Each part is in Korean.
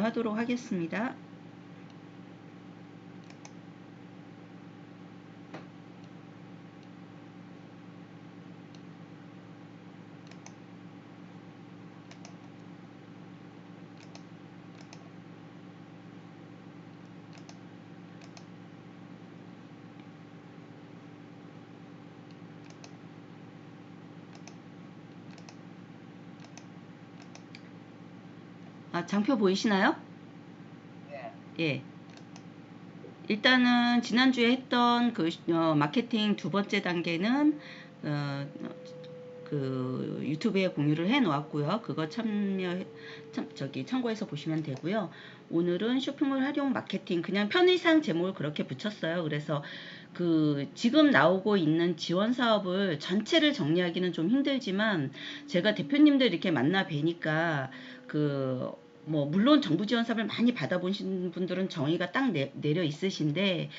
하도록 하겠습니다. 장표 보이시나요? 예. 일단은 지난주에 했던 그 마케팅 두 번째 단계는 그 유튜브에 공유를 해 놓았고요. 그거 참고해서 보시면 되고요. 오늘은 쇼핑몰 활용 마케팅, 그냥 편의상 제목을 그렇게 붙였어요. 그래서 그 지금 나오고 있는 지원 사업을 전체를 정리하기는 좀 힘들지만, 제가 대표님들 이렇게 만나 뵈니까 물론 정부 지원 사업을 많이 받아보신 분들은 정의가 딱 내려 있으신데,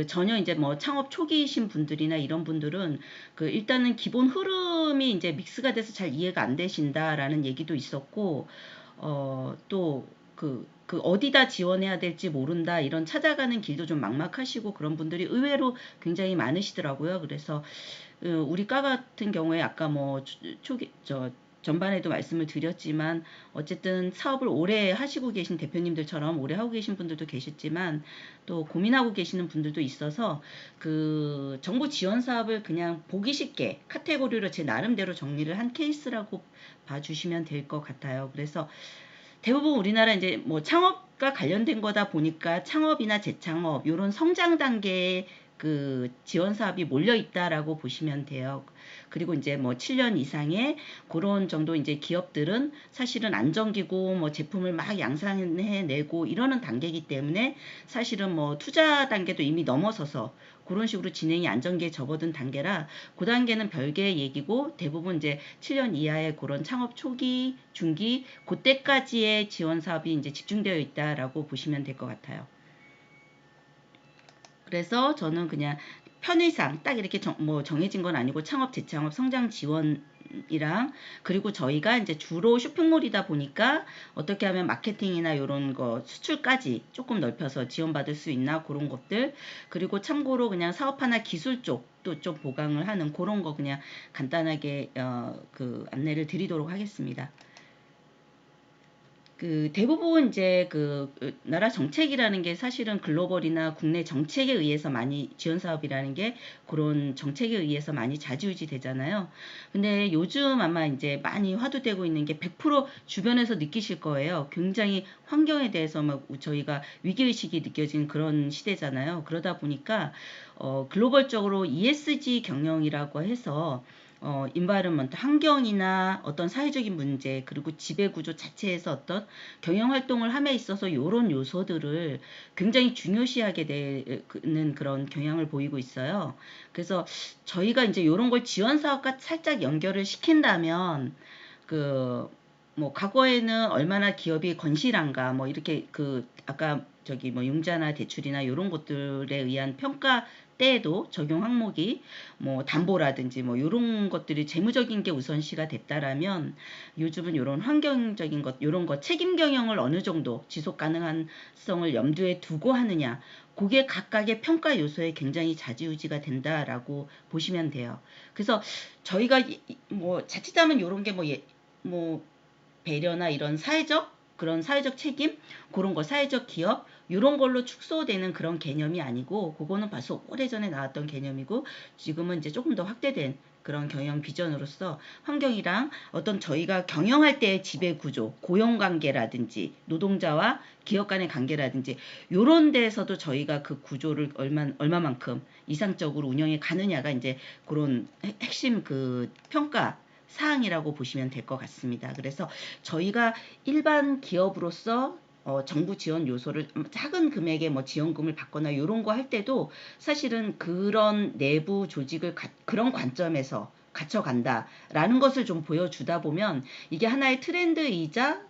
전혀 이제 창업 초기이신 분들이나 이런 분들은 일단은 기본 흐름이 이제 믹스가 돼서 잘 이해가 안 되신다라는 얘기도 있었고, 또 어디다 지원해야 될지 모른다, 이런 찾아가는 길도 좀 막막하시고 그런 분들이 의외로 굉장히 많으시더라고요. 그래서 우리 과 같은 경우에 아까 전반에도 말씀을 드렸지만, 어쨌든 사업을 오래 하시고 계신 대표님들처럼 오래 하고 계신 분들도 계셨지만, 또 고민하고 계시는 분들도 있어서 정부 지원 사업을 그냥 보기 쉽게 카테고리로 제 나름대로 정리를 한 케이스라고 봐주시면 될 것 같아요. 그래서 대부분 우리나라 이제 창업과 관련된 거다 보니까 창업이나 재창업 이런 성장 단계의 지원 사업이 몰려 있다라고 보시면 돼요. 그리고 이제 7년 이상의 그런 정도 이제 기업들은 사실은 안정기고 제품을 막 양산해내고 이러는 단계이기 때문에, 사실은 투자 단계도 이미 넘어서서 그런 식으로 진행이 안정기에 접어든 단계라, 그 단계는 별개의 얘기고, 대부분 이제 7년 이하의 그런 창업 초기, 중기, 그때까지의 지원 사업이 이제 집중되어 있다라고 보시면 될 것 같아요. 그래서 저는 그냥 편의상 딱 이렇게 정해진 건 아니고, 창업, 재창업, 성장 지원이랑, 그리고 저희가 이제 주로 쇼핑몰이다 보니까 어떻게 하면 마케팅이나 이런 거 수출까지 조금 넓혀서 지원받을 수 있나, 그런 것들. 그리고 참고로 그냥 사업 하나 기술 쪽도 좀 보강을 하는 그런 거 그냥 간단하게 안내를 드리도록 하겠습니다. 대부분 이제 나라 정책이라는 게 사실은 글로벌이나 국내 정책에 의해서 많이, 지원 사업이라는 게 그런 정책에 의해서 많이 좌지우지 되잖아요. 근데 요즘 아마 이제 많이 화두되고 있는 게 100% 주변에서 느끼실 거예요. 굉장히 환경에 대해서 저희가 위기의식이 느껴지는 그런 시대잖아요. 그러다 보니까 글로벌적으로 ESG 경영이라고 해서 environment, 환경이나 어떤 사회적인 문제, 그리고 지배구조 자체에서 어떤 경영활동을 함에 있어서 이런 요소들을 굉장히 중요시하게 되는 그런 경향을 보이고 있어요. 그래서 저희가 이제 이런 걸 지원 사업과 살짝 연결을 시킨다면, 과거에는 얼마나 기업이 건실한가, 이렇게 아까 융자나 대출이나 이런 것들에 의한 평가 때에도 적용 항목이 담보라든지 이런 것들이 재무적인 게 우선시가 됐다라면, 요즘은 이런 환경적인 것, 이런 거 책임 경영을 어느 정도 지속 가능한 성을 염두에 두고 하느냐, 그게 각각의 평가 요소에 굉장히 좌지우지가 된다라고 보시면 돼요. 그래서 저희가 자칫하면 이런 게 배려나 이런 그런 사회적 책임, 그런 거, 사회적 기업, 이런 걸로 축소되는 그런 개념이 아니고, 그거는 벌써 오래전에 나왔던 개념이고, 지금은 이제 조금 더 확대된 그런 경영 비전으로서 환경이랑 어떤 저희가 경영할 때의 지배 구조, 고용 관계라든지 노동자와 기업 간의 관계라든지 이런 데에서도 저희가 그 구조를 얼마만큼 이상적으로 운영해 가느냐가 이제 그런 핵심 평가 사항이라고 보시면 될 것 같습니다. 그래서 저희가 일반 기업으로서 정부 지원 요소를 작은 금액의 지원금을 받거나 이런 거 할 때도 사실은 그런 내부 조직을 그런 관점에서 갖춰간다라는 것을 좀 보여주다 보면, 이게 하나의 트렌드이자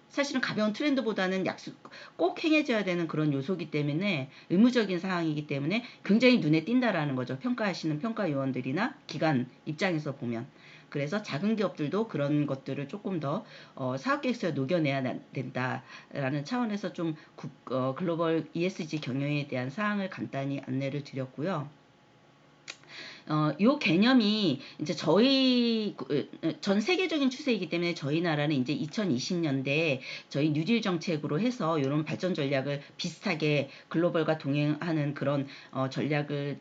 사실은 가벼운 트렌드보다는 꼭 행해져야 되는 그런 요소이기 때문에, 의무적인 사항이기 때문에 굉장히 눈에 띈다라는 거죠. 평가하시는 평가위원들이나 기관 입장에서 보면. 그래서 작은 기업들도 그런 것들을 조금 더 사업계획서에 녹여내야 된다라는 차원에서 좀 글로벌 ESG 경영에 대한 사항을 간단히 안내를 드렸고요. 요 개념이 이제 전 세계적인 추세이기 때문에 저희 나라는 이제 2020년대에 저희 뉴딜 정책으로 해서 이런 발전 전략을 비슷하게 글로벌과 동행하는 그런 전략을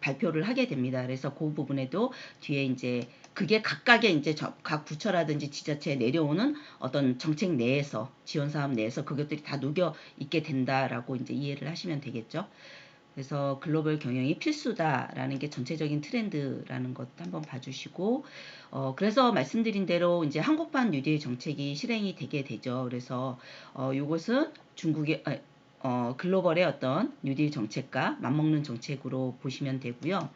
발표를 하게 됩니다. 그래서 그 부분에도 뒤에 이제 그게 각각의 이제 각 부처라든지 지자체에 내려오는 어떤 정책 내에서 지원 사업 내에서 그것들이 다 녹여 있게 된다라고 이제 이해를 하시면 되겠죠. 그래서 글로벌 경영이 필수다라는 게 전체적인 트렌드라는 것 한번 봐주시고, 그래서 말씀드린 대로 이제 한국판 뉴딜 정책이 실행이 되게 되죠. 그래서 요것은 중국의 글로벌의 어떤 뉴딜 정책과 맞먹는 정책으로 보시면 되고요.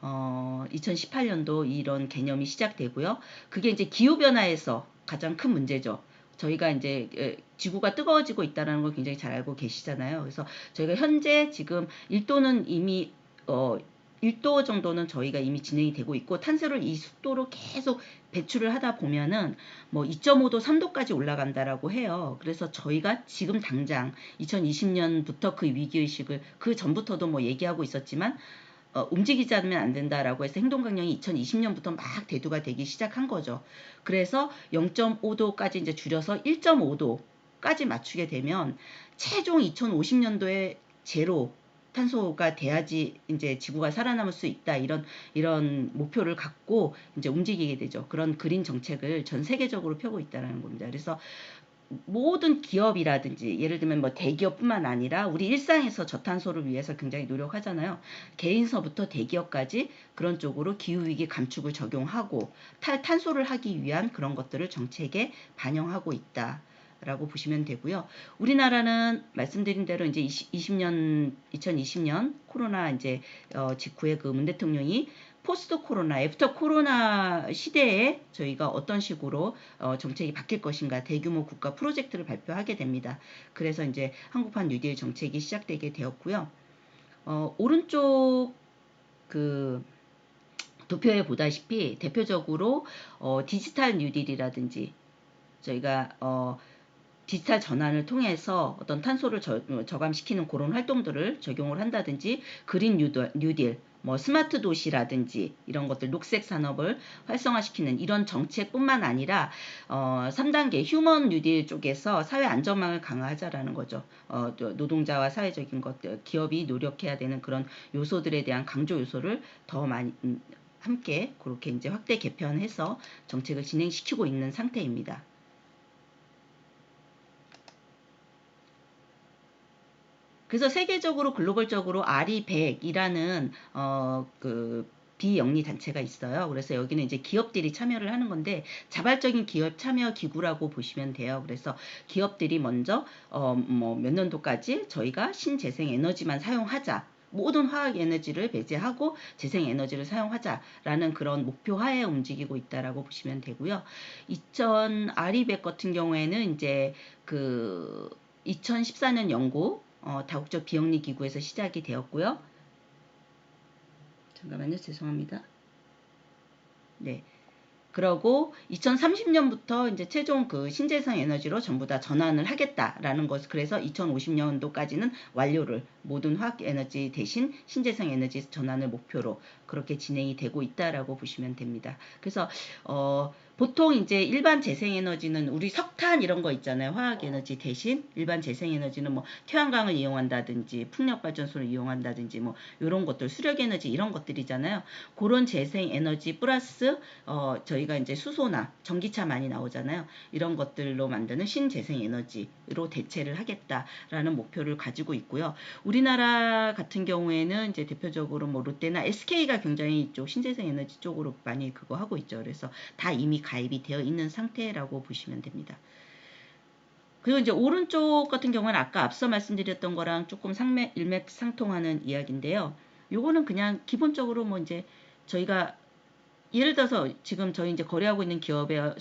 2018년도 이런 개념이 시작되고요. 그게 이제 기후변화에서 가장 큰 문제죠. 저희가 이제 지구가 뜨거워지고 있다는 걸 굉장히 잘 알고 계시잖아요. 그래서 저희가 현재 지금 1도는 이미 1도 정도는 저희가 이미 진행이 되고 있고, 탄소를 이 속도로 계속 배출을 하다 보면은 뭐 2.5도, 3도까지 올라간다라고 해요. 그래서 저희가 지금 당장 2020년부터 그 위기의식을, 그 전부터도 뭐 얘기하고 있었지만 움직이지 않으면 안 된다라고 해서 행동강령이 2020년부터 막 대두가 되기 시작한 거죠. 그래서 0.5도까지 이제 줄여서 1.5도까지 맞추게 되면 최종 2050년도에 제로 탄소가 돼야지 이제 지구가 살아남을 수 있다, 이런 목표를 갖고 이제 움직이게 되죠. 그런 그린 정책을 전 세계적으로 펴고 있다는 겁니다. 그래서 모든 기업이라든지 예를 들면 뭐 대기업뿐만 아니라 우리 일상에서 저탄소를 위해서 굉장히 노력하잖아요. 개인서부터 대기업까지 그런 쪽으로 기후위기 감축을 적용하고 탈탄소를 하기 위한 그런 것들을 정책에 반영하고 있다라고 보시면 되고요. 우리나라는 말씀드린 대로 이제 2020년 코로나 이제 직후에 그 문 대통령이 포스트 코로나, 애프터 코로나 시대에 저희가 어떤 식으로 정책이 바뀔 것인가 대규모 국가 프로젝트를 발표하게 됩니다. 그래서 이제 한국판 뉴딜 정책이 시작되게 되었고요. 오른쪽 그 도표에 보다시피 대표적으로 디지털 뉴딜이라든지 저희가 디지털 전환을 통해서 어떤 탄소를 저감시키는 그런 활동들을 적용을 한다든지, 그린 뉴딜, 뭐 스마트 도시라든지 이런 것들, 녹색 산업을 활성화시키는 이런 정책뿐만 아니라 3단계 휴먼 뉴딜 쪽에서 사회 안전망을 강화하자라는 거죠. 노동자와 사회적인 것들, 기업이 노력해야 되는 그런 요소들에 대한 강조 요소를 더 많이 함께 그렇게 이제 확대 개편해서 정책을 진행시키고 있는 상태입니다. 그래서 세계적으로 글로벌적으로 RE100이라는 그 비영리 단체가 있어요. 그래서 여기는 이제 기업들이 참여를 하는 건데 자발적인 기업 참여 기구라고 보시면 돼요. 그래서 기업들이 먼저 뭐 몇 년도까지 저희가 신재생 에너지만 사용하자, 모든 화학 에너지를 배제하고 재생 에너지를 사용하자라는 그런 목표 하에 움직이고 있다라고 보시면 되고요. RE100 같은 경우에는 이제 그 2014년 연구 다국적 비영리 기구에서 시작이 되었고요. 잠깐만요. 죄송합니다. 네. 그러고 2030년부터 이제 최종 그 신재생 에너지로 전부 다 전환을 하겠다라는 것. 그래서 2050년도까지는 완료를 모든 화학 에너지 대신 신재생 에너지 전환을 목표로 그렇게 진행이 되고 있다라고 보시면 됩니다. 그래서 보통 이제 일반 재생에너지는 우리 석탄 이런 거 있잖아요. 화학에너지 대신 일반 재생에너지는 뭐 태양광을 이용한다든지 풍력발전소를 이용한다든지 뭐 이런 것들, 수력에너지 이런 것들이잖아요. 그런 재생에너지 플러스 저희가 이제 수소나 전기차 많이 나오잖아요. 이런 것들로 만드는 신재생에너지로 대체를 하겠다라는 목표를 가지고 있고요. 우리나라 같은 경우에는 이제 대표적으로 뭐 롯데나 SK가 굉장히 이쪽 신재생에너지 쪽으로 많이 그거 하고 있죠. 그래서 다 이미 가입이 되어 있는 상태라고 보시면 됩니다. 그리고 이제 오른쪽 같은 경우는 아까 앞서 말씀드렸던 거랑 조금 일맥상통하는 이야기인데요. 요거는 그냥 기본적으로 뭐 이제 저희가 예를 들어서 지금 저희 이제 거래하고 있는 기업의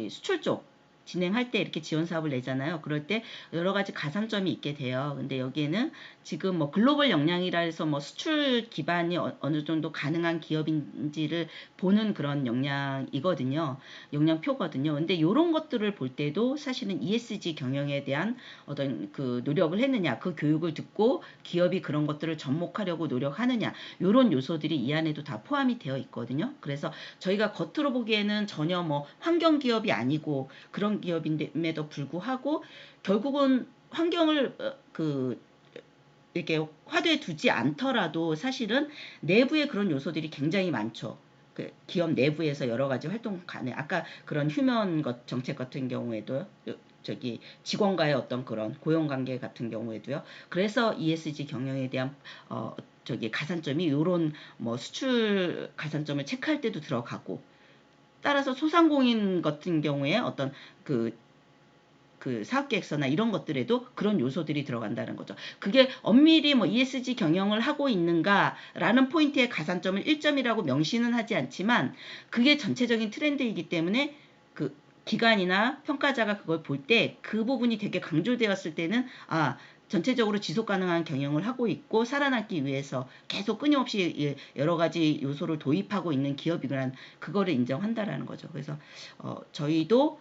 수출 쪽 진행할 때 이렇게 지원 사업을 내잖아요. 그럴 때 여러 가지 가산점이 있게 돼요. 근데 여기에는 지금 뭐 글로벌 역량이라 해서 뭐 수출 기반이 어느 정도 가능한 기업인지를 보는 그런 역량이거든요. 역량표거든요. 근데 이런 것들을 볼 때도 사실은 ESG 경영에 대한 어떤 그 노력을 했느냐, 그 교육을 듣고 기업이 그런 것들을 접목하려고 노력하느냐, 이런 요소들이 이 안에도 다 포함이 되어 있거든요. 그래서 저희가 겉으로 보기에는 전혀 뭐 환경 기업이 아니고 그런 기업임에도 불구하고 결국은 환경을 이렇게 화두에 두지 않더라도 사실은 내부에 그런 요소들이 굉장히 많죠. 그 기업 내부에서 여러 가지 활동 가능. 아까 그런 휴먼 정책 같은 경우에도 저기 직원과의 어떤 그런 고용관계 같은 경우에도요. 그래서 ESG 경영에 대한 저기 가산점이 요런 뭐 수출 가산점을 체크할 때도 들어가고, 따라서 소상공인 같은 경우에 어떤 그 사업계획서나 이런 것들에도 그런 요소들이 들어간다는 거죠. 그게 엄밀히 뭐 ESG 경영을 하고 있는가라는 포인트의 가산점을 1점이라고 명시는 하지 않지만 그게 전체적인 트렌드이기 때문에 그 기관이나 평가자가 그걸 볼 때 그 부분이 되게 강조되었을 때는 전체적으로 지속 가능한 경영을 하고 있고 살아남기 위해서 계속 끊임없이 여러 가지 요소를 도입하고 있는 기업이란 그거를 인정한다라는 거죠. 그래서 저희도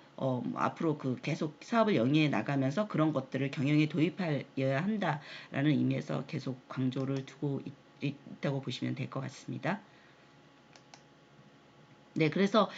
앞으로 계속 사업을 영위해 나가면서 그런 것들을 경영에 도입하여야 한다라는 의미에서 계속 강조를 두고 있다고 보시면 될 것 같습니다. 네, 그래서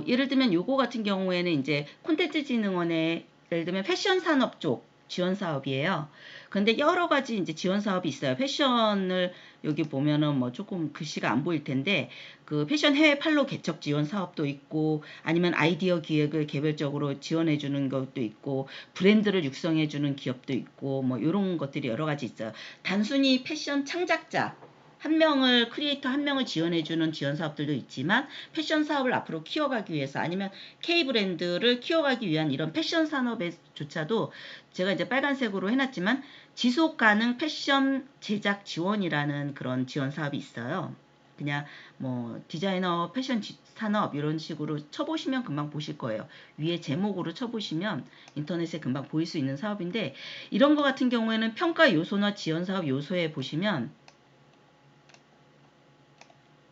예를 들면 요거 같은 경우에는 이제 콘텐츠진흥원의 예를 들면 패션 산업 쪽 지원 사업이에요. 근데 여러 가지 이제 지원 사업이 있어요. 패션을 여기 보면은 뭐 조금 글씨가 안 보일 텐데 그 패션 해외 판로 개척 지원 사업도 있고 아니면 아이디어 기획을 개별적으로 지원해 주는 것도 있고 브랜드를 육성해 주는 기업도 있고 뭐 이런 것들이 여러 가지 있어요. 단순히 패션 창작자 한 명을 크리에이터 한 명을 지원해주는 지원 사업들도 있지만 패션 사업을 앞으로 키워가기 위해서 아니면 K 브랜드를 키워가기 위한 이런 패션 산업에조차도 제가 이제 빨간색으로 해놨지만 지속 가능 패션 제작 지원이라는 그런 지원 사업이 있어요. 그냥 뭐 디자이너 패션 산업 이런 식으로 쳐보시면 금방 보실 거예요. 위에 제목으로 쳐보시면 인터넷에 금방 보일 수 있는 사업인데 이런 거 같은 경우에는 평가 요소나 지원 사업 요소에 보시면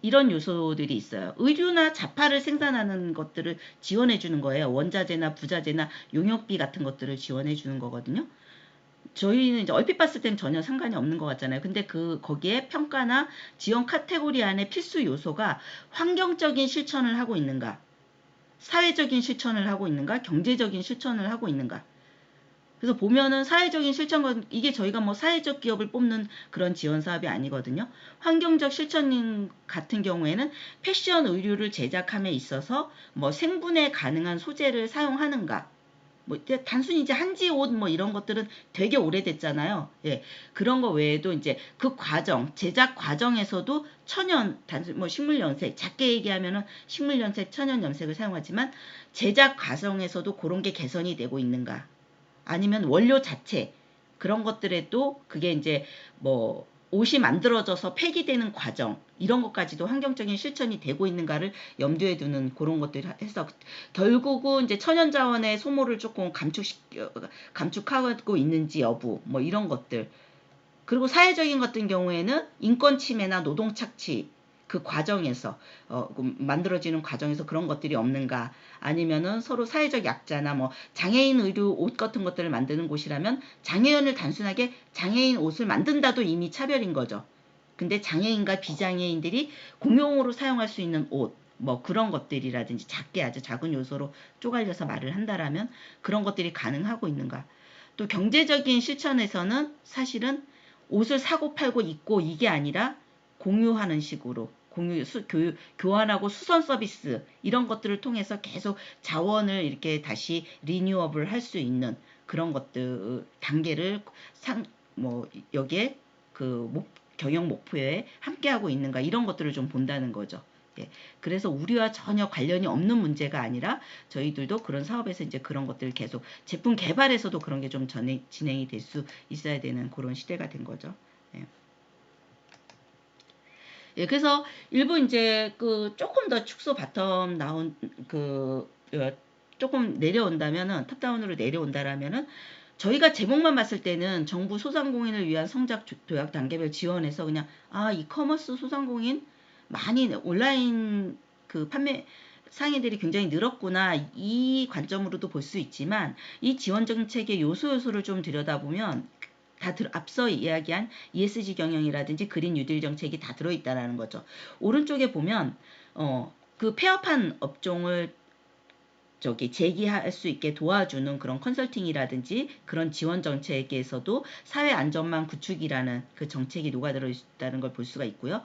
이런 요소들이 있어요. 의류나 자파를 생산하는 것들을 지원해 주는 거예요. 원자재나 부자재나 용역비 같은 것들을 지원해 주는 거거든요. 저희는 이제 얼핏 봤을 땐 전혀 상관이 없는 것 같잖아요. 근데 거기에 평가나 지원 카테고리 안에 필수 요소가 환경적인 실천을 하고 있는가, 사회적인 실천을 하고 있는가, 경제적인 실천을 하고 있는가. 그래서 보면은 사회적인 실천, 이게 저희가 뭐 사회적 기업을 뽑는 그런 지원 사업이 아니거든요. 환경적 실천 같은 경우에는 패션 의류를 제작함에 있어서 뭐 생분해 가능한 소재를 사용하는가. 뭐 단순히 이제 한지 옷 뭐 이런 것들은 되게 오래됐잖아요. 예. 그런 거 외에도 이제 그 과정, 제작 과정에서도 천연, 단순 뭐 식물 염색, 작게 얘기하면은 식물 염색, 천연 염색을 사용하지만 제작 과정에서도 그런 게 개선이 되고 있는가. 아니면 원료 자체 그런 것들에도 그게 이제 뭐 옷이 만들어져서 폐기되는 과정 이런 것까지도 환경적인 실천이 되고 있는가를 염두에 두는 그런 것들 해서 결국은 이제 천연자원의 소모를 조금 감축하고 있는지 여부 뭐 이런 것들. 그리고 사회적인 같은 경우에는 인권 침해나 노동 착취 그 과정에서 만들어지는 과정에서 그런 것들이 없는가, 아니면은 서로 사회적 약자나 뭐 장애인 의류 옷 같은 것들을 만드는 곳이라면 장애인을 단순하게 장애인 옷을 만든다도 이미 차별인 거죠. 근데 장애인과 비장애인들이 공용으로 사용할 수 있는 옷 뭐 그런 것들이라든지 작게 아주 작은 요소로 쪼갈려서 말을 한다라면 그런 것들이 가능하고 있는가. 또 경제적인 실천에서는 사실은 옷을 사고 팔고 입고 이게 아니라 공유하는 식으로 교환하고 수선 서비스 이런 것들을 통해서 계속 자원을 이렇게 다시 리뉴얼을 할 수 있는 그런 것들 단계를 뭐 여기에 경영 목표에 함께하고 있는가 이런 것들을 좀 본다는 거죠. 예. 그래서 우리와 전혀 관련이 없는 문제가 아니라 저희들도 그런 사업에서 이제 그런 것들을 계속 제품 개발에서도 그런 게 좀 진행이 될 수 있어야 되는 그런 시대가 된 거죠. 예. 예, 그래서 일부 이제 조금 더 축소 바텀 나온 조금 내려온다면은 탑다운으로 내려온다라면은 저희가 제목만 봤을 때는 정부 소상공인을 위한 성장 도약 단계별 지원에서 그냥 이커머스 소상공인 많이 온라인 그 판매 상인들이 굉장히 늘었구나 이 관점으로도 볼 수 있지만 이 지원 정책의 요소를 좀 들여다보면 앞서 이야기한 ESG 경영이라든지 그린 뉴딜 정책이 다 들어있다라는 거죠. 오른쪽에 보면 그 폐업한 업종을 재기할 수 있게 도와주는 그런 컨설팅이라든지 그런 지원 정책에서도 사회 안전망 구축이라는 그 정책이 녹아들어 있다는 걸 볼 수가 있고요.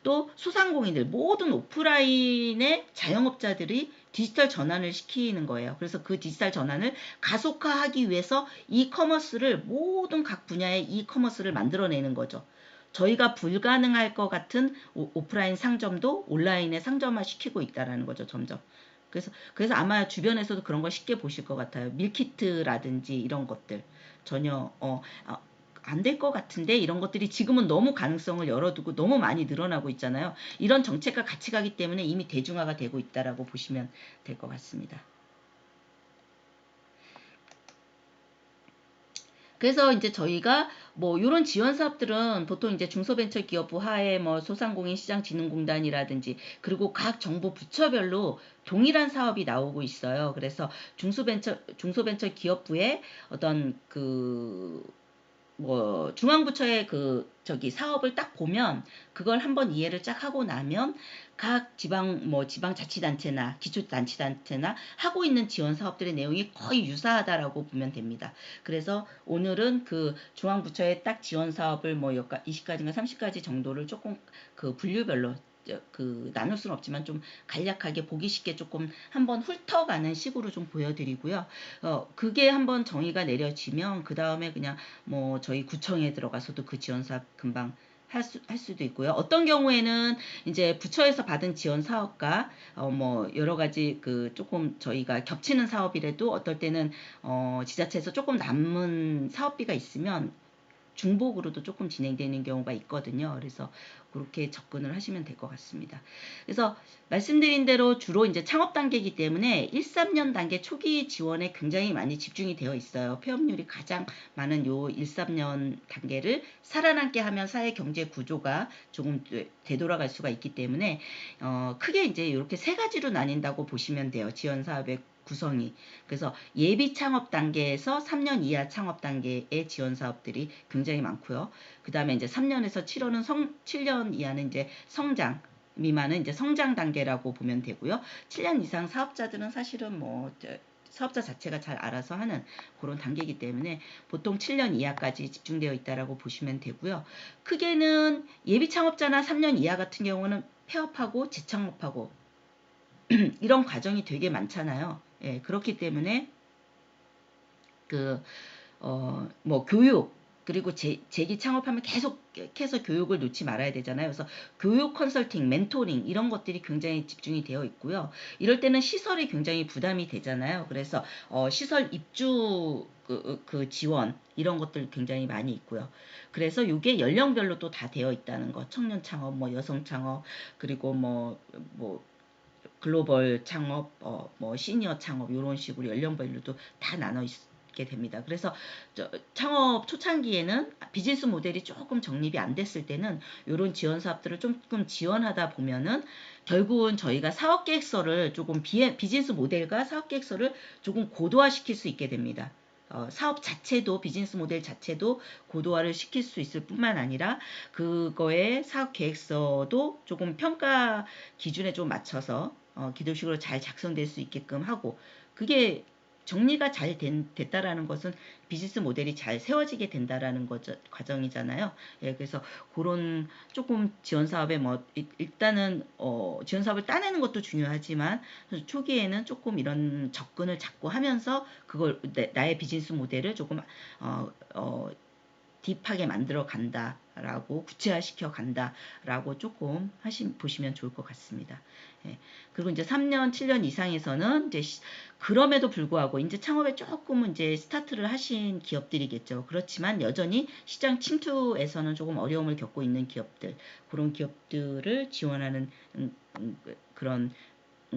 또 소상공인들 모든 오프라인의 자영업자들이 디지털 전환을 시키는 거예요. 그래서 그 디지털 전환을 가속화하기 위해서 이커머스를 모든 각 분야의 이커머스를 만들어내는 거죠. 저희가 불가능할 것 같은 오프라인 상점도 온라인에 상점화 시키고 있다는 거죠. 점점. 그래서 아마 주변에서도 그런 걸 쉽게 보실 것 같아요. 밀키트라든지 이런 것들 전혀 안 될 것 같은데 이런 것들이 지금은 너무 가능성을 열어두고 너무 많이 늘어나고 있잖아요. 이런 정책과 같이 가기 때문에 이미 대중화가 되고 있다라고 보시면 될 것 같습니다. 그래서 이제 저희가 뭐 이런 지원 사업들은 보통 이제 중소벤처기업부 하에 뭐 소상공인 시장진흥공단이라든지 그리고 각 정부 부처별로 동일한 사업이 나오고 있어요. 그래서 중소벤처기업부의 어떤 중앙부처의 사업을 딱 보면 그걸 한번 이해를 쫙 하고 나면 각 지방자치단체나 기초자치단체나 하고 있는 지원 사업들의 내용이 거의 유사하다라고 보면 됩니다. 그래서 오늘은 그 중앙부처의 딱 지원 사업을 20가지인가 30가지 정도를 조금 그 분류별로 나눌 수는 없지만 좀 간략하게 보기 쉽게 조금 한번 훑어가는 식으로 좀 보여드리고요. 그게 한번 정의가 내려지면 그 다음에 그냥 저희 구청에 들어가서도 그 지원 사업 금방 할 수도 있고요. 어떤 경우에는 이제 부처에서 받은 지원 사업과 여러 가지 조금 저희가 겹치는 사업이라도 어떨 때는 지자체에서 조금 남은 사업비가 있으면 중복으로도 조금 진행되는 경우가 있거든요. 그래서 그렇게 접근을 하시면 될 것 같습니다. 그래서 말씀드린 대로 주로 이제 창업 단계이기 때문에 1, 3년 단계 초기 지원에 굉장히 많이 집중이 되어 있어요. 폐업률이 가장 많은 요 1, 3년 단계를 살아남게 하면 사회 경제 구조가 조금 되돌아갈 수가 있기 때문에 크게 이제 이렇게 세 가지로 나뉜다고 보시면 돼요. 지원 사업의 구성이. 그래서 예비 창업 단계에서 3년 이하 창업 단계의 지원 사업들이 굉장히 많고요. 그 다음에 이제 3년에서 7년 이하는 이제 성장, 미만은 이제 성장 단계라고 보면 되고요. 7년 이상 사업자들은 사실은 사업자 자체가 잘 알아서 하는 그런 단계이기 때문에 보통 7년 이하까지 집중되어 있다라고 보시면 되고요. 크게는 예비 창업자나 3년 이하 같은 경우는 폐업하고 재창업하고 이런 과정이 되게 많잖아요. 예, 그렇기 때문에 교육 그리고 재기 창업하면 계속해서 교육을 놓지 말아야 되잖아요. 그래서 교육 컨설팅, 멘토링 이런 것들이 굉장히 집중이 되어 있고요. 이럴 때는 시설이 굉장히 부담이 되잖아요. 그래서 시설 입주 지원 이런 것들 굉장히 많이 있고요. 그래서 이게 연령별로 또 다 되어 있다는 거. 청년 창업, 여성 창업 그리고 글로벌 창업, 시니어 창업 이런 식으로 연령별로도 다 나눠 있게 됩니다. 그래서 창업 초창기에는 비즈니스 모델이 조금 정립이 안 됐을 때는 이런 지원 사업들을 조금 지원하다 보면은 결국은 저희가 사업계획서를 조금 비즈니스 모델과 사업계획서를 조금 고도화시킬 수 있게 됩니다. 사업 자체도 비즈니스 모델 자체도 고도화를 시킬 수 있을 뿐만 아니라 그거의 사업 계획서도 조금 평가 기준에 좀 맞춰서 기도식으로 잘 작성될 수 있게끔 하고 그게 정리가 잘 됐다라는 것은 비즈니스 모델이 잘 세워지게 된다라는 과정이잖아요. 예, 그래서 그런 조금 지원 사업에 일단은 지원 사업을 따내는 것도 중요하지만 초기에는 조금 이런 접근을 자꾸 하면서 그걸 나의 비즈니스 모델을 조금 딥하게 만들어 간다라고 구체화시켜 간다라고 조금 보시면 좋을 것 같습니다. 예. 그리고 이제 3년, 7년 이상에서는 이제 그럼에도 불구하고 이제 창업에 조금은 이제 스타트를 하신 기업들이겠죠. 그렇지만 여전히 시장 침투에서는 조금 어려움을 겪고 있는 기업들, 그런 기업들을 지원하는 그런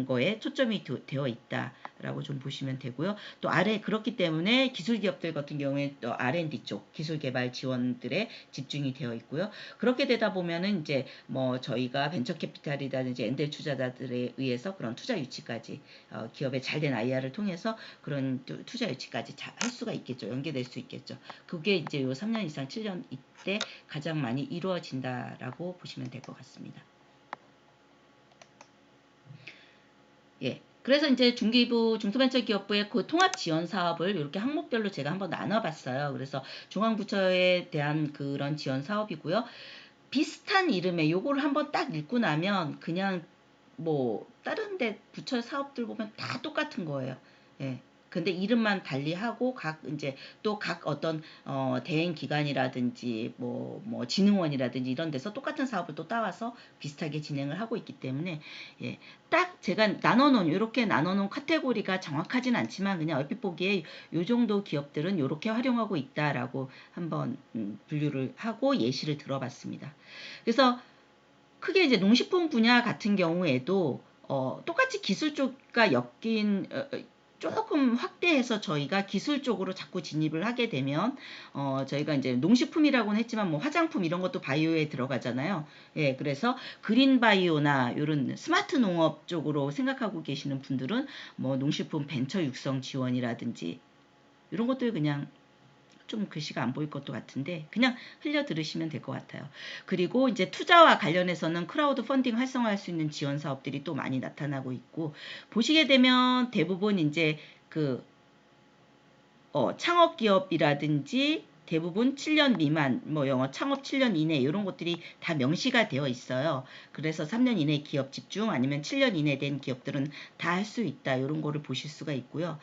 거에 초점이 되어 있다라고 좀 보시면 되고요. 또 그렇기 때문에 기술 기업들 같은 경우에 또 R&D 쪽 기술 개발 지원들에 집중이 되어 있고요. 그렇게 되다 보면은 이제 뭐 저희가 벤처 캐피탈이라든지 엔젤 투자자들에 의해서 그런 투자 유치까지 기업의 잘된 IR을 통해서 그런 투자 유치까지 할 수가 있겠죠. 연계될 수 있겠죠. 그게 이제 요 3년 이상 7년 이때 가장 많이 이루어진다라고 보시면 될 것 같습니다. 예. 그래서 이제 중기부, 중소벤처기업부의 그 통합 지원 사업을 이렇게 항목별로 제가 한번 나눠봤어요. 그래서 중앙부처에 대한 그런 지원 사업이고요. 비슷한 이름의 요거를 한번 딱 읽고 나면 그냥 뭐 다른 데 부처 사업들 보면 다 똑같은 거예요. 예. 근데 이름만 달리하고 각 이제 또 각 어떤 대행 기관이라든지 뭐 진흥원이라든지 이런 데서 똑같은 사업을 또 따와서 비슷하게 진행을 하고 있기 때문에 예. 딱 제가 이렇게 나눠놓은 카테고리가 정확하진 않지만 그냥 얼핏 보기에 요 정도 기업들은 이렇게 활용하고 있다라고 한번 분류를 하고 예시를 들어봤습니다. 그래서 크게 이제 농식품 분야 같은 경우에도 똑같이 기술 쪽과 엮인 조금 확대해서 저희가 기술 쪽으로 자꾸 진입을 하게 되면 저희가 이제 농식품이라고는 했지만 뭐 화장품 이런 것도 바이오에 들어가잖아요. 예, 그래서 그린 바이오나 이런 스마트 농업 쪽으로 생각하고 계시는 분들은 뭐 농식품 벤처 육성 지원이라든지 이런 것들 그냥 좀 글씨가 안 보일 것도 같은데 그냥 흘려 들으시면 될 것 같아요. 그리고 이제 투자와 관련해서는 크라우드 펀딩 활성화할 수 있는 지원 사업들이 또 많이 나타나고 있고 보시게 되면 대부분 이제 그 창업 기업이라든지 대부분 7년 미만, 뭐 영어 창업 7년 이내 이런 것들이 다 명시가 되어 있어요. 그래서 3년 이내 기업 집중 아니면 7년 이내 된 기업들은 다 할 수 있다. 이런 거를 보실 수가 있고요.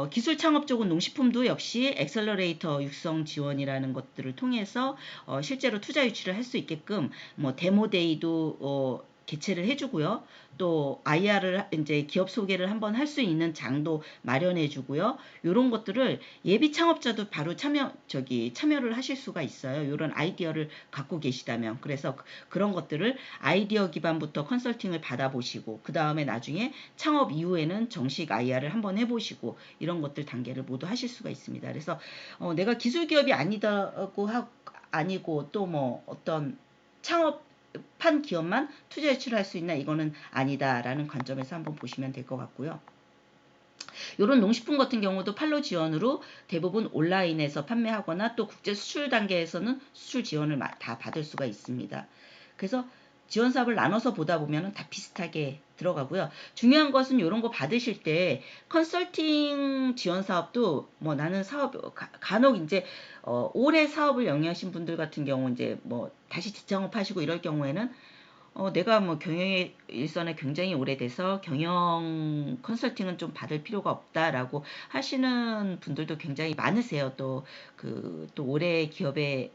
기술 창업 쪽은 농식품도 역시 엑셀러레이터 육성 지원이라는 것들을 통해서 실제로 투자 유치를 할 수 있게끔 뭐 데모데이도 개최를 해주고요. 또 IR을 이제 기업 소개를 한번 할 수 있는 장도 마련해주고요. 이런 것들을 예비 창업자도 바로 참여를 하실 수가 있어요. 이런 아이디어를 갖고 계시다면. 그래서 그런 것들을 아이디어 기반부터 컨설팅을 받아보시고 그 다음에 나중에 창업 이후에는 정식 IR을 한번 해보시고 이런 것들 단계를 모두 하실 수가 있습니다. 그래서 내가 기술 기업이 아니고 또 뭐 어떤 창업한 기업만 투자 유치를 할 수 있나 이거는 아니다라는 관점에서 한번 보시면 될 것 같고요. 이런 농식품 같은 경우도 판로 지원으로 대부분 온라인에서 판매하거나 또 국제 수출 단계에서는 수출 지원을 다 받을 수가 있습니다. 그래서 지원 사업을 나눠서 보다 보면 다 비슷하게 들어가고요. 중요한 것은 이런 거 받으실 때 컨설팅 지원 사업도 뭐 나는 간혹 이제 오래 사업을 영위하신 분들 같은 경우 이제 뭐 다시 재창업하시고 이럴 경우에는 내가 뭐 경영의 일선에 굉장히 오래돼서 경영 컨설팅은 좀 받을 필요가 없다라고 하시는 분들도 굉장히 많으세요. 또 오래 기업에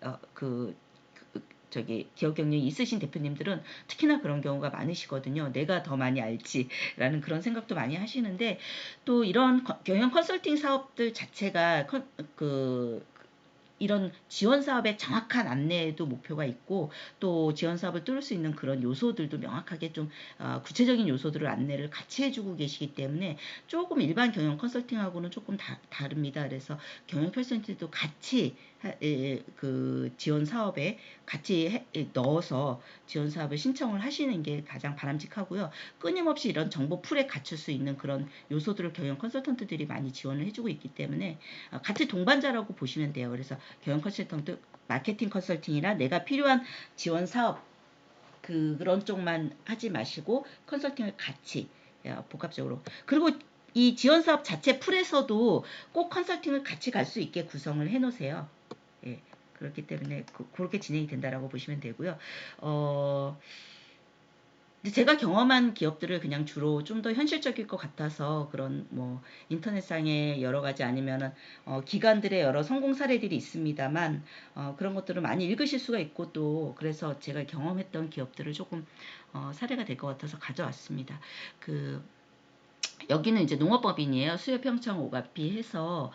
기업 경력이 있으신 대표님들은 특히나 그런 경우가 많으시거든요. 내가 더 많이 알지라는 그런 생각도 많이 하시는데 또 이런 경영 컨설팅 사업들 자체가 이런 지원 사업의 정확한 안내에도 목표가 있고 또 지원 사업을 뚫을 수 있는 그런 요소들도 명확하게 좀 구체적인 요소들을 안내를 같이 해주고 계시기 때문에 조금 일반 경영 컨설팅하고는 조금 다릅니다. 그래서 경영 컨설팅도 같이 그 지원 사업에 같이 넣어서 지원 사업을 신청을 하시는 게 가장 바람직하고요. 끊임없이 이런 정보 풀에 갖출 수 있는 그런 요소들을 경영 컨설턴트들이 많이 지원을 해주고 있기 때문에 같이 동반자라고 보시면 돼요. 그래서 경영 컨설턴트, 마케팅 컨설팅이나 내가 필요한 지원 사업 그런 쪽만 하지 마시고 컨설팅을 같이 복합적으로 그리고 이 지원 사업 자체 풀에서도 꼭 컨설팅을 같이 갈 수 있게 구성을 해 놓으세요. 예, 그렇기 때문에 그렇게 진행이 된다라고 보시면 되고요. 제가 경험한 기업들을 그냥 주로 좀 더 현실적일 것 같아서 그런 뭐 인터넷상에 여러 가지 아니면은 기관들의 여러 성공 사례들이 있습니다만 그런 것들을 많이 읽으실 수가 있고 또 그래서 제가 경험했던 기업들을 조금 사례가 될 것 같아서 가져왔습니다. 여기는 이제 농업법인이에요. 수협평창 오가피 해서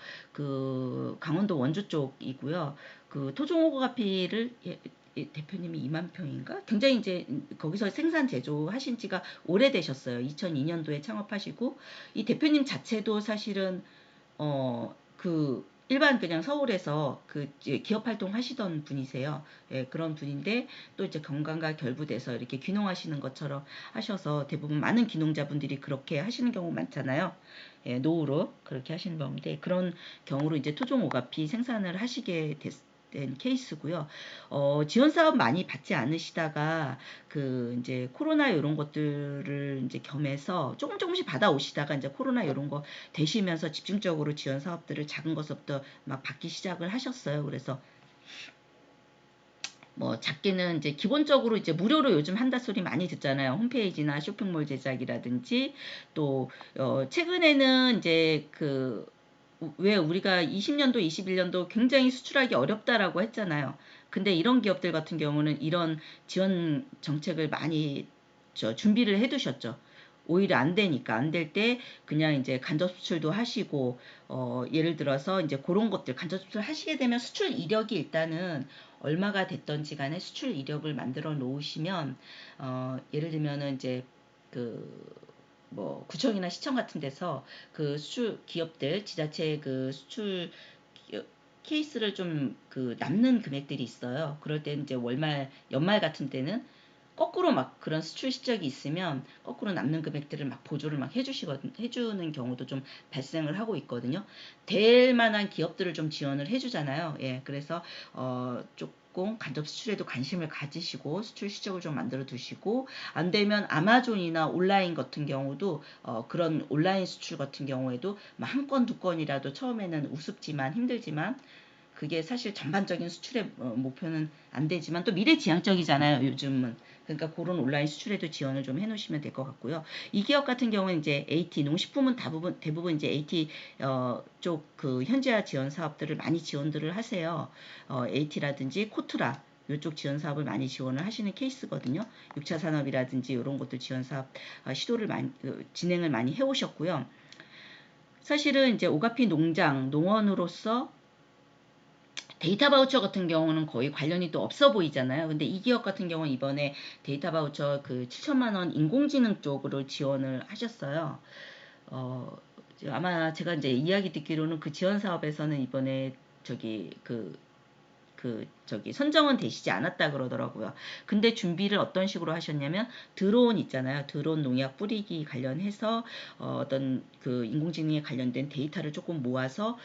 강원도 원주 쪽이고요. 토종 오가피를 대표님이 2만 평인가? 굉장히 이제 거기서 생산 제조하신 지가 오래되셨어요. 2002년도에 창업하시고 이 대표님 자체도 사실은 그 일반 그냥 서울에서 그 기업 활동 하시던 분이세요. 예, 그런 분인데 또 이제 건강과 결부돼서 이렇게 귀농하시는 것처럼 하셔서 대부분 많은 귀농자분들이 그렇게 하시는 경우 많잖아요. 예, 노후로 그렇게 하시는 경우인데 그런 경우로 이제 토종 오가피 생산을 하시게 된 케이스고요. 지원 사업 많이 받지 않으시다가 그 이제 코로나 이런 것들을 이제 겸해서 조금씩 받아오시다가 이제 코로나 이런 거 되시면서 집중적으로 지원 사업들을 작은 것부터 막 받기 시작을 하셨어요. 그래서 뭐 작게는 이제 기본적으로 이제 무료로 요즘 한다 소리 많이 듣잖아요. 홈페이지나 쇼핑몰 제작이라든지 또 최근에는 이제 그 왜 우리가 20년도, 21년도 굉장히 수출하기 어렵다라고 했잖아요. 근데 이런 기업들 같은 경우는 이런 지원 정책을 많이 준비를 해두셨죠. 오히려 안 되니까 안 될 때 그냥 이제 간접 수출도 하시고 예를 들어서 이제 그런 것들 간접 수출 하시게 되면 수출 이력이 일단은 얼마가 됐던지 간에 수출 이력을 만들어 놓으시면 예를 들면은 이제 그 뭐 구청이나 시청 같은 데서 그 수출 기업들 지자체 그 수출 케이스를 좀 그 남는 금액들이 있어요. 그럴 때는 이제 월말 연말 같은 때는 거꾸로 막 그런 수출 실적이 있으면 거꾸로 남는 금액들을 막 보조를 막 해주는 경우도 좀 발생을 하고 있거든요. 될 만한 기업들을 좀 지원을 해주잖아요. 예, 그래서 조금 간접 수출에도 관심을 가지시고 수출 실적을 좀 만들어 두시고 안 되면 아마존이나 온라인 같은 경우도 그런 온라인 수출 같은 경우에도 한 건 두 건이라도 처음에는 우습지만 힘들지만 그게 사실 전반적인 수출의 목표는 안 되지만 또 미래지향적이잖아요. 요즘은. 그러니까 그런 온라인 수출에도 지원을 좀 해놓으시면 될 것 같고요. 이 기업 같은 경우는 이제 AT 농식품은 대부분 이제 AT 쪽 그 현지화 지원 사업들을 많이 지원들을 하세요. AT라든지 코트라 이쪽 지원 사업을 많이 지원을 하시는 케이스거든요. 6차 산업이라든지 이런 것들 지원 사업 시도를 많이 진행을 많이 해오셨고요. 사실은 이제 오가피 농장 농원으로서 데이터 바우처 같은 경우는 거의 관련이 또 없어 보이잖아요. 근데 이 기업 같은 경우는 이번에 데이터 바우처 그 7천만 원 인공지능 쪽으로 지원을 하셨어요. 아마 제가 이제 이야기 듣기로는 그 지원 사업에서는 이번에 저기 저기 선정은 되시지 않았다 그러더라고요. 근데 준비를 어떤 식으로 하셨냐면 드론 있잖아요. 드론 농약 뿌리기 관련해서 어떤 그 인공지능에 관련된 데이터를 조금 모아서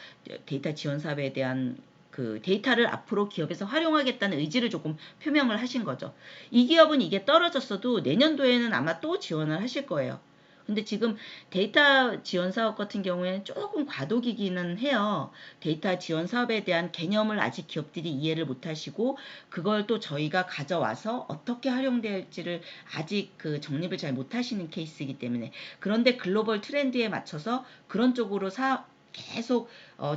데이터 지원 사업에 대한 그 데이터를 앞으로 기업에서 활용하겠다는 의지를 조금 표명을 하신 거죠. 이 기업은 이게 떨어졌어도 내년도에는 아마 또 지원을 하실 거예요. 근데 지금 데이터 지원 사업 같은 경우에는 조금 과도기기는 해요. 데이터 지원 사업에 대한 개념을 아직 기업들이 이해를 못 하시고 그걸 또 저희가 가져와서 어떻게 활용될지를 아직 그 정립을 잘 못 하시는 케이스이기 때문에 그런데 글로벌 트렌드에 맞춰서 그런 쪽으로 계속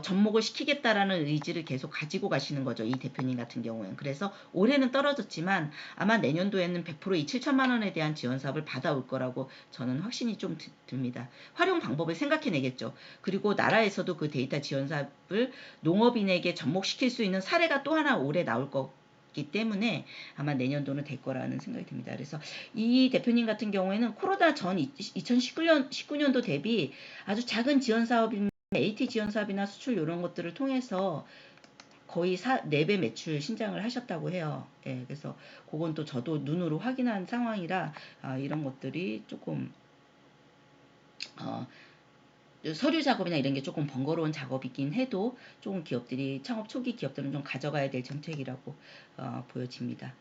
접목을 시키겠다라는 의지를 계속 가지고 가시는 거죠. 이 대표님 같은 경우에는. 그래서 올해는 떨어졌지만 아마 내년도에는 100%이 7천만 원에 대한 지원 사업을 받아올 거라고 저는 확신이 좀 듭니다. 활용 방법을 생각해내겠죠. 그리고 나라에서도 그 데이터 지원 사업을 농업인에게 접목시킬 수 있는 사례가 또 하나 올해 나올 거기 때문에 아마 내년도는 될 거라는 생각이 듭니다. 그래서 이 대표님 같은 경우에는 코로나 전 2019년도 대비 아주 작은 지원 사업인 AT 지원 사업이나 수출 이런 것들을 통해서 거의 4배 매출 신장을 하셨다고 해요. 예, 그래서 그건 또 저도 눈으로 확인한 상황이라 이런 것들이 조금 서류 작업이나 이런 게 조금 번거로운 작업이긴 해도 조금 기업들이 창업 초기 기업들은 좀 가져가야 될 정책이라고 보여집니다.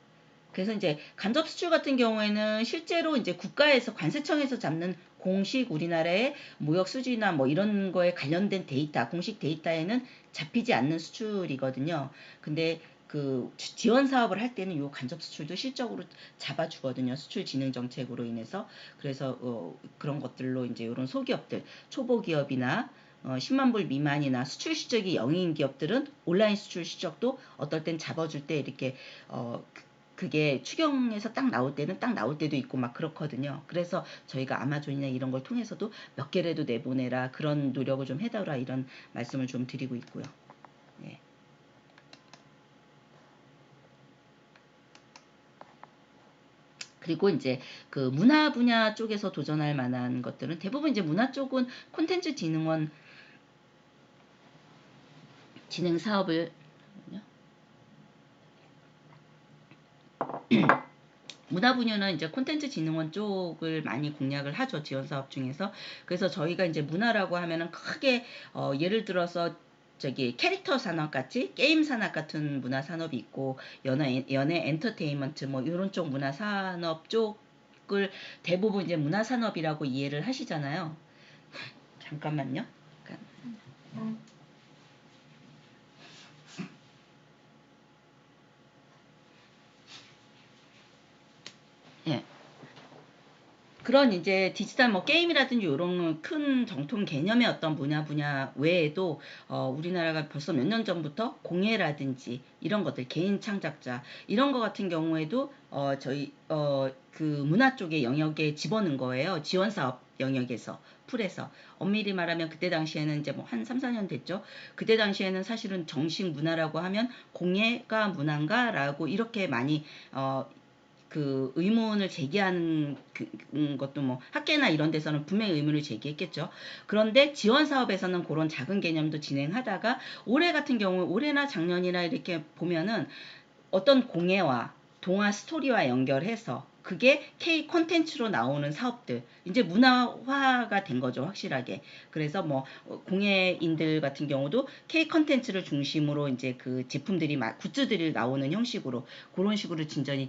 그래서 이제 간접 수출 같은 경우에는 실제로 이제 국가에서 관세청에서 잡는 공식 우리나라의 무역 수지나 뭐 이런 거에 관련된 데이터, 공식 데이터에는 잡히지 않는 수출이거든요. 근데 그 지원 사업을 할 때는 요 간접 수출도 실적으로 잡아주거든요. 수출 진흥 정책으로 인해서. 그래서 그런 것들로 이제 이런 소기업들, 초보 기업이나 10만 불 미만이나 수출 실적이 0인 기업들은 온라인 수출 실적도 어떨 땐 잡아줄 때 이렇게 그게 추경에서 딱 나올 때는 딱 나올 때도 있고 막 그렇거든요. 그래서 저희가 아마존이나 이런 걸 통해서도 몇 개라도 내보내라 그런 노력을 좀 해달라 이런 말씀을 좀 드리고 있고요. 네. 그리고 이제 그 문화 분야 쪽에서 도전할 만한 것들은 대부분 이제 문화 쪽은 콘텐츠 진흥원 진행 사업을 문화 분야는 이제 콘텐츠 진흥원 쪽을 많이 공략을 하죠. 지원 사업 중에서. 그래서 저희가 이제 문화라고 하면은 크게 예를 들어서 저기 캐릭터 산업 같이 게임 산업 같은 문화 산업이 있고 연예 엔터테인먼트 뭐 이런 쪽 문화 산업 쪽을 대부분 이제 문화 산업이라고 이해를 하시잖아요. 잠깐만요. 예. 그런 이제 디지털 뭐 게임이라든지 이런 큰 정통 개념의 어떤 분야 외에도 우리나라가 벌써 몇 년 전부터 공예라든지 이런 것들 개인 창작자 이런 거 같은 경우에도 저희 그 문화 쪽의 영역에 집어넣은 거예요. 지원 사업 영역에서 풀에서 엄밀히 말하면 그때 당시에는 이제 뭐 한 3, 4년 됐죠. 그때 당시에는 사실은 정식 문화라고 하면 공예가 문화인가라고 이렇게 많이 그 의문을 제기하는 것도 뭐 학계나 이런 데서는 분명히 의문을 제기했겠죠. 그런데 지원 사업에서는 그런 작은 개념도 진행하다가 올해 같은 경우 올해나 작년이나 이렇게 보면은 어떤 공예와 동화 스토리와 연결해서 그게 K 콘텐츠로 나오는 사업들 이제 문화화가 된 거죠 확실하게. 그래서 뭐 공예인들 같은 경우도 K 콘텐츠를 중심으로 이제 그 제품들이 굿즈들이 나오는 형식으로 그런 식으로 진전이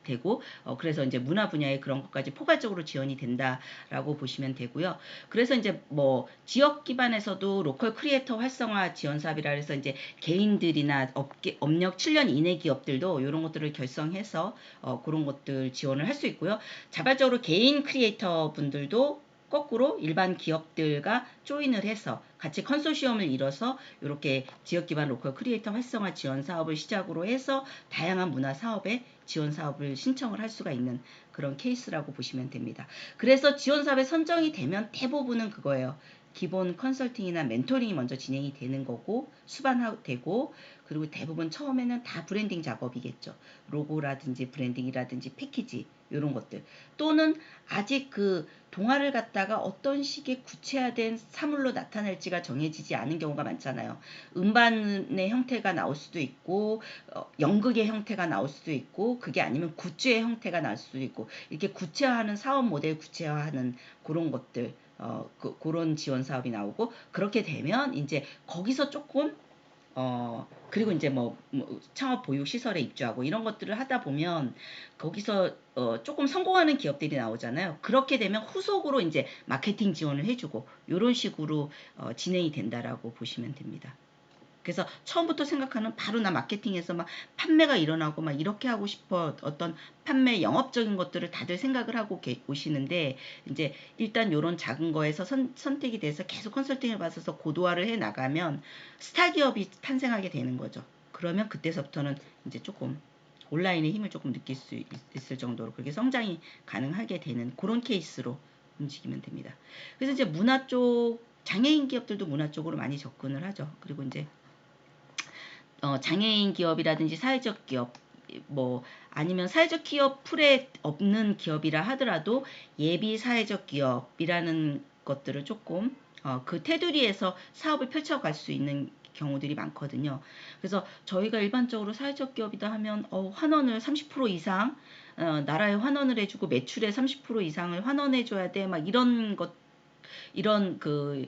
되고 그래서 이제 문화 분야에 그런 것까지 포괄적으로 지원이 된다라고 보시면 되고요. 그래서 이제 뭐 지역 기반에서도 로컬 크리에이터 활성화 지원 사업이라 해서 이제 개인들이나 업력 7년 이내 기업들도 이런 것들을 결성해서 그런 것들 지원을 할 수 있고요. 자발적으로 개인 크리에이터 분들도 거꾸로 일반 기업들과 조인을 해서 같이 컨소시엄을 이뤄서 이렇게 지역 기반 로컬 크리에이터 활성화 지원 사업을 시작으로 해서 다양한 문화 사업에 지원 사업을 신청을 할 수가 있는 그런 케이스라고 보시면 됩니다. 그래서 지원 사업에 선정이 되면 대부분은 그거예요. 기본 컨설팅이나 멘토링이 먼저 진행이 되는 거고 수반되고 그리고 대부분 처음에는 다 브랜딩 작업이겠죠. 로고라든지 브랜딩이라든지 패키지 이런 것들 또는 아직 그 동화를 갖다가 어떤 식의 구체화된 사물로 나타낼지가 정해지지 않은 경우가 많잖아요. 음반의 형태가 나올 수도 있고 연극의 형태가 나올 수도 있고 그게 아니면 굿즈의 형태가 나올 수도 있고 이렇게 구체화하는 사업 모델 구체화하는 그런 것들 그런 지원 사업이 나오고 그렇게 되면 이제 거기서 조금 그리고 이제 뭐 창업 보육 시설에 입주하고 이런 것들을 하다 보면 거기서 조금 성공하는 기업들이 나오잖아요. 그렇게 되면 후속으로 이제 마케팅 지원을 해주고 이런 식으로 진행이 된다라고 보시면 됩니다. 그래서 처음부터 생각하는 바로 나 마케팅에서 막 판매가 일어나고 막 이렇게 하고 싶어 어떤 판매 영업적인 것들을 다들 생각을 하고 오시는데 이제 일단 요런 작은 거에서 선택이 돼서 계속 컨설팅을 받아서 고도화를 해 나가면 스타 기업이 탄생하게 되는 거죠. 그러면 그때서부터는 이제 조금 온라인의 힘을 조금 느낄 수 있을 정도로 그렇게 성장이 가능하게 되는 그런 케이스로 움직이면 됩니다. 그래서 이제 문화 쪽 장애인 기업들도 문화 쪽으로 많이 접근을 하죠. 그리고 이제 장애인 기업이라든지 사회적 기업 뭐 아니면 사회적 기업 풀에 없는 기업이라 하더라도 예비 사회적 기업이라는 것들을 조금 그 테두리에서 사업을 펼쳐갈 수 있는 경우들이 많거든요. 그래서 저희가 일반적으로 사회적 기업이다 하면 환원을 30% 이상 나라에 환원을 해주고 매출의 30% 이상을 환원해줘야 돼 막 이런 것 이런 그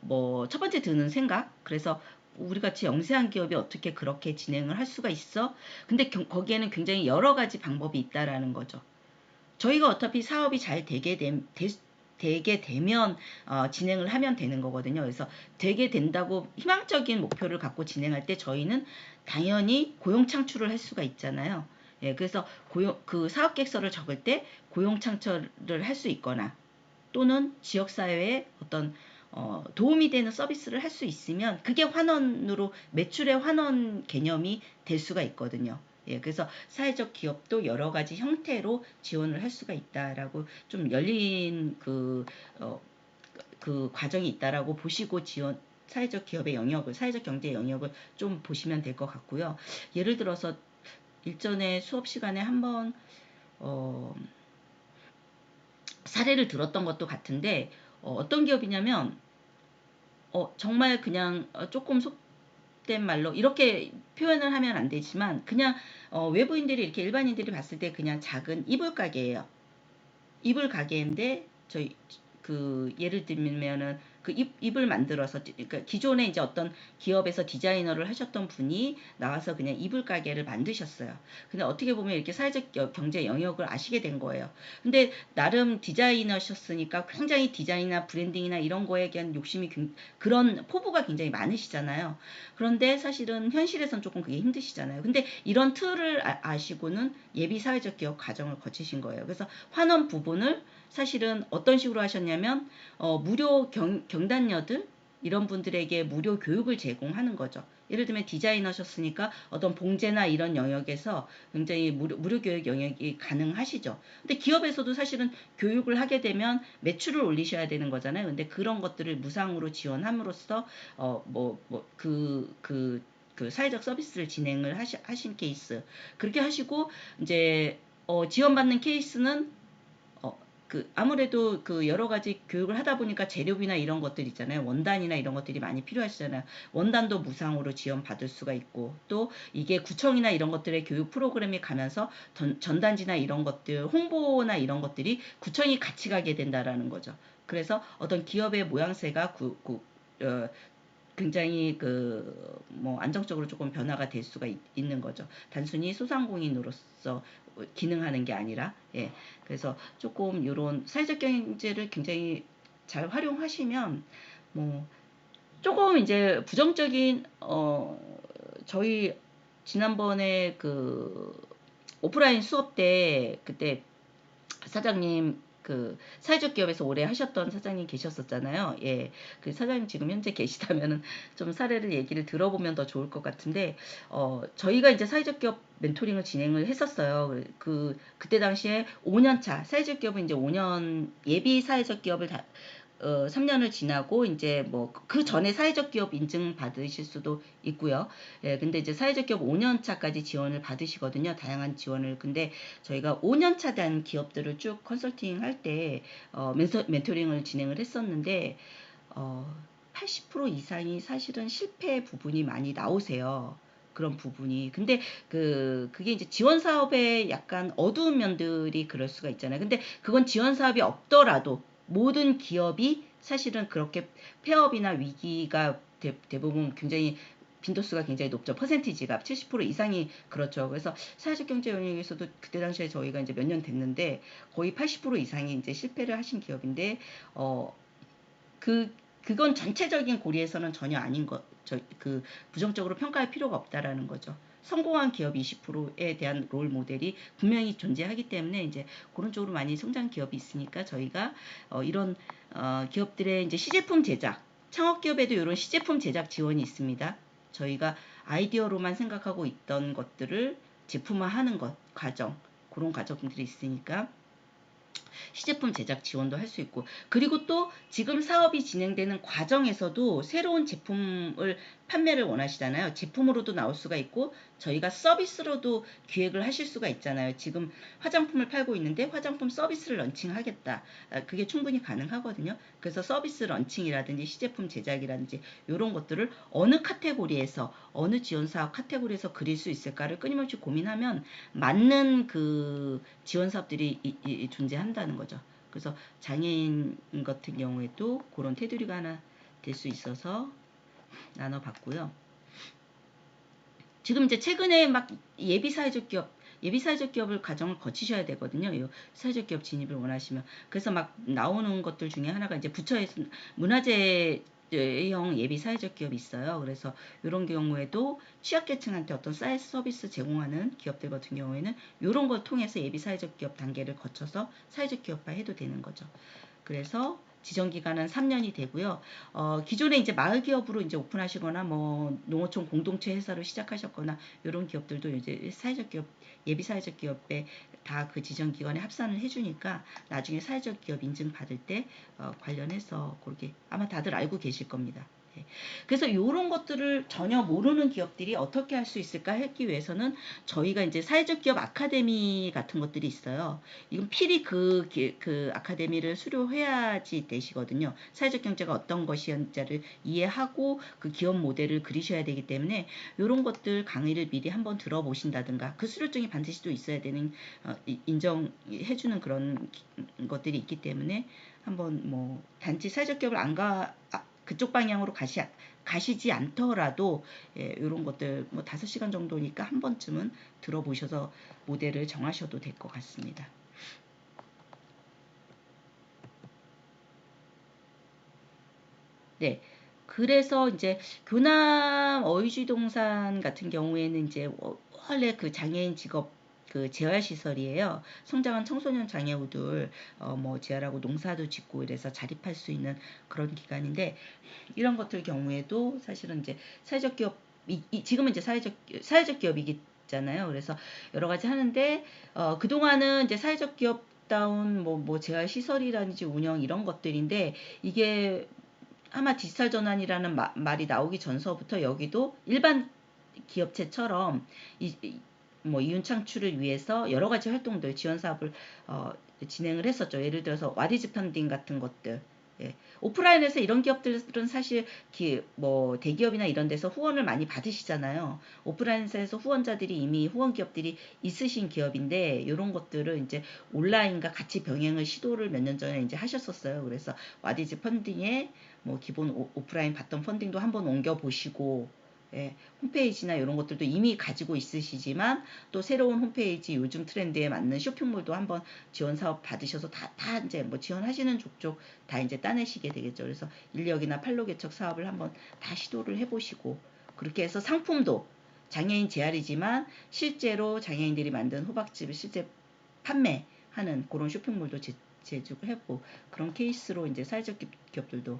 뭐 첫 번째 드는 생각 그래서 우리 같이 영세한 기업이 어떻게 그렇게 진행을 할 수가 있어? 근데 거기에는 굉장히 여러 가지 방법이 있다라는 거죠. 저희가 어차피 사업이 잘 되게 되면 진행을 하면 되는 거거든요. 그래서 되게 된다고 희망적인 목표를 갖고 진행할 때 저희는 당연히 고용 창출을 할 수가 있잖아요. 예, 그래서 그 사업 계획서를 적을 때 고용 창출을 할 수 있거나 또는 지역사회에 어떤 도움이 되는 서비스를 할 수 있으면 그게 환원으로 매출의 환원 개념이 될 수가 있거든요. 예, 그래서 사회적 기업도 여러 가지 형태로 지원을 할 수가 있다라고 좀 열린 그 과정이 있다라고 보시고 사회적 기업의 영역을, 사회적 경제 영역을 좀 보시면 될 것 같고요. 예를 들어서 일전에 수업 시간에 한번 사례를 들었던 것도 같은데 어떤 기업이냐면 정말 그냥 조금 속된 말로 이렇게 표현을 하면 안 되지만 그냥 외부인들이 이렇게 일반인들이 봤을 때 그냥 작은 이불 가게예요. 이불 가게인데 저희 그 예를 들면은 그 입을 만들어서 그러니까 기존에 이제 어떤 기업에서 디자이너를 하셨던 분이 나와서 그냥 이불 가게를 만드셨어요. 근데 어떻게 보면 이렇게 사회적 경제 영역을 아시게 된 거예요. 근데 나름 디자이너셨으니까 굉장히 디자인이나 브랜딩이나 이런 거에 대한 욕심이 그런 포부가 굉장히 많으시잖아요. 그런데 사실은 현실에선 조금 그게 힘드시잖아요. 근데 이런 틀을 아시고는 예비 사회적 기업 과정을 거치신 거예요. 그래서 환원 부분을 사실은 어떤 식으로 하셨냐면 무료 경단녀들 이런 분들에게 무료 교육을 제공하는 거죠. 예를 들면 디자인하셨으니까 어떤 봉제나 이런 영역에서 굉장히 무료 교육 영역이 가능하시죠. 근데 기업에서도 사실은 교육을 하게 되면 매출을 올리셔야 되는 거잖아요. 근데 그런 것들을 무상으로 지원함으로써 그 사회적 서비스를 진행을 하신 케이스. 그렇게 하시고 이제 지원받는 케이스는 아무래도 그 여러 가지 교육을 하다 보니까 재료비나 이런 것들 있잖아요. 원단이나 이런 것들이 많이 필요하시잖아요. 원단도 무상으로 지원받을 수가 있고, 또 이게 구청이나 이런 것들의 교육 프로그램이 가면서 전단지나 이런 것들, 홍보나 이런 것들이 구청이 같이 가게 된다라는 거죠. 그래서 어떤 기업의 모양새가 굉장히 안정적으로 조금 변화가 될 수가 있는 거죠. 단순히 소상공인으로서 기능하는 게 아니라, 예. 그래서 조금 이런 사회적 경제를 굉장히 잘 활용하시면, 조금 이제 부정적인, 저희 지난번에 오프라인 수업 때, 그때 사장님 사회적 기업에서 오래 하셨던 사장님 계셨었잖아요. 예. 그 사장님 지금 현재 계시다면은 좀 사례를 얘기를 들어보면 더 좋을 것 같은데, 저희가 이제 사회적 기업 멘토링을 진행을 했었어요. 그때 당시에 5년 차, 사회적 기업은 이제 5년, 예비 사회적 기업을 3년을 지나고 이제 그 전에 사회적 기업 인증 받으실 수도 있고요. 예, 근데 이제 사회적 기업 5년 차까지 지원을 받으시거든요. 다양한 지원을. 근데 저희가 5년 차 된 기업들을 쭉 컨설팅 할 때 멘토링을 진행을 했었는데 80% 이상이 사실은 실패 부분이 많이 나오세요. 그런 부분이. 근데 그게 이제 지원 사업의 약간 어두운 면들이 그럴 수가 있잖아요. 근데 그건 지원 사업이 없더라도 모든 기업이 사실은 그렇게 폐업이나 위기가 대부분 굉장히 빈도수가 굉장히 높죠. 퍼센티지가 70% 이상이 그렇죠. 그래서 사회적 경제 영역에서도 그때 당시에 저희가 이제 몇 년 됐는데 거의 80% 이상이 이제 실패를 하신 기업인데 그건 전체적인 고리에서는 전혀 아닌 부정적으로 평가할 필요가 없다라는 거죠. 성공한 기업 20%에 대한 롤 모델이 분명히 존재하기 때문에 이제 그런 쪽으로 많이 성장 기업이 있으니까 저희가 이런 기업들의 이제 시제품 제작, 창업 기업에도 이런 시제품 제작 지원이 있습니다. 저희가 아이디어로만 생각하고 있던 것들을 제품화하는 과정, 그런 과정들이 있으니까 시제품 제작 지원도 할 수 있고, 그리고 또 지금 사업이 진행되는 과정에서도 새로운 제품을 판매를 원하시잖아요. 제품으로도 나올 수가 있고 저희가 서비스로도 기획을 하실 수가 있잖아요. 지금 화장품을 팔고 있는데 화장품 서비스를 런칭하겠다. 그게 충분히 가능하거든요. 그래서 서비스 런칭이라든지 시제품 제작이라든지 이런 것들을 어느 카테고리에서 어느 지원사업 카테고리에서 그릴 수 있을까를 끊임없이 고민하면 맞는 그 지원 사업들이 존재한다는 거죠. 그래서 장애인 같은 경우에도 그런 테두리가 하나 될 수 있어서 나눠봤고요. 지금 이제 최근에 막 예비 사회적 기업을 과정을 거치셔야 되거든요. 이 사회적 기업 진입을 원하시면. 그래서 막 나오는 것들 중에 하나가 이제 부처에서 문화재형 예비 사회적 기업이 있어요. 그래서 이런 경우에도 취약계층한테 어떤 서비스 제공하는 기업들 같은 경우에는 이런 걸 통해서 예비 사회적 기업 단계를 거쳐서 사회적 기업화 해도 되는 거죠. 그래서 지정 기간은 3년이 되고요. 기존에 이제 마을 기업으로 이제 오픈하시거나 농어촌 공동체 회사로 시작하셨거나 이런 기업들도 이제 사회적 기업, 예비 사회적 기업에 다 그 지정 기간에 합산을 해주니까 나중에 사회적 기업 인증 받을 때 관련해서 그렇게 아마 다들 알고 계실 겁니다. 예. 그래서 이런 것들을 전혀 모르는 기업들이 어떻게 할 수 있을까 했기 위해서는 저희가 이제 사회적 기업 아카데미 같은 것들이 있어요. 이건 필히 그 아카데미를 수료해야지 되시거든요. 사회적 경제가 어떤 것이었는지를 이해하고 그 기업 모델을 그리셔야 되기 때문에 이런 것들 강의를 미리 한번 들어보신다든가 그 수료증이 반드시 또 있어야 되는 인정해주는 그런 것들이 있기 때문에 한번 뭐 단지 사회적 기업을 그쪽 방향으로 가시지 않더라도 이런 것들 뭐 5시간 정도니까 한 번쯤은 들어보셔서 모델을 정하셔도 될 것 같습니다. 네. 그래서 이제 교남 어휘주동산 같은 경우에는 이제 원래 그 장애인 직업 그 재활시설이에요. 성장한 청소년 장애우들 뭐 재활하고 농사도 짓고 이래서 자립할 수 있는 그런 기관인데 이런 것들 경우에도 사실은 이제 사회적 기업 지금은 이제 사회적 기업이잖아요. 그래서 여러 가지 하는데 그동안은 이제 사회적 기업다운 뭐 재활 시설이라든지 운영 이런 것들인데 이게 아마 디지털 전환이라는 말이 나오기 전서부터 여기도 일반 기업체처럼 뭐 이윤 창출을 위해서 여러 가지 활동들 지원 사업을 진행을 했었죠. 예를 들어서 와디즈 펀딩 같은 것들. 예. 오프라인에서 이런 기업들은 사실 뭐 대기업이나 이런 데서 후원을 많이 받으시잖아요. 오프라인에서 후원자들이 이미 후원 기업들이 있으신 기업인데 이런 것들을 이제 온라인과 같이 병행을 시도를 몇 년 전에 이제 하셨었어요. 그래서 와디즈 펀딩에 뭐 기본 오프라인 받던 펀딩도 한번 옮겨 보시고 예, 홈페이지나 이런 것들도 이미 가지고 있으시지만 또 새로운 홈페이지 요즘 트렌드에 맞는 쇼핑몰도 한번 지원 사업 받으셔서 다 이제 뭐 지원하시는 족족 다 이제 따내시게 되겠죠. 그래서 인력이나 판로 개척 사업을 한번 다 시도를 해보시고 그렇게 해서 상품도 장애인 재활이지만 실제로 장애인들이 만든 호박즙을 실제 판매하는 그런 쇼핑몰도 제작을 했고 그런 케이스로 이제 사회적 기업들도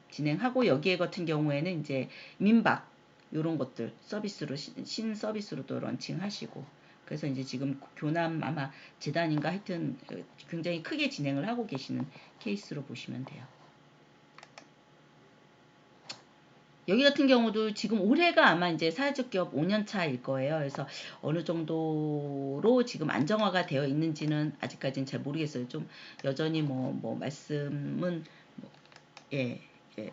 진행하고 여기에 같은 경우에는 이제 민박 이런 것들 서비스로 신 서비스로 또 런칭하시고 그래서 이제 지금 교남 아마 재단인가 하여튼 굉장히 크게 진행을 하고 계시는 케이스로 보시면 돼요. 여기 같은 경우도 지금 올해가 아마 이제 사회적 기업 5년 차일 거예요. 그래서 어느 정도로 지금 안정화가 되어 있는지는 아직까지는 잘 모르겠어요. 좀 여전히 뭐 말씀은 예, 예.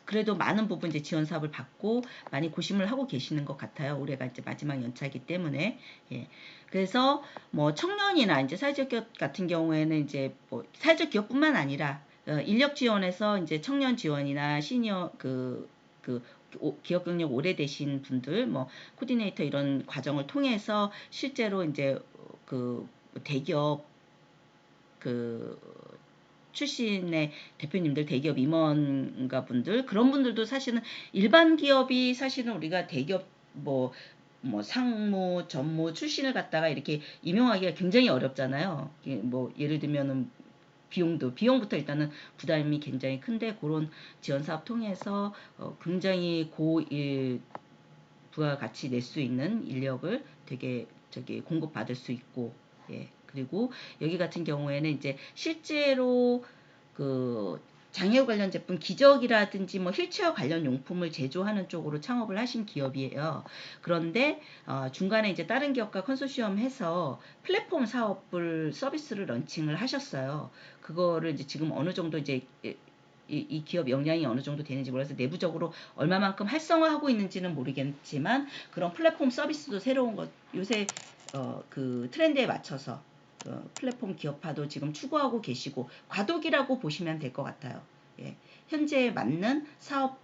그래도 많은 부분 이제 지원 사업을 받고 많이 고심을 하고 계시는 것 같아요. 올해가 이제 마지막 연차이기 때문에. 예. 그래서 뭐 청년이나 이제 사회적 기업 같은 경우에는 이제 뭐 사회적 기업뿐만 아니라 인력 지원에서 이제 청년 지원이나 시니어 기업 경력 오래되신 분들 뭐 코디네이터 이런 과정을 통해서 실제로 이제 그 대기업 그 출신의 대표님들 대기업 임원가 분들 그런 분들도 사실은 일반 기업이 사실은 우리가 대기업 뭐 상무 전무 출신을 갖다가 이렇게 임용하기가 굉장히 어렵잖아요. 뭐 예를 들면은 비용부터 일단은 부담이 굉장히 큰데 그런 지원 사업 통해서 굉장히 부가가치 낼 수 있는 인력을 되게 공급받을 수 있고 예. 그리고 여기 같은 경우에는 이제 실제로 그 장애우 관련 제품 기저귀라든지 뭐 휠체어 관련 용품을 제조하는 쪽으로 창업을 하신 기업이에요. 그런데 중간에 이제 다른 기업과 컨소시엄 해서 플랫폼 사업을 서비스를 런칭을 하셨어요. 그거를 이제 지금 어느 정도 이제 이 기업 역량이 어느 정도 되는지 몰라서 내부적으로 얼마만큼 활성화하고 있는지는 모르겠지만 그런 플랫폼 서비스도 새로운 것 요새 그 트렌드에 맞춰서 플랫폼 기업화도 지금 추구하고 계시고 과도기라고 보시면 될 것 같아요. 예, 현재에 맞는 사업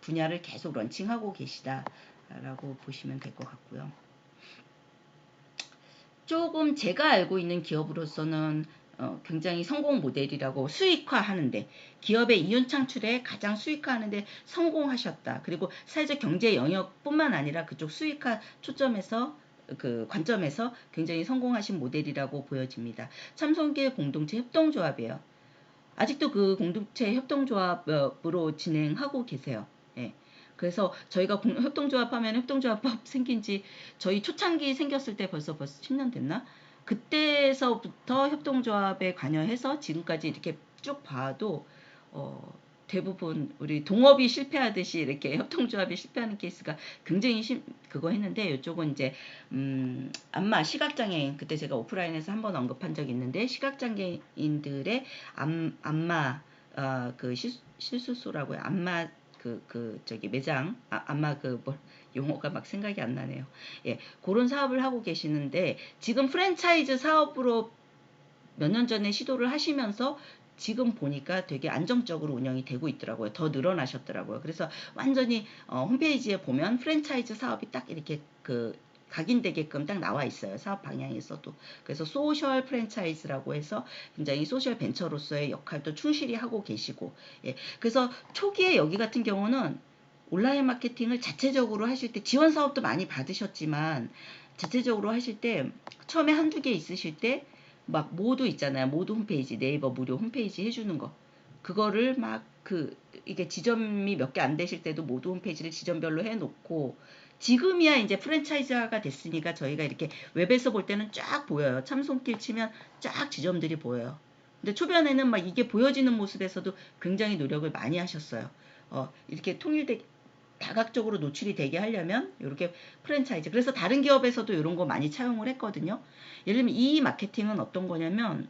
분야를 계속 런칭하고 계시다라고 보시면 될 것 같고요. 조금 제가 알고 있는 기업으로서는 굉장히 성공 모델이라고 수익화하는데 기업의 이윤 창출에 가장 수익화하는데 성공하셨다. 그리고 사회적 경제 영역뿐만 아니라 그쪽 수익화 초점에서 그 관점에서 굉장히 성공하신 모델이라고 보여집니다. 참손길 공동체 협동조합이에요. 아직도 그 공동체 협동조합으로 진행하고 계세요. 예. 그래서 저희가 협동조합 하면 협동조합법 생긴 지 저희 초창기 생겼을 때 벌써 10년 됐나? 그때서부터 협동조합에 관여해서 지금까지 이렇게 쭉 봐도 대부분 우리 동업이 실패하듯이 이렇게 협동조합이 실패하는 케이스가 굉장히 그거 했는데, 이쪽은 이제 안마 시각장애인, 그때 제가 오프라인에서 한번 언급한 적이 있는데, 시각장애인들의 안마 그 실수소라고요. 안마 저기 매장 안마 용어가 막 생각이 안 나네요. 예, 그런 사업을 하고 계시는데, 지금 프랜차이즈 사업으로 몇 년 전에 시도를 하시면서 지금 보니까 되게 안정적으로 운영이 되고 있더라고요. 더 늘어나셨더라고요. 그래서 완전히 홈페이지에 보면 프랜차이즈 사업이 딱 이렇게 각인되게끔 딱 나와 있어요. 사업 방향에서도. 그래서 소셜 프랜차이즈라고 해서 굉장히 소셜 벤처로서의 역할도 충실히 하고 계시고, 예. 그래서 초기에 여기 같은 경우는 온라인 마케팅을 자체적으로 하실 때 지원 사업도 많이 받으셨지만, 자체적으로 하실 때 처음에 한두 개 있으실 때 막 모두 있잖아요. 모두 홈페이지, 네이버 무료 홈페이지 해주는 거. 그거를 막 이게 지점이 몇 개 안 되실 때도 모두 홈페이지를 지점별로 해놓고, 지금이야 이제 프랜차이즈화가 됐으니까 저희가 이렇게 웹에서 볼 때는 쫙 보여요. 참손길 치면 쫙 지점들이 보여요. 근데 초반에는 막 이게 보여지는 모습에서도 굉장히 노력을 많이 하셨어요. 이렇게 다각적으로 노출이 되게 하려면 이렇게 프랜차이즈. 그래서 다른 기업에서도 이런 거 많이 차용을 했거든요. 예를 들면 이 마케팅은 어떤 거냐면,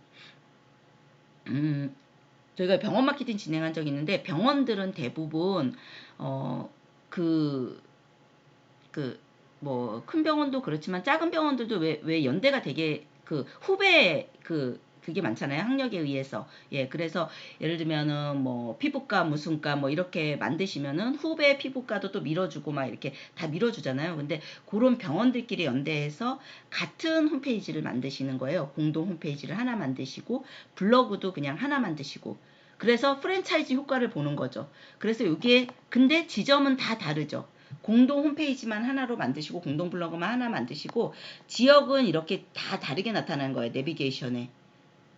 저희가 병원 마케팅 진행한 적이 있는데, 병원들은 대부분 뭐 큰 병원도 그렇지만 작은 병원들도 왜 연대가 되게 후배 그게 많잖아요. 학력에 의해서. 예, 그래서 예를 들면은 뭐 피부과 무슨 과 뭐 이렇게 만드시면은 후배 피부과도 또 밀어주고 막 이렇게 다 밀어주잖아요. 근데 그런 병원들끼리 연대해서 같은 홈페이지를 만드시는 거예요. 공동 홈페이지를 하나 만드시고, 블로그도 그냥 하나 만드시고, 그래서 프랜차이즈 효과를 보는 거죠. 그래서 이게 근데 지점은 다 다르죠. 공동 홈페이지만 하나로 만드시고, 공동 블로그만 하나 만드시고, 지역은 이렇게 다 다르게 나타나는 거예요. 내비게이션에.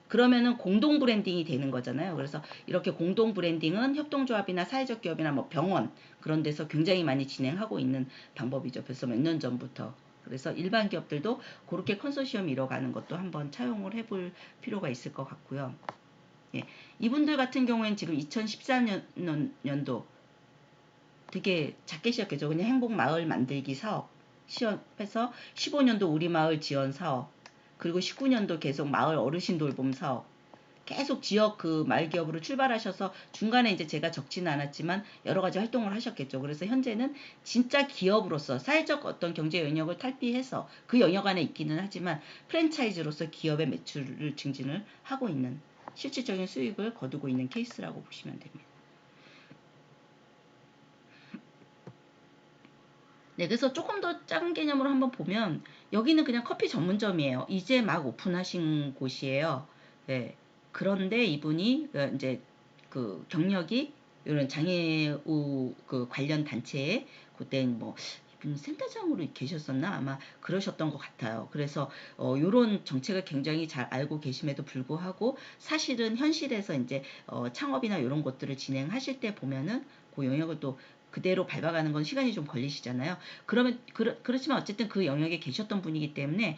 그러면은 공동 브랜딩이 되는 거잖아요. 그래서 이렇게 공동 브랜딩은 협동조합이나 사회적 기업이나 뭐 병원 그런 데서 굉장히 많이 진행하고 있는 방법이죠. 벌써 몇 년 전부터. 그래서 일반 기업들도 그렇게 컨소시엄 이뤄가는 것도 한번 차용을 해볼 필요가 있을 것 같고요. 예, 이분들 같은 경우에는 지금 2014년도 되게 작게 시작했죠. 그냥 행복마을 만들기 사업 시험해서 15년도 우리마을 지원 사업, 그리고 19년도 계속 마을 어르신 돌봄 사업, 계속 지역 마을 기업으로 출발하셔서 중간에 이제 제가 적지는 않았지만 여러 가지 활동을 하셨겠죠. 그래서 현재는 진짜 기업으로서 사회적 어떤 경제 영역을 탈피해서 그 영역 안에 있기는 하지만 프랜차이즈로서 기업의 매출을 증진을 하고 있는, 실질적인 수익을 거두고 있는 케이스라고 보시면 됩니다. 네, 그래서 조금 더 작은 개념으로 한번 보면, 여기는 그냥 커피 전문점이에요. 이제 막 오픈하신 곳이에요. 네. 그런데 이분이 이제 경력이 이런 장애우 관련 단체에 그때 뭐 이분 센터장으로 계셨었나 아마 그러셨던 것 같아요. 그래서 이런 정책을 굉장히 잘 알고 계심에도 불구하고 사실은 현실에서 이제 창업이나 이런 것들을 진행하실 때 보면은 그 영역을 또 그대로 밟아가는 건 시간이 좀 걸리시잖아요. 그러면 그렇지만 어쨌든 그 영역에 계셨던 분이기 때문에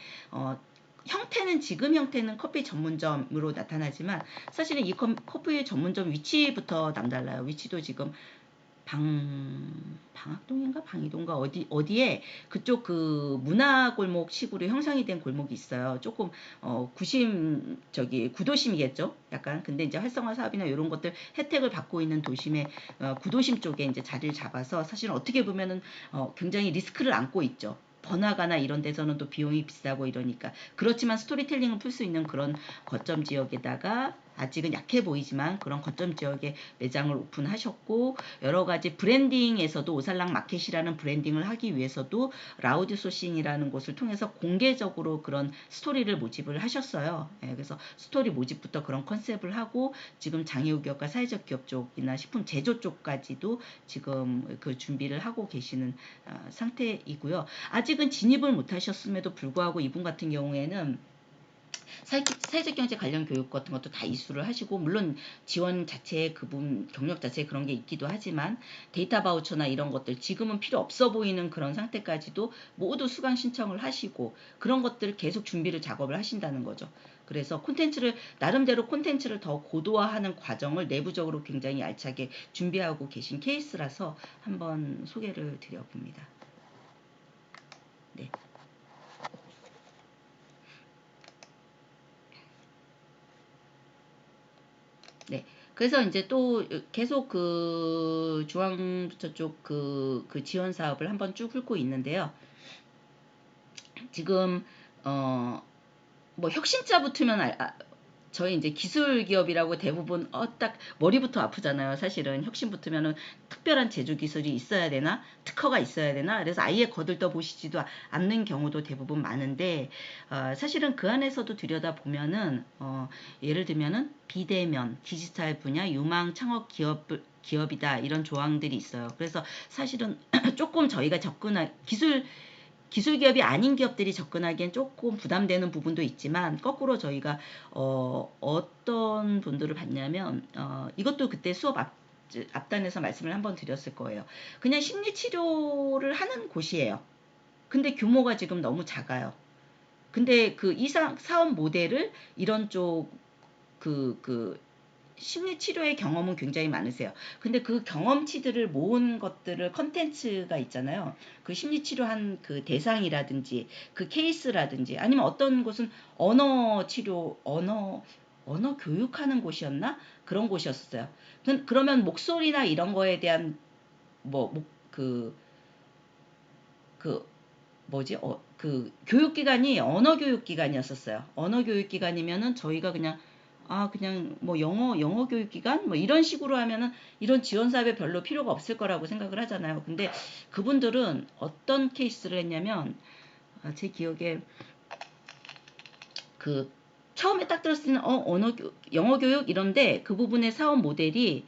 형태는 지금 형태는 커피 전문점으로 나타나지만 사실은 이 커피 전문점 위치부터 남달라요. 위치도 지금 방학동인가 방이동가 어디에 그쪽 문화골목 식으로 형성이 된 골목이 있어요. 조금 구도심이겠죠. 약간 근데 이제 활성화 사업이나 이런 것들 혜택을 받고 있는 도심의 구도심 쪽에 이제 자리를 잡아서 사실은 어떻게 보면은 굉장히 리스크를 안고 있죠. 번화가나 이런 데서는 또 비용이 비싸고 이러니까. 그렇지만 스토리텔링을 풀 수 있는 그런 거점 지역에다가 아직은 약해 보이지만 그런 거점 지역에 매장을 오픈하셨고, 여러 가지 브랜딩에서도 오살랑 마켓이라는 브랜딩을 하기 위해서도 라우드 소싱이라는 곳을 통해서 공개적으로 그런 스토리를 모집을 하셨어요. 예, 그래서 스토리 모집부터 그런 컨셉을 하고 지금 장애우 기업과 사회적 기업 쪽이나 식품 제조 쪽까지도 지금 준비를 하고 계시는 상태이고요. 아직은 진입을 못하셨음에도 불구하고 이분 같은 경우에는 사회적 경제 관련 교육 같은 것도 다 이수를 하시고, 물론 지원 자체에 그분 경력 자체에 그런 게 있기도 하지만 데이터 바우처나 이런 것들 지금은 필요 없어 보이는 그런 상태까지도 모두 수강 신청을 하시고 그런 것들을 계속 준비를 작업을 하신다는 거죠. 그래서 콘텐츠를 나름대로 콘텐츠를 더 고도화하는 과정을 내부적으로 굉장히 알차게 준비하고 계신 케이스라서 한번 소개를 드려봅니다. 네. 네. 그래서 이제 또 계속 그 중앙부처 쪽 그 지원 사업을 한번 쭉 훑고 있는데요. 지금 뭐 혁신자 붙으면 저희 이제 기술 기업이라고 대부분 딱 머리부터 아프잖아요. 사실은 혁신 붙으면은 특별한 제조 기술이 있어야 되나, 특허가 있어야 되나, 그래서 아예 거들떠 보시지도 않는 경우도 대부분 많은데 사실은 그 안에서도 들여다 보면은 예를 들면은 비대면, 디지털 분야, 유망 창업 기업이다 이런 조항들이 있어요. 그래서 사실은 조금 저희가 기술 기업이 아닌 기업들이 접근하기엔 조금 부담되는 부분도 있지만 거꾸로 저희가 어떤 분들을 봤냐면 이것도 그때 수업 앞단에서 말씀을 한번 드렸을 거예요. 그냥 심리치료를 하는 곳이에요. 근데 규모가 지금 너무 작아요. 근데 그 이상 사업 모델을 이런 쪽 심리치료의 경험은 굉장히 많으세요. 근데 그 경험치들을 모은 것들을 컨텐츠가 있잖아요. 그 심리치료한 그 대상이라든지 그 케이스라든지 아니면 어떤 곳은 언어 교육하는 곳이었나? 그런 곳이었어요. 그러면 목소리나 이런 거에 대한 그 뭐지? 그 교육기관이 언어교육기관이었었어요. 언어교육기관이면은 저희가 그냥 뭐 영어 교육기관 뭐 이런 식으로 하면은 이런 지원 사업에 별로 필요가 없을 거라고 생각을 하잖아요. 근데 그분들은 어떤 케이스를 했냐면 제 기억에 그 처음에 딱 들었을 때는 영어 교육 이런데 그 부분의 사업 모델이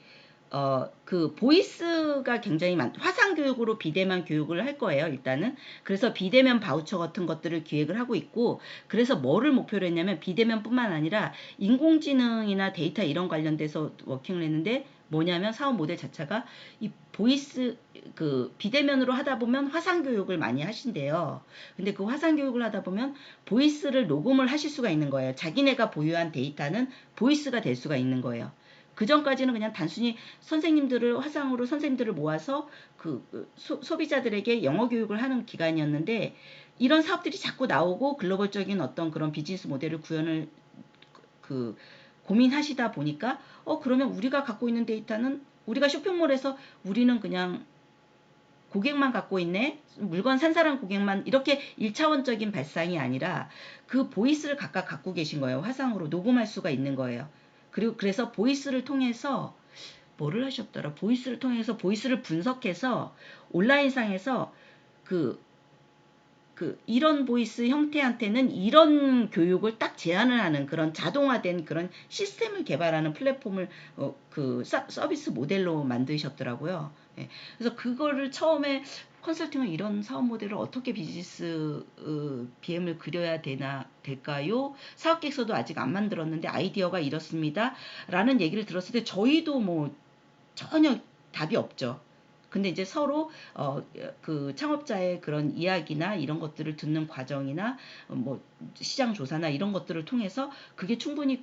그 보이스가 굉장히 화상 교육으로 비대면 교육을 할 거예요, 일단은. 그래서 비대면 바우처 같은 것들을 기획을 하고 있고, 그래서 뭐를 목표로 했냐면 비대면뿐만 아니라 인공지능이나 데이터 이런 관련돼서 워킹을 했는데 뭐냐면 사업 모델 자체가 이 보이스 그 비대면으로 하다 보면 화상 교육을 많이 하신대요. 근데 그 화상 교육을 하다 보면 보이스를 녹음을 하실 수가 있는 거예요. 자기네가 보유한 데이터는 보이스가 될 수가 있는 거예요. 그 전까지는 그냥 단순히 화상으로 선생님들을 모아서 소비자들에게 영어 교육을 하는 기관이었는데 이런 사업들이 자꾸 나오고 글로벌적인 어떤 그런 비즈니스 모델을 구현을 고민하시다 보니까 그러면 우리가 갖고 있는 데이터는 우리가 쇼핑몰에서 우리는 그냥 고객만 갖고 있네. 물건 산 사람 고객만 이렇게 1차원적인 발상이 아니라 그 보이스를 각각 갖고 계신 거예요. 화상으로 녹음할 수가 있는 거예요. 그리고 그래서 보이스를 통해서 뭐를 하셨더라? 보이스를 통해서 보이스를 분석해서 온라인상에서 이런 보이스 형태한테는 이런 교육을 딱 제안을 하는 그런 자동화된 그런 시스템을 개발하는 플랫폼을 서비스 모델로 만드셨더라고요. 예. 그래서 그거를 처음에 컨설팅은 이런 사업 모델을 어떻게 비즈니스 BM을 그려야 될까요? 사업 계획서도 아직 안 만들었는데 아이디어가 이렇습니다. 라는 얘기를 들었을 때 저희도 뭐 전혀 답이 없죠. 근데 이제 서로 그 창업자의 그런 이야기나 이런 것들을 듣는 과정이나 뭐 시장 조사나 이런 것들을 통해서 그게 충분히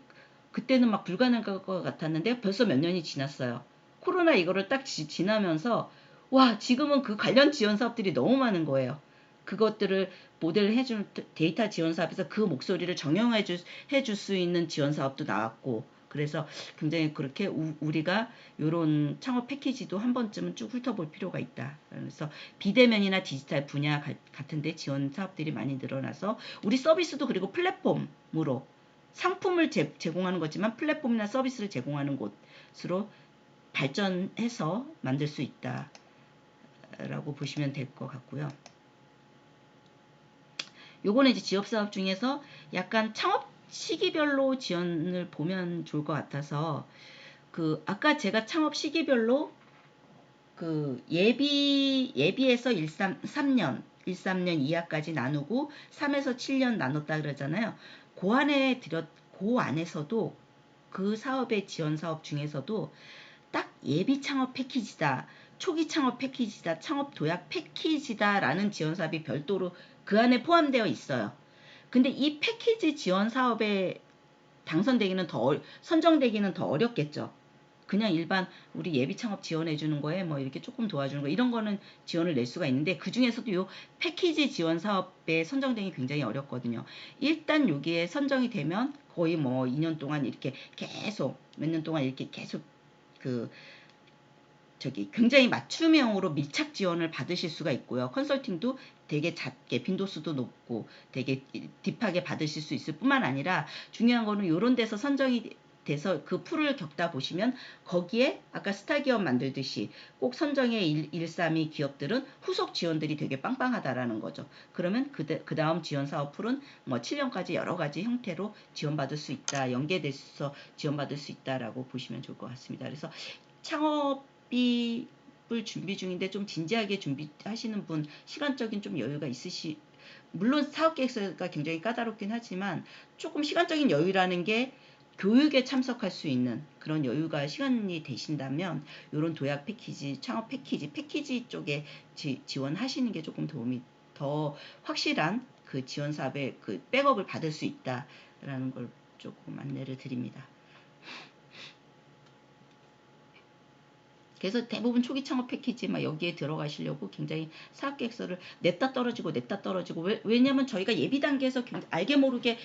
그때는 막 불가능할 것 같았는데 벌써 몇 년이 지났어요. 코로나 이거를 딱 지나면서 와 지금은 그 관련 지원 사업들이 너무 많은 거예요. 그것들을 모델을 해주는 데이터 지원 사업에서 그 목소리를 해줄 수 있는 지원 사업도 나왔고 그래서 굉장히 그렇게 우리가 이런 창업 패키지도 한 번쯤은 쭉 훑어볼 필요가 있다. 그래서 비대면이나 디지털 분야 같은데 지원 사업들이 많이 늘어나서 우리 서비스도 그리고 플랫폼으로 상품을 제공하는 거지만 플랫폼이나 서비스를 제공하는 곳으로 발전해서 만들 수 있다라고 보시면 될 것 같고요. 요거는 이제 지역사업 중에서 약간 창업 시기별로 지원을 보면 좋을 것 같아서 아까 제가 창업 시기별로 예비에서 3년 2학까지 나누고 3에서 7년 나눴다 그러잖아요. 그 안에서도 그 사업의 지원 사업 중에서도 딱 예비 창업 패키지다, 초기 창업 패키지다, 창업 도약 패키지다라는 지원 사업이 별도로 그 안에 포함되어 있어요. 근데 이 패키지 지원 사업의 당선되기는 선정되기는 더 어렵겠죠. 그냥 일반 우리 예비 창업 지원해 주는 거에 뭐 이렇게 조금 도와주는 거 이런 거는 지원을 낼 수가 있는데 그 중에서도 요 패키지 지원 사업에 선정되기 굉장히 어렵거든요. 일단 여기에 선정이 되면 거의 뭐 2년 동안 이렇게 계속 몇 년 동안 이렇게 계속 그 굉장히 맞춤형으로 밀착 지원을 받으실 수가 있고요. 컨설팅도 되게 작게 빈도수도 높고 되게 딥하게 받으실 수 있을 뿐만 아니라 중요한 거는 이런 데서 선정이 돼서 그 풀을 겪다 보시면 거기에 아까 스타 기업 만들듯이 꼭 선정의 132 기업들은 후속 지원들이 되게 빵빵하다라는 거죠. 그러면 그 다음 지원 사업 풀은 뭐 7년까지 여러 가지 형태로 지원받을 수 있다. 연계돼서 지원받을 수 있다라고 보시면 좋을 것 같습니다. 그래서 창업을 준비 중인데 좀 진지하게 준비하시는 분, 시간적인 좀 여유가 물론 사업계획서가 굉장히 까다롭긴 하지만 조금 시간적인 여유라는 게 교육에 참석할 수 있는 그런 여유가 시간이 되신다면 이런 도약 패키지, 창업 패키지 쪽에 지원하시는 게 조금 도움이 더 확실한 그 지원 사업의 그 백업을 받을 수 있다라는 걸 조금 안내를 드립니다. 그래서 대부분 초기 창업 패키지 막 여기에 들어가시려고 굉장히 사업계획서를 냈다 떨어지고 왜냐면 저희가 예비 단계에서 알게 모르게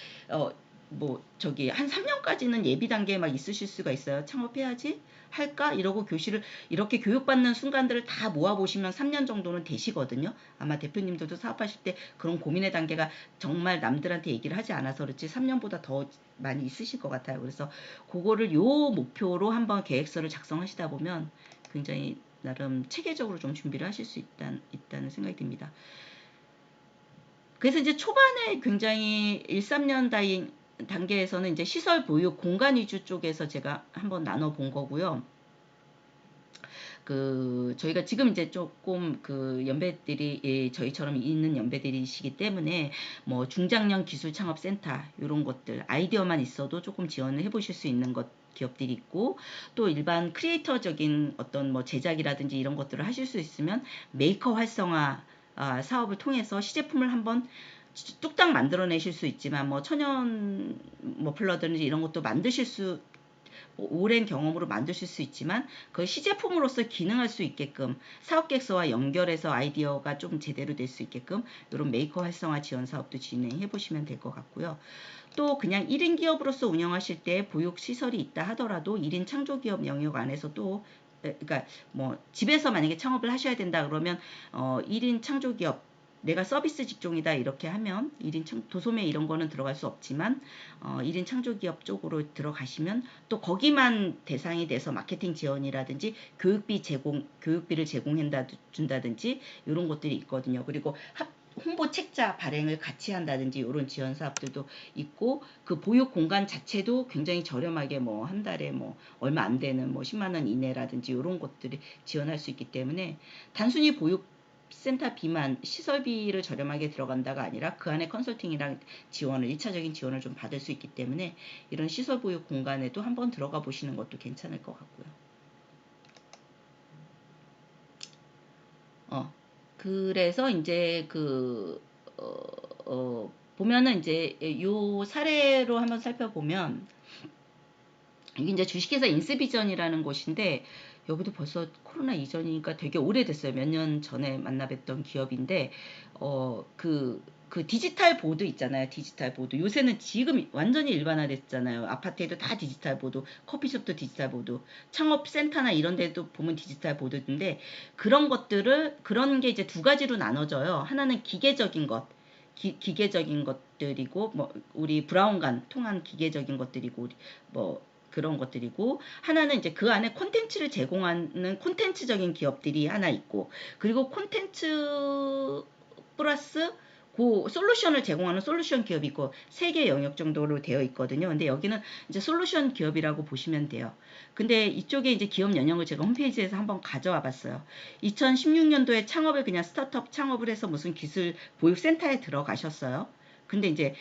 한 3년까지는 예비 단계에 막 있으실 수가 있어요. 창업해야지 할까 이러고 교실을 이렇게 교육받는 순간들을 다 모아보시면 3년 정도는 되시거든요. 아마 대표님들도 사업하실 때 그런 고민의 단계가 정말 남들한테 얘기를 하지 않아서 그렇지 3년보다 더 많이 있으실 것 같아요. 그래서 그거를 요 목표로 한번 계획서를 작성하시다 보면 굉장히 나름 체계적으로 좀 준비를 하실 수 있다는 생각이 듭니다. 그래서 이제 초반에 굉장히 1, 3년 단계에서는 이제 시설 보육 공간 위주 쪽에서 제가 한번 나눠 본 거고요. 저희가 지금 이제 조금 연배들이 저희처럼 있는 연배들이시기 때문에 뭐 중장년 기술 창업 센터 이런 것들 아이디어만 있어도 조금 지원을 해보실 수 있는 기업들이 있고 또 일반 크리에이터적인 어떤 뭐 제작이라든지 이런 것들을 하실 수 있으면 메이커 활성화 사업을 통해서 시제품을 한번 뚝딱 만들어내실 수 있지만 뭐 천연 머플러든지 이런 것도 오랜 경험으로 만드실 수 있지만 그 시제품으로서 기능할 수 있게끔 사업계획서와 연결해서 아이디어가 좀 제대로 될 수 있게끔 이런 메이커 활성화 지원 사업도 진행해 보시면 될 것 같고요. 또 그냥 1인 기업으로서 운영하실 때 보육시설이 있다 하더라도 1인 창조기업 영역 안에서도 그러니까 뭐 집에서 만약에 창업을 하셔야 된다 그러면 1인 창조기업 내가 서비스 직종이다 이렇게 하면 1인 도소매 이런 거는 들어갈 수 없지만 1인 창조기업 쪽으로 들어가시면 또 거기만 대상이 돼서 마케팅 지원이라든지 교육비를 제공해준다든지 이런 것들이 있거든요. 그리고 홍보 책자 발행을 같이 한다든지 이런 지원 사업들도 있고 그 보육 공간 자체도 굉장히 저렴하게 뭐 한 달에 뭐 얼마 안 되는 뭐 10만 원 이내라든지 이런 것들이 지원할 수 있기 때문에 단순히 보육 센터 비만 시설비를 저렴하게 들어간다가 아니라 그 안에 컨설팅이랑 1차적인 지원을 좀 받을 수 있기 때문에 이런 시설 보육 공간에도 한번 들어가 보시는 것도 괜찮을 것 같고요. 그래서 이제 보면은 이제 요 사례로 한번 살펴보면 이게 이제 주식회사 인스비전이라는 곳인데 여기도 벌써 코로나 이전이니까 되게 오래됐어요. 몇 년 전에 만나뵀던 기업인데 디지털 보드 있잖아요. 디지털 보드. 요새는 지금 완전히 일반화됐잖아요. 아파트에도 다 디지털 보드, 커피숍도 디지털 보드, 창업센터나 이런 데도 보면 디지털 보드인데 그런 게 이제 두 가지로 나눠져요. 하나는 기계적인 것. 기계적인 것들이고 뭐 우리 브라운관 통한 기계적인 것들이고 뭐 그런 것들이고 하나는 이제 그 안에 콘텐츠를 제공하는 콘텐츠적인 기업들이 하나 있고 그리고 콘텐츠 플러스 솔루션을 제공하는 솔루션 기업이 있고 세 개 영역 정도로 되어 있거든요. 근데 여기는 이제 솔루션 기업이라고 보시면 돼요. 근데 이쪽에 이제 기업 연령을 제가 홈페이지에서 한번 가져와 봤어요. 2016년도에 그냥 스타트업 창업을 해서 무슨 기술 보육센터에 들어가셨어요. 근데 이제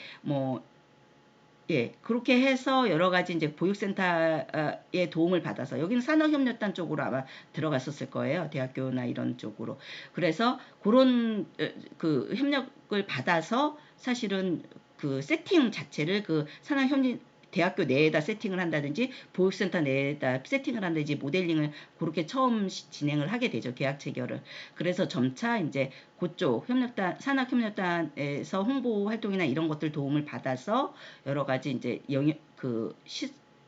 그렇게 해서 여러 가지 이제 보육센터의 도움을 받아서 여기는 산업협력단 쪽으로 아마 들어갔었을 거예요. 대학교나 이런 쪽으로. 그래서 그런 협력을 받아서 사실은 그 세팅 자체를 산업협력 대학교 내에다 세팅을 한다든지 보육센터 내에다 세팅을 한다든지 모델링을 그렇게 처음 진행을 하게 되죠. 계약 체결을. 그래서 점차 이제 그쪽 협력단, 산학협력단에서 홍보 활동이나 이런 것들 도움을 받아서 여러 가지 이제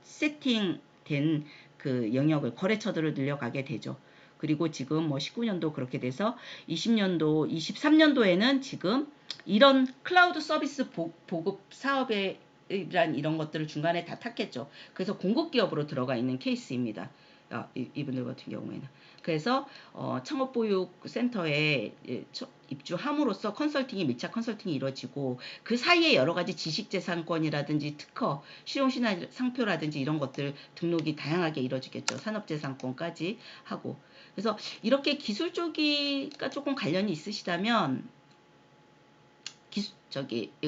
세팅된 그 영역을, 거래처들을 늘려가게 되죠. 그리고 지금 뭐 19년도 그렇게 돼서 20년도, 23년도에는 지금 이런 클라우드 서비스 보급 사업에 란 이런 것들을 중간에 다 탔겠죠. 그래서 공급 기업으로 들어가 있는 케이스입니다. 이분들 같은 경우에는. 그래서 창업보육센터에 입주함으로써 컨설팅이, 밀착 컨설팅이 이루어지고 그 사이에 여러 가지 지식재산권이라든지 특허, 실용신화 상표라든지 이런 것들 등록이 다양하게 이루어지겠죠. 산업재산권까지 하고. 그래서 이렇게 기술 쪽이가 조금 관련이 있으시다면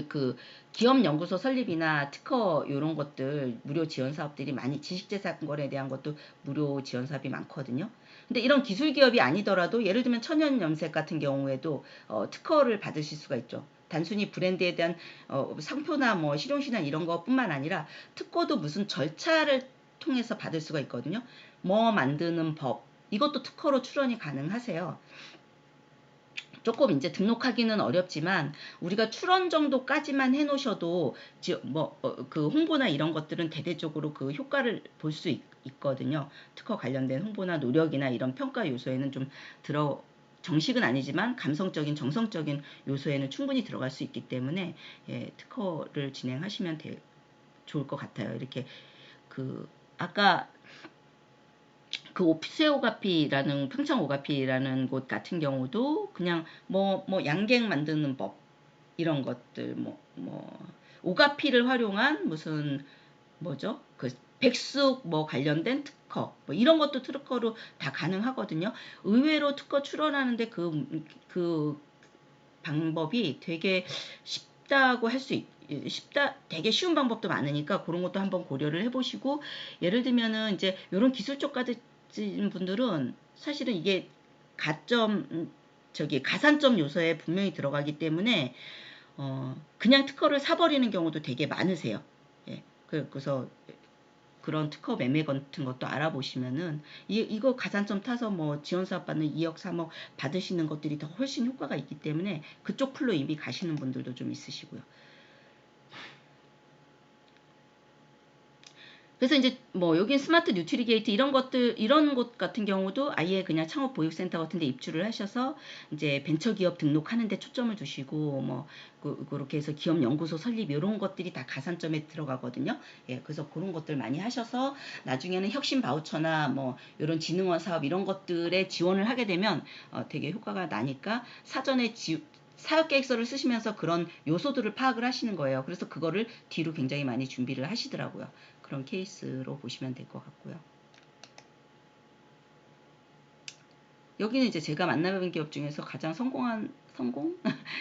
그 기업연구소 설립이나 특허 이런 것들 무료 지원 사업들이 많이, 지식재산권에 대한 것도 무료 지원 사업이 많거든요. 근데 이런 기술 기업이 아니더라도 예를 들면 천연염색 같은 경우에도 특허를 받으실 수가 있죠. 단순히 브랜드에 대한 상표나 뭐 실용신안 이런 것뿐만 아니라 특허도 무슨 절차를 통해서 받을 수가 있거든요. 뭐 만드는 법, 이것도 특허로 출원이 가능하세요. 조금 이제 등록하기는 어렵지만 우리가 출원 정도까지만 해놓으셔도 그 홍보나 이런 것들은 대대적으로 그 효과를 볼 수 있거든요. 특허 관련된 홍보나 노력이나 이런 평가 요소에는 좀 정식은 아니지만 감성적인, 정성적인 요소에는 충분히 들어갈 수 있기 때문에 특허를 진행하시면 좋을 것 같아요. 이렇게 아까 그 오피스 오가피라는, 평창 오가피라는 곳 같은 경우도 그냥 뭐 양갱 만드는 법 이런 것들, 오가피를 활용한 무슨 뭐죠? 그 백숙 뭐 관련된 특허 뭐 이런 것도 특허로 다 가능하거든요. 의외로 특허 출원하는데 그 방법이 되게 쉽다고 할 수 쉽다, 되게 쉬운 방법도 많으니까 그런 것도 한번 고려를 해보시고, 예를 들면은 이제 이런 기술 쪽 가진 분들은 사실은 이게 가산점 요소에 분명히 들어가기 때문에 그냥 특허를 사버리는 경우도 되게 많으세요. 예, 그래서 그런 특허 매매 같은 것도 알아보시면은 이거 가산점 타서 뭐 지원사업 받는 2억 3억 받으시는 것들이 더 훨씬 효과가 있기 때문에 그쪽 풀로 이미 가시는 분들도 좀 있으시고요. 그래서 이제 뭐 여긴 스마트 뉴트리게이트 이런 곳 같은 경우도 아예 그냥 창업 보육센터 같은 데 입주를 하셔서 이제 벤처기업 등록하는 데 초점을 두시고 뭐 그렇게 해서 기업 연구소 설립 이런 것들이 다 가산점에 들어가거든요. 예, 그래서 그런 것들 많이 하셔서 나중에는 혁신 바우처나 뭐 이런 지능원 사업 이런 것들에 지원을 하게 되면 되게 효과가 나니까 사전에 사업계획서를 쓰시면서 그런 요소들을 파악을 하시는 거예요. 그래서 그거를 뒤로 굉장히 많이 준비를 하시더라고요. 그런 케이스로 보시면 될 것 같고요. 여기는 이제 제가 만나본 기업 중에서 가장 성공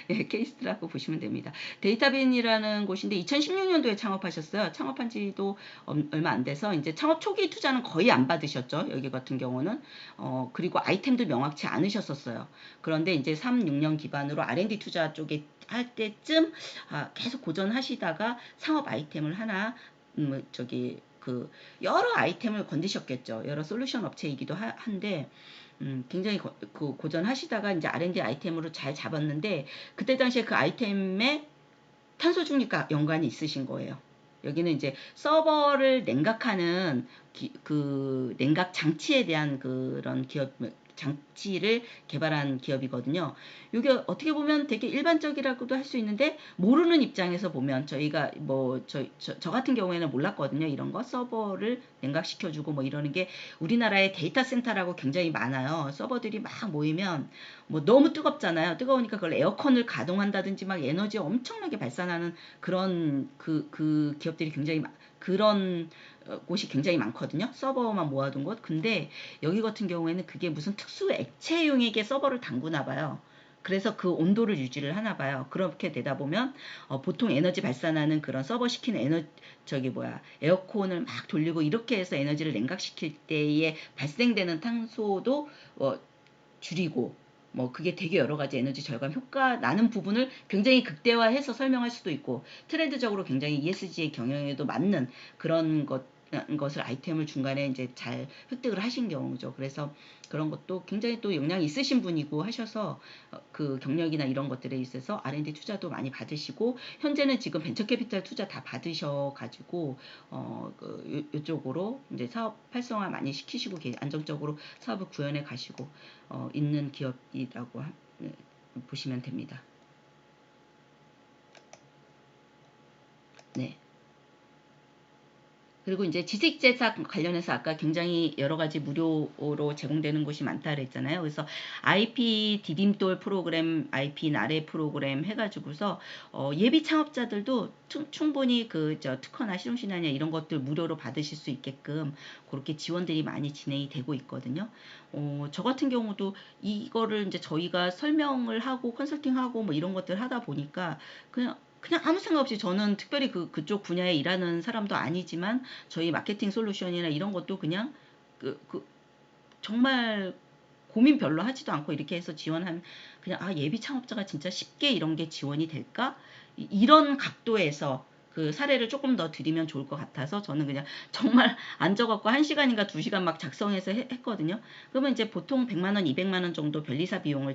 예, 케이스라고 보시면 됩니다. 데이터빈이라는 곳인데 2016년도에 창업하셨어요. 창업한 지도 얼마 안 돼서 이제 창업 초기 투자는 거의 안 받으셨죠. 여기 같은 경우는 그리고 아이템도 명확치 않으셨었어요. 그런데 이제 3, 6년 기반으로 R&D 투자 쪽에 할 때쯤 계속 고전하시다가 상업 아이템을 하나 여러 아이템을 건드셨겠죠. 여러 솔루션 업체이기도 한데 굉장히 고전하시다가 이제 R&D 아이템으로 잘 잡았는데 그때 당시에 그 아이템에 탄소 중립과 연관이 있으신 거예요. 여기는 이제 서버를 냉각하는 그 냉각 장치에 대한 그런 기업 장치를 개발한 기업이거든요. 이게 어떻게 보면 되게 일반적이라고도 할 수 있는데 모르는 입장에서 보면 저희가 저 같은 경우에는 몰랐거든요. 이런 거 서버를 냉각시켜주고 뭐 이러는 게 우리나라에 데이터 센터라고 굉장히 많아요. 서버들이 막 모이면 뭐 너무 뜨겁잖아요. 뜨거우니까 그걸 에어컨을 가동한다든지 막 에너지 엄청나게 발산하는 그런 그 기업들이 굉장히 그런 곳이 굉장히 많거든요. 서버만 모아둔 곳. 근데 여기 같은 경우에는 그게 무슨 특수 액체용액에 서버를 담그나 봐요. 그래서 그 온도를 유지를 하나 봐요. 그렇게 되다 보면 보통 에너지 발산하는 그런 서버 시키는 에어컨을 막 돌리고 이렇게 해서 에너지를 냉각시킬 때에 발생되는 탄소도 줄이고 뭐 그게 되게 여러 가지 에너지 절감 효과 나는 부분을 굉장히 극대화해서 설명할 수도 있고 트렌드적으로 굉장히 ESG의 경영에도 맞는 그런 것을 아이템을 중간에 이제 잘 획득을 하신 경우죠. 그래서 그런 것도 굉장히 또 역량이 있으신 분이고 하셔서 그 경력이나 이런 것들에 있어서 R&D 투자도 많이 받으시고 현재는 지금 벤처캐피탈 투자 다 받으셔가지고 이쪽으로 이제 사업 활성화 많이 시키시고 안정적으로 사업을 구현해 가시고 있는 기업이라고 보시면 됩니다. 네. 그리고 이제 지식재산 관련해서 아까 굉장히 여러 가지 무료로 제공되는 곳이 많다 그랬잖아요. 그래서 IP 디딤돌 프로그램, IP 나래 프로그램 해가지고서 예비 창업자들도 충분히 특허나 실용신안이나 이런 것들 무료로 받으실 수 있게끔 그렇게 지원들이 많이 진행이 되고 있거든요. 저 같은 경우도 이거를 이제 저희가 설명을 하고 컨설팅하고 뭐 이런 것들 하다 보니까 그냥 아무 생각 없이 저는 특별히 그쪽 분야에 일하는 사람도 아니지만 저희 마케팅 솔루션이나 이런 것도 그냥 정말 고민 별로 하지도 않고 이렇게 해서 지원한 그냥 예비 창업자가 진짜 쉽게 이런 게 지원이 될까? 이런 각도에서 그 사례를 조금 더 드리면 좋을 것 같아서 저는 그냥 정말 앉아갖고 1시간인가 2시간 막 작성해서 했거든요. 그러면 이제 보통 100만원, 200만원 정도 변리사 비용을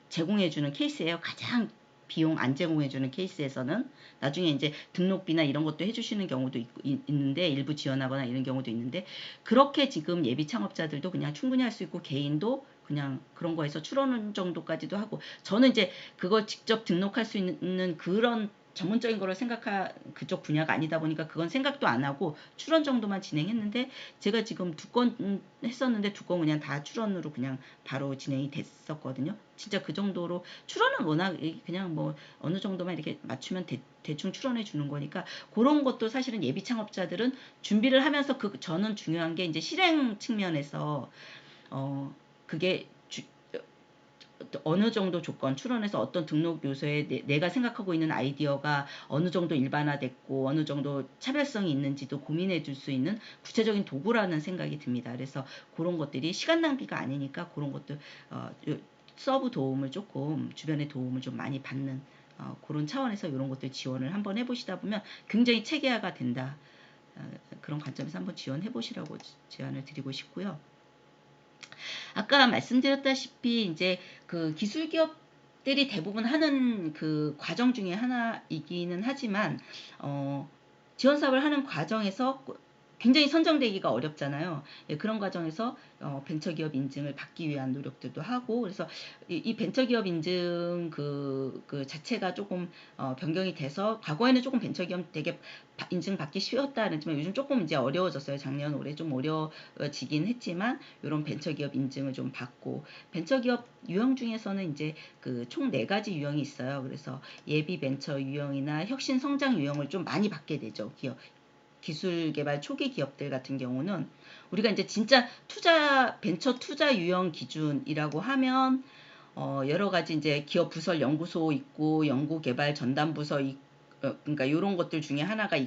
제공해주는 케이스예요. 가장 비용 안 제공해주는 케이스에서는 나중에 이제 등록비나 이런 것도 해주시는 경우도 있는데 일부 지원하거나 이런 경우도 있는데 그렇게 지금 예비 창업자들도 그냥 충분히 할 수 있고 개인도 그냥 그런 거에서 출원 정도까지도 하고 저는 이제 그거 직접 등록할 수 있는 그런 전문적인 거를 그쪽 분야가 아니다 보니까 그건 생각도 안 하고 출원 정도만 진행했는데 제가 지금 2건 했었는데 2건 그냥 다 출원으로 그냥 바로 진행이 됐었거든요. 진짜 그 정도로 출원은 워낙 그냥 뭐 어느 정도만 이렇게 맞추면 대충 출원해 주는 거니까 그런 것도 사실은 예비 창업자들은 준비를 하면서 저는 중요한 게 이제 실행 측면에서 그게 어느 정도 조건 출원해서 어떤 등록 요소에 내가 생각하고 있는 아이디어가 어느 정도 일반화됐고 어느 정도 차별성이 있는지도 고민해 줄 수 있는 구체적인 도구라는 생각이 듭니다. 그래서 그런 것들이 시간 낭비가 아니니까 그런 것들 서브 도움을 조금 주변의 도움을 좀 많이 받는 그런 차원에서 이런 것들 지원을 한번 해보시다 보면 굉장히 체계화가 된다. 그런 관점에서 한번 지원해 보시라고 제안을 드리고 싶고요. 아까 말씀드렸다시피 이제 그 기술 기업들이 대부분 하는 그 과정 중에 하나이기는 하지만 지원 사업을 하는 과정에서 굉장히 선정되기가 어렵잖아요. 예, 그런 과정에서 벤처기업 인증을 받기 위한 노력들도 하고 그래서 이 벤처기업 인증 그 자체가 조금 변경이 돼서 과거에는 조금 벤처기업 되게 인증받기 쉬웠다 그랬지만 요즘 조금 이제 어려워졌어요. 작년 올해 좀 어려워지긴 했지만 이런 벤처기업 인증을 좀 받고 벤처기업 유형 중에서는 이제 그 총 4가지 유형이 있어요. 그래서 예비 벤처 유형이나 혁신 성장 유형을 좀 많이 받게 되죠. 기술 개발 초기 기업들 같은 경우는 우리가 이제 진짜 벤처 투자 유형 기준이라고 하면 여러 가지 이제 기업 부설 연구소 있고 연구 개발 전담 부서 그러니까 이런 것들 중에 하나가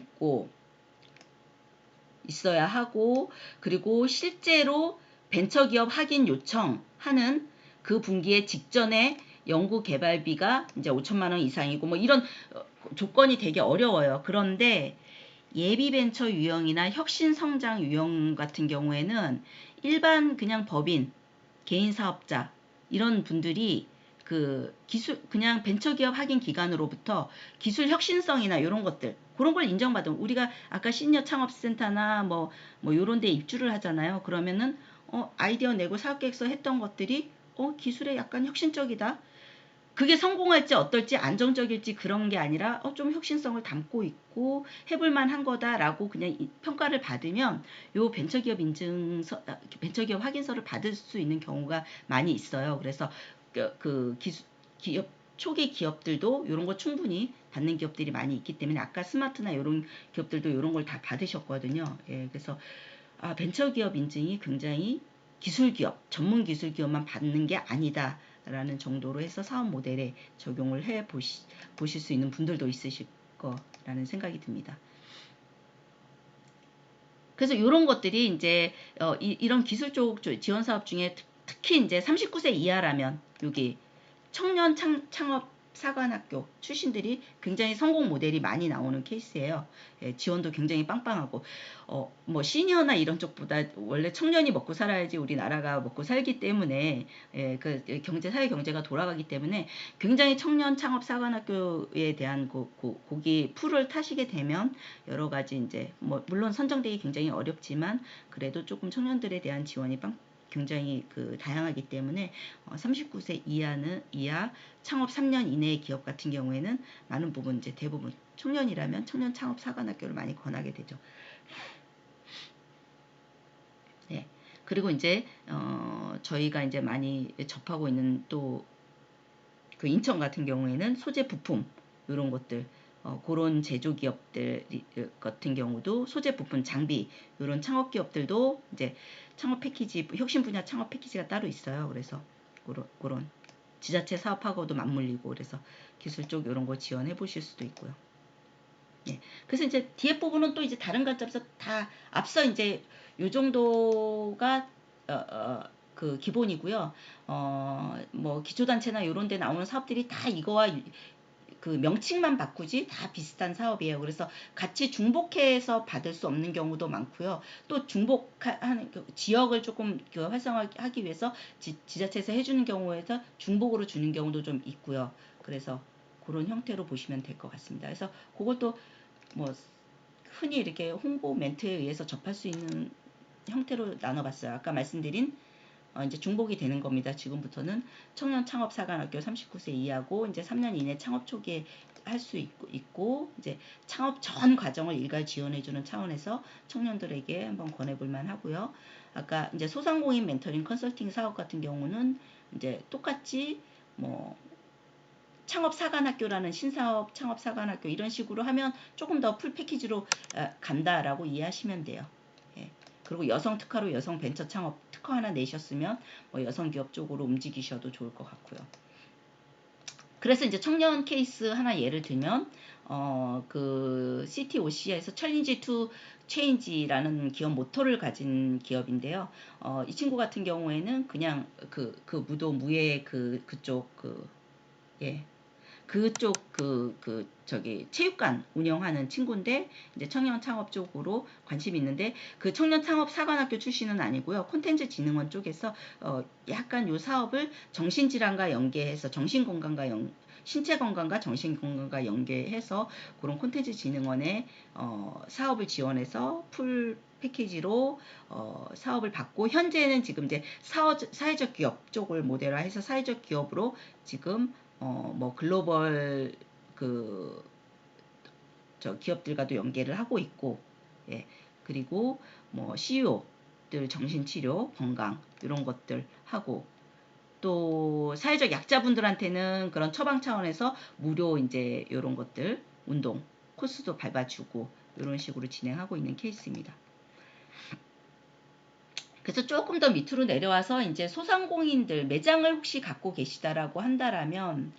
있어야 하고 그리고 실제로 벤처기업 확인 요청하는 그 분기에 직전에 연구 개발비가 이제 5천만 원 이상이고 뭐 이런 조건이 되게 어려워요. 그런데 예비 벤처 유형이나 혁신 성장 유형 같은 경우에는 일반 그냥 법인, 개인 사업자 이런 분들이 그냥 벤처기업 확인 기관으로부터 기술 혁신성이나 이런 것들 그런 걸 인정받은 우리가 아까 시니어 창업센터나 뭐 이런 데 입주를 하잖아요. 그러면은 아이디어 내고 사업계획서 했던 것들이 기술에 약간 혁신적이다. 그게 성공할지 어떨지 안정적일지 그런 게 아니라 좀 혁신성을 담고 있고 해볼만 한 거다라고 그냥 평가를 받으면 요 벤처기업 벤처기업 확인서를 받을 수 있는 경우가 많이 있어요. 그래서 기업 초기 기업들도 이런 거 충분히 받는 기업들이 많이 있기 때문에 아까 스마트나 이런 기업들도 이런 걸 다 받으셨거든요. 예, 그래서 벤처기업 인증이 굉장히 기술기업, 전문 기술기업만 받는 게 아니다. 라는 정도로 해서 사업 모델에 적용을 해 보실 수 있는 분들도 있으실 거라는 생각이 듭니다. 그래서 이런 것들이 이제 이런 기술 쪽 지원 사업 중에 특히 이제 39세 이하라면 여기 청년 창업 사관학교 출신들이 굉장히 성공 모델이 많이 나오는 케이스예요. 예, 지원도 굉장히 빵빵하고 뭐 시니어나 이런 쪽보다 원래 청년이 먹고 살아야지 우리나라가 먹고 살기 때문에 예, 그 사회 경제가 돌아가기 때문에 굉장히 청년 창업 사관학교에 대한 거기 풀을 타시게 되면 여러 가지 이제 뭐 물론 선정되기 굉장히 어렵지만 그래도 조금 청년들에 대한 지원이 굉장히 다양하기 때문에 39세 이하 창업 3년 이내의 기업 같은 경우에는 많은 부분 이제 대부분 청년이라면 청년 창업 사관학교를 많이 권하게 되죠. 네. 그리고 이제 저희가 이제 많이 접하고 있는 또 그 인천 같은 경우에는 소재 부품 이런 것들 그런 제조기업들 같은 경우도 소재 부품 장비 이런 창업기업들도 이제 창업 패키지 혁신 분야 창업 패키지가 따로 있어요. 그래서 그런 지자체 사업하고도 맞물리고 그래서 기술 쪽 이런 거 지원해 보실 수도 있고요. 예. 그래서 이제 뒤에 부분은 또 이제 다른 관점에서 다 앞서 이제 요 정도가 그 기본이고요. 뭐 기초단체나 이런 데 나오는 사업들이 다 이거와 그 명칭만 바꾸지 다 비슷한 사업이에요. 그래서 같이 중복해서 받을 수 없는 경우도 많고요. 또 중복하는 지역을 조금 활성화하기 위해서 지자체에서 해주는 경우에서 중복으로 주는 경우도 좀 있고요. 그래서 그런 형태로 보시면 될 것 같습니다. 그래서 그것도 뭐 흔히 이렇게 홍보 멘트에 의해서 접할 수 있는 형태로 나눠봤어요. 아까 말씀드린 이제 중복이 되는 겁니다. 지금부터는 청년 창업 사관학교 39세 이하고 이제 3년 이내 창업 초기에 할 수 있고 이제 창업 전 과정을 일괄 지원해주는 차원에서 청년들에게 한번 권해볼만 하고요. 아까 이제 소상공인 멘토링 컨설팅 사업 같은 경우는 이제 똑같이 뭐 창업 사관학교라는 신사업 창업 사관학교 이런 식으로 하면 조금 더 풀 패키지로 간다라고 이해하시면 돼요. 예. 그리고 여성 특화로 여성 벤처 창업 특화 하나 내셨으면 뭐 여성 기업 쪽으로 움직이셔도 좋을 것 같고요. 그래서 이제 청년 케이스 하나 예를 들면 그 CTOC에서 챌린지 투 체인지라는 기업 모토를 가진 기업인데요. 이 친구 같은 경우에는 그냥 그 무도 무예 그쪽 예. 그쪽 저기 체육관 운영하는 친구인데 이제 청년 창업 쪽으로 관심이 있는데 그 청년 창업 사관학교 출신은 아니고요. 콘텐츠 진흥원 쪽에서 약간 요 사업을 정신질환과 연계해서 신체 건강과 정신 건강과 연계해서 그런 콘텐츠 진흥원의 사업을 지원해서 풀 패키지로 사업을 받고 현재는 지금 이제 사회적 기업 쪽을 모델화해서 사회적 기업으로 지금 뭐 글로벌 저 기업들과도 연계를 하고 있고, 예. 그리고 뭐 CEO들 정신치료, 건강 이런 것들 하고 또 사회적 약자분들한테는 그런 처방 차원에서 무료 이제 이런 것들 운동 코스도 밟아주고 이런 식으로 진행하고 있는 케이스입니다. 그래서 조금 더 밑으로 내려와서 이제 소상공인들 매장을 혹시 갖고 계시다라고 한다라면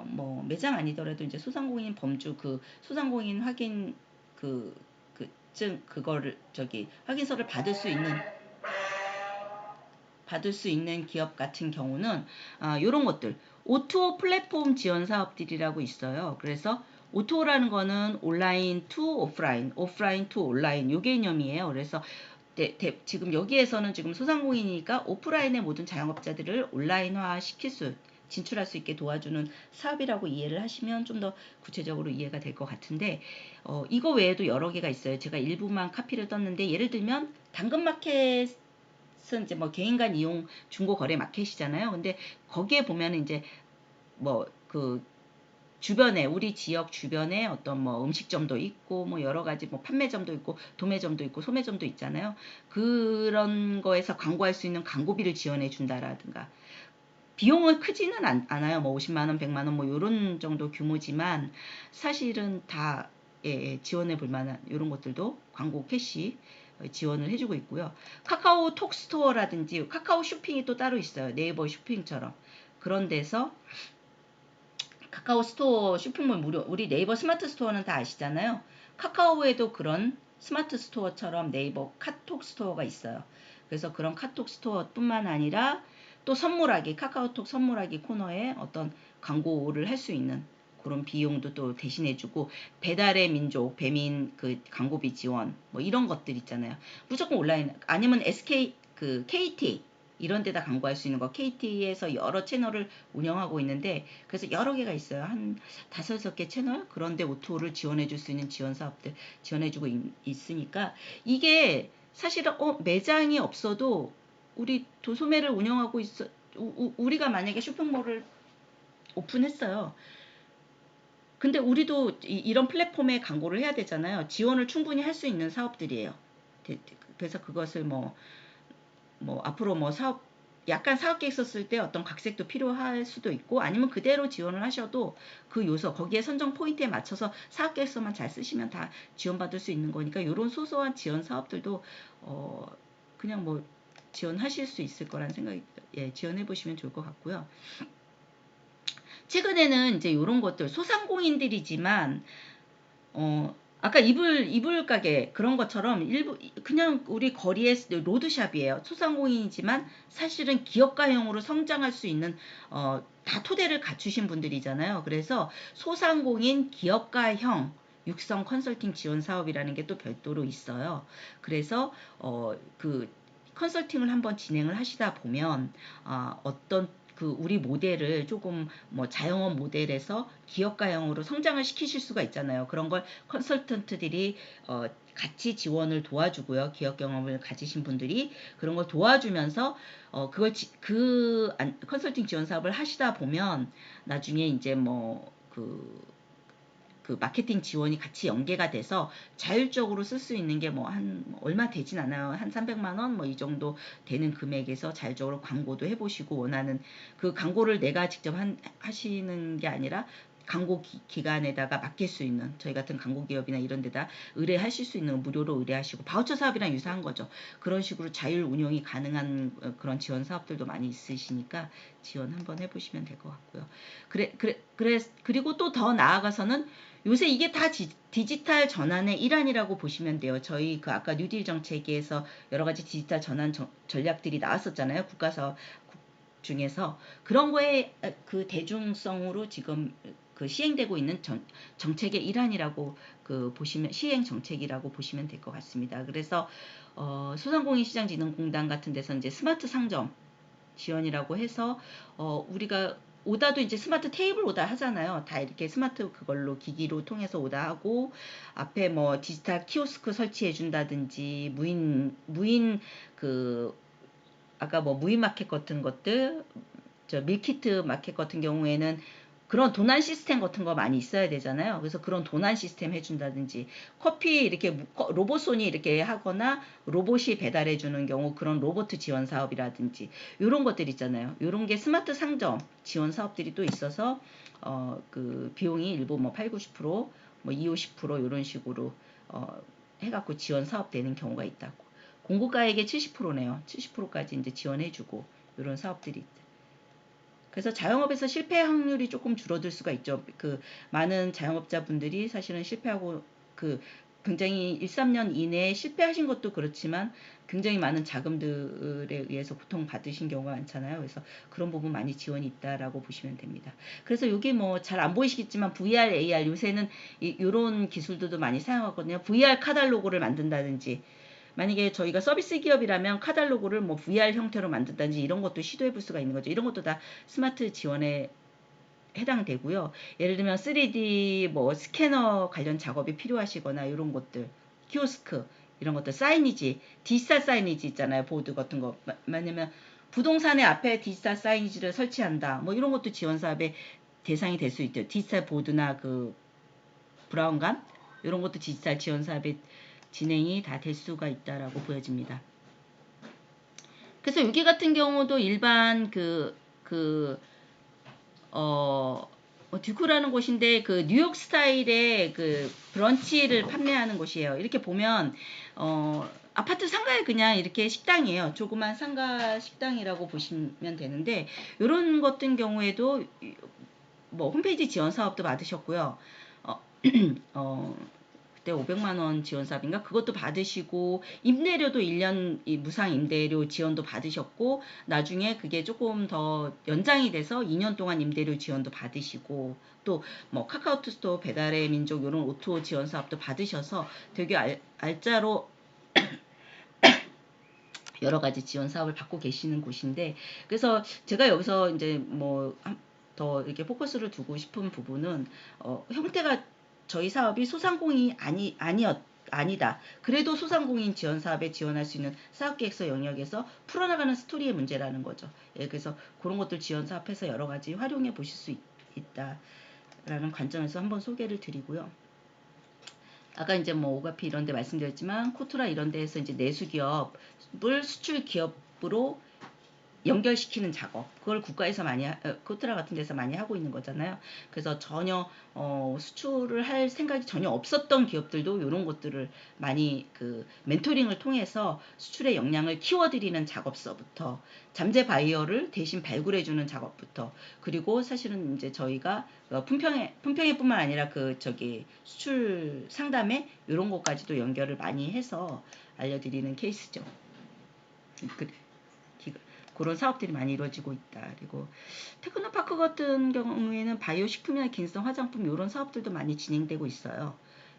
뭐 매장 아니더라도 이제 소상공인 범주 소상공인 확인 그거를 확인서를 받을 수 있는 기업 같은 경우는 이런 것들 O2O 플랫폼 지원 사업들이라고 있어요. 그래서 O2O라는 거는 온라인 투 오프라인, 오프라인 투 온라인 요 개념이에요. 그래서 지금 여기에서는 지금 소상공인이니까 오프라인의 모든 자영업자들을 온라인화 진출할 수 있게 도와주는 사업이라고 이해를 하시면 좀 더 구체적으로 이해가 될 것 같은데 이거 외에도 여러 개가 있어요. 제가 일부만 카피를 떴는데 예를 들면 당근마켓은 이제 뭐 개인 간 이용 중고 거래 마켓이잖아요. 근데 거기에 보면 이제 뭐 주변에 우리 지역 주변에 어떤 뭐 음식점도 있고 뭐 여러 가지 뭐 판매점도 있고 도매점도 있고 소매점도 있잖아요. 그런 거에서 광고할 수 있는 광고비를 지원해 준다라든가 비용은 크지는 않아요. 뭐 50만 원, 100만 원 뭐 이런 정도 규모지만 사실은 다 지원해 볼 만한 이런 것들도 광고 캐시 지원을 해주고 있고요. 카카오 톡스토어라든지 카카오 쇼핑이 또 따로 있어요. 네이버 쇼핑처럼 그런 데서 카카오 스토어 쇼핑몰 무료 우리 네이버 스마트 스토어는 다 아시잖아요. 카카오에도 그런 스마트 스토어처럼 네이버 카톡 스토어가 있어요. 그래서 그런 카톡 스토어뿐만 아니라 또 선물하기, 카카오톡 선물하기 코너에 어떤 광고를 할 수 있는 그런 비용도 또 대신해주고, 배달의 민족, 배민 그 광고비 지원 뭐 이런 것들 있잖아요. 무조건 온라인, 아니면 SK 그 KT 이런 데다 광고할 수 있는 거, KT에서 여러 채널을 운영하고 있는데, 그래서 여러 개가 있어요. 한 5-6개 채널, 그런데 O2O를 지원해 줄 수 있는 지원 사업들 지원해 주고 있으니까, 이게 사실은 매장이 없어도 우리 도소매를 운영하고 있어, 우리가 만약에 쇼핑몰을 오픈했어요. 근데 우리도 이런 플랫폼에 광고를 해야 되잖아요. 지원을 충분히 할 수 있는 사업들이에요. 그래서 그것을 앞으로 약간 사업 계획 썼을 때 어떤 각색도 필요할 수도 있고, 아니면 그대로 지원을 하셔도 그 요소, 거기에 선정 포인트에 맞춰서 사업 계획서만 잘 쓰시면 다 지원받을 수 있는 거니까, 이런 소소한 지원 사업들도 그냥 지원하실 수 있을 거란 생각이, 지원해 보시면 좋을 것 같고요. 최근에는 이제 이런 것들, 소상공인들이지만 아까 이불 가게 그런 것처럼 일부 그냥 우리 거리의 로드샵이에요. 소상공인이지만 사실은 기업가형으로 성장할 수 있는 다 토대를 갖추신 분들이잖아요. 그래서 소상공인 기업가형 육성 컨설팅 지원 사업이라는 게 또 별도로 있어요. 그래서 그 컨설팅을 한번 진행을 하시다 보면 어떤 그 우리 모델을 조금 자영업 모델에서 기업가형으로 성장을 시키실 수가 있잖아요. 그런 걸 컨설턴트들이 같이 지원을 도와주고요. 기업 경험을 가지신 분들이 그런 걸 도와주면서 그걸 컨설팅 지원 사업을 하시다 보면 나중에 이제 그 마케팅 지원이 같이 연계가 돼서 자율적으로 쓸 수 있는 게 얼마 되진 않아요. 한 300만 원 이 정도 되는 금액에서 자율적으로 광고도 해보시고, 원하는 그 광고를 내가 직접 하시는 게 아니라 광고 기관에다가 맡길 수 있는, 저희 같은 광고 기업이나 이런 데다 의뢰하실 수 있는, 무료로 의뢰하시고, 바우처 사업이랑 유사한 거죠. 그런 식으로 자율 운영이 가능한 그런 지원 사업들도 많이 있으시니까 지원 한번 해보시면 될 것 같고요. 그리고 또 더 나아가서는 요새 이게 다 디지털 전환의 일환이라고 보시면 돼요. 저희 그 아까 뉴딜 정책에서 여러 가지 디지털 전환 전략들이 나왔었잖아요. 국가사업 중에서 그런 거에 그 대중성으로 지금 그 시행되고 있는 정책의 일환이라고 시행 정책이라고 보시면 될 것 같습니다. 그래서 소상공인시장진흥공단 같은 데서 이제 스마트 상점 지원이라고 해서 우리가 오다도 이제 스마트 테이블 오다 하잖아요. 다 이렇게 스마트 그걸로 기기로 통해서 오다하고, 앞에 디지털 키오스크 설치해 준다든지, 무인 그 아까 무인 마켓 같은 것들, 밀키트 마켓 같은 경우에는 그런 도난 시스템 같은 거 많이 있어야 되잖아요. 그래서 그런 도난 시스템 해준다든지, 커피 이렇게 로봇손이 이렇게 하거나 로봇이 배달해 주는 경우 그런 로봇 지원 사업이라든지 이런 것들 있잖아요. 이런 게 스마트 상점 지원 사업들이 또 있어서 그 비용이 일부 8, 90%, 2, 50% 이런 식으로 해갖고 지원 사업 되는 경우가 있다고. 공고가액의 70%네요. 70%까지 이제 지원해주고 이런 사업들이 있죠. 그래서 자영업에서 실패 확률이 조금 줄어들 수가 있죠. 그 많은 자영업자분들이 사실은 실패하고 굉장히 1, 3년 이내에 실패하신 것도 그렇지만 굉장히 많은 자금들에 의해서 고통받으신 경우가 많잖아요. 그래서 그런 부분 많이 지원이 있다라고 보시면 됩니다. 그래서 여기 잘 안 보이시겠지만 VR, AR 요새는 이런 기술들도 많이 사용하거든요. VR 카탈로그를 만든다든지, 만약에 저희가 서비스 기업이라면 카탈로그를 VR 형태로 만든다든지 이런 것도 시도해 볼 수가 있는 거죠. 이런 것도 다 스마트 지원에 해당되고요. 예를 들면 3D 스캐너 관련 작업이 필요하시거나 이런 것들, 키오스크 이런 것들, 사이니지, 디지털 사이니지 있잖아요. 보드 같은 거. 왜냐면 부동산의 앞에 디지털 사이니지를 설치한다. 이런 것도 지원 사업의 대상이 될 수 있죠. 디지털 보드나 그 브라운관 이런 것도 디지털 지원 사업의 진행이 다 될 수가 있다라고 보여집니다. 그래서 여기 같은 경우도 일반 듀크라는 곳인데 그 뉴욕 스타일의 그 브런치를 판매하는 곳이에요. 이렇게 보면 아파트 상가에 그냥 이렇게 식당이에요. 조그만 상가 식당이라고 보시면 되는데, 이런 것 같은 경우에도 홈페이지 지원 사업도 받으셨고요. 그때 500만 원 지원 사업인가 그것도 받으시고 임대료도 1년 이 무상 임대료 지원도 받으셨고 나중에 그게 조금 더 연장이 돼서 2년 동안 임대료 지원도 받으시고 또 뭐 카카오톡 스토어 배달의 민족 이런 오토 지원 사업도 받으셔서 되게 알짜로 여러 가지 지원 사업을 받고 계시는 곳인데 그래서 제가 여기서 이제 뭐 더 이렇게 포커스를 두고 싶은 부분은 형태가 저희 사업이 소상공인이 아니다. 그래도 소상공인 지원 사업에 지원할 수 있는 사업계획서 영역에서 풀어나가는 스토리의 문제라는 거죠. 예, 그래서 그런 것들 지원 사업해서 여러 가지 활용해 보실 수 있다라는 관점에서 한번 소개를 드리고요. 아까 이제 뭐 오가피 이런 데 말씀드렸지만 코트라 이런 데에서 이제 내수 기업을 수출 기업으로 연결시키는 작업 그걸 국가에서 많이 코트라 같은 데서 많이 하고 있는 거잖아요. 그래서 전혀 수출을 할 생각이 전혀 없었던 기업들도 이런 것들을 많이 그 멘토링을 통해서 수출의 역량을 키워드리는 작업서부터 잠재 바이어를 대신 발굴해주는 작업부터 그리고 사실은 이제 저희가 품평회뿐만 아니라 그 저기 수출 상담에 이런 것까지도 연결을 많이 해서 알려드리는 케이스죠. 그런 사업들이 많이 이루어지고 있다. 그리고 테크노파크 같은 경우에는 바이오 식품이나 기능성 화장품 이런 사업들도 많이 진행되고 있어요.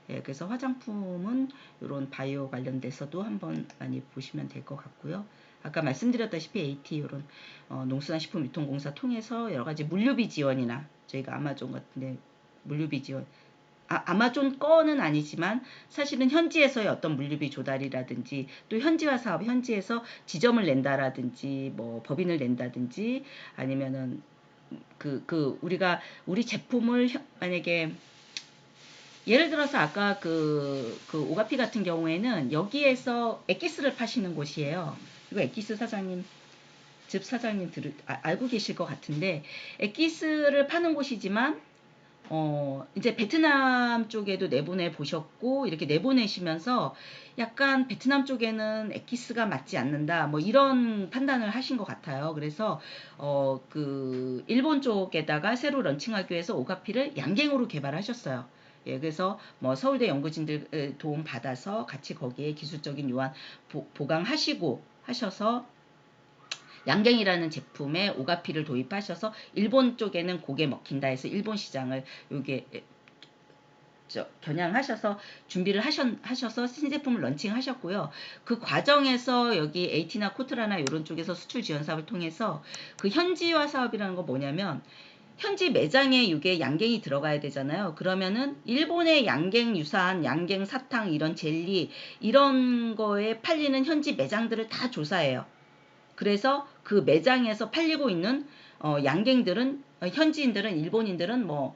예, 그래서 화장품은 이런 바이오 관련돼서도 한번 많이 보시면 될 것 같고요. 아까 말씀드렸다시피 AT 이런 농수산식품유통공사 통해서 여러 가지 물류비 지원이나 저희가 아마존 같은데 물류비 지원 아마존 거는 아니지만 사실은 현지에서의 어떤 물류비 조달이라든지 또 현지화 사업 현지에서 지점을 낸다라든지 뭐 법인을 낸다든지 아니면은 우리가 우리 제품을 만약에 예를 들어서 아까 그 오가피 같은 경우에는 여기에서 엑기스를 파시는 곳이에요. 이거 엑기스 사장님 즙 사장님 알고 계실 것 같은데 엑기스를 파는 곳이지만 이제 베트남 쪽에도 내보내 보셨고, 이렇게 내보내시면서 약간 베트남 쪽에는 엑기스가 맞지 않는다, 뭐 이런 판단을 하신 것 같아요. 그래서, 일본 쪽에다가 새로 런칭하기 위해서 오가피를 양갱으로 개발하셨어요. 예, 그래서 뭐 서울대 연구진들 도움 받아서 같이 거기에 기술적인 요한 보강하시고 하셔서 양갱이라는 제품에 오가피를 도입하셔서 일본 쪽에는 고게 먹힌다 해서 일본 시장을 요게 겨냥하셔서 준비를 하셔서 신제품을 런칭하셨고요. 그 과정에서 여기 에이티나 코트라나 이런 쪽에서 수출 지원 사업을 통해서 그 현지화 사업이라는 거 뭐냐면 현지 매장에 이게 양갱이 들어가야 되잖아요. 그러면은 일본의 양갱 유사한 양갱 사탕 이런 젤리 이런 거에 팔리는 현지 매장들을 다 조사해요. 그래서 그 매장에서 팔리고 있는 양갱들은 현지인들은 일본인들은 뭐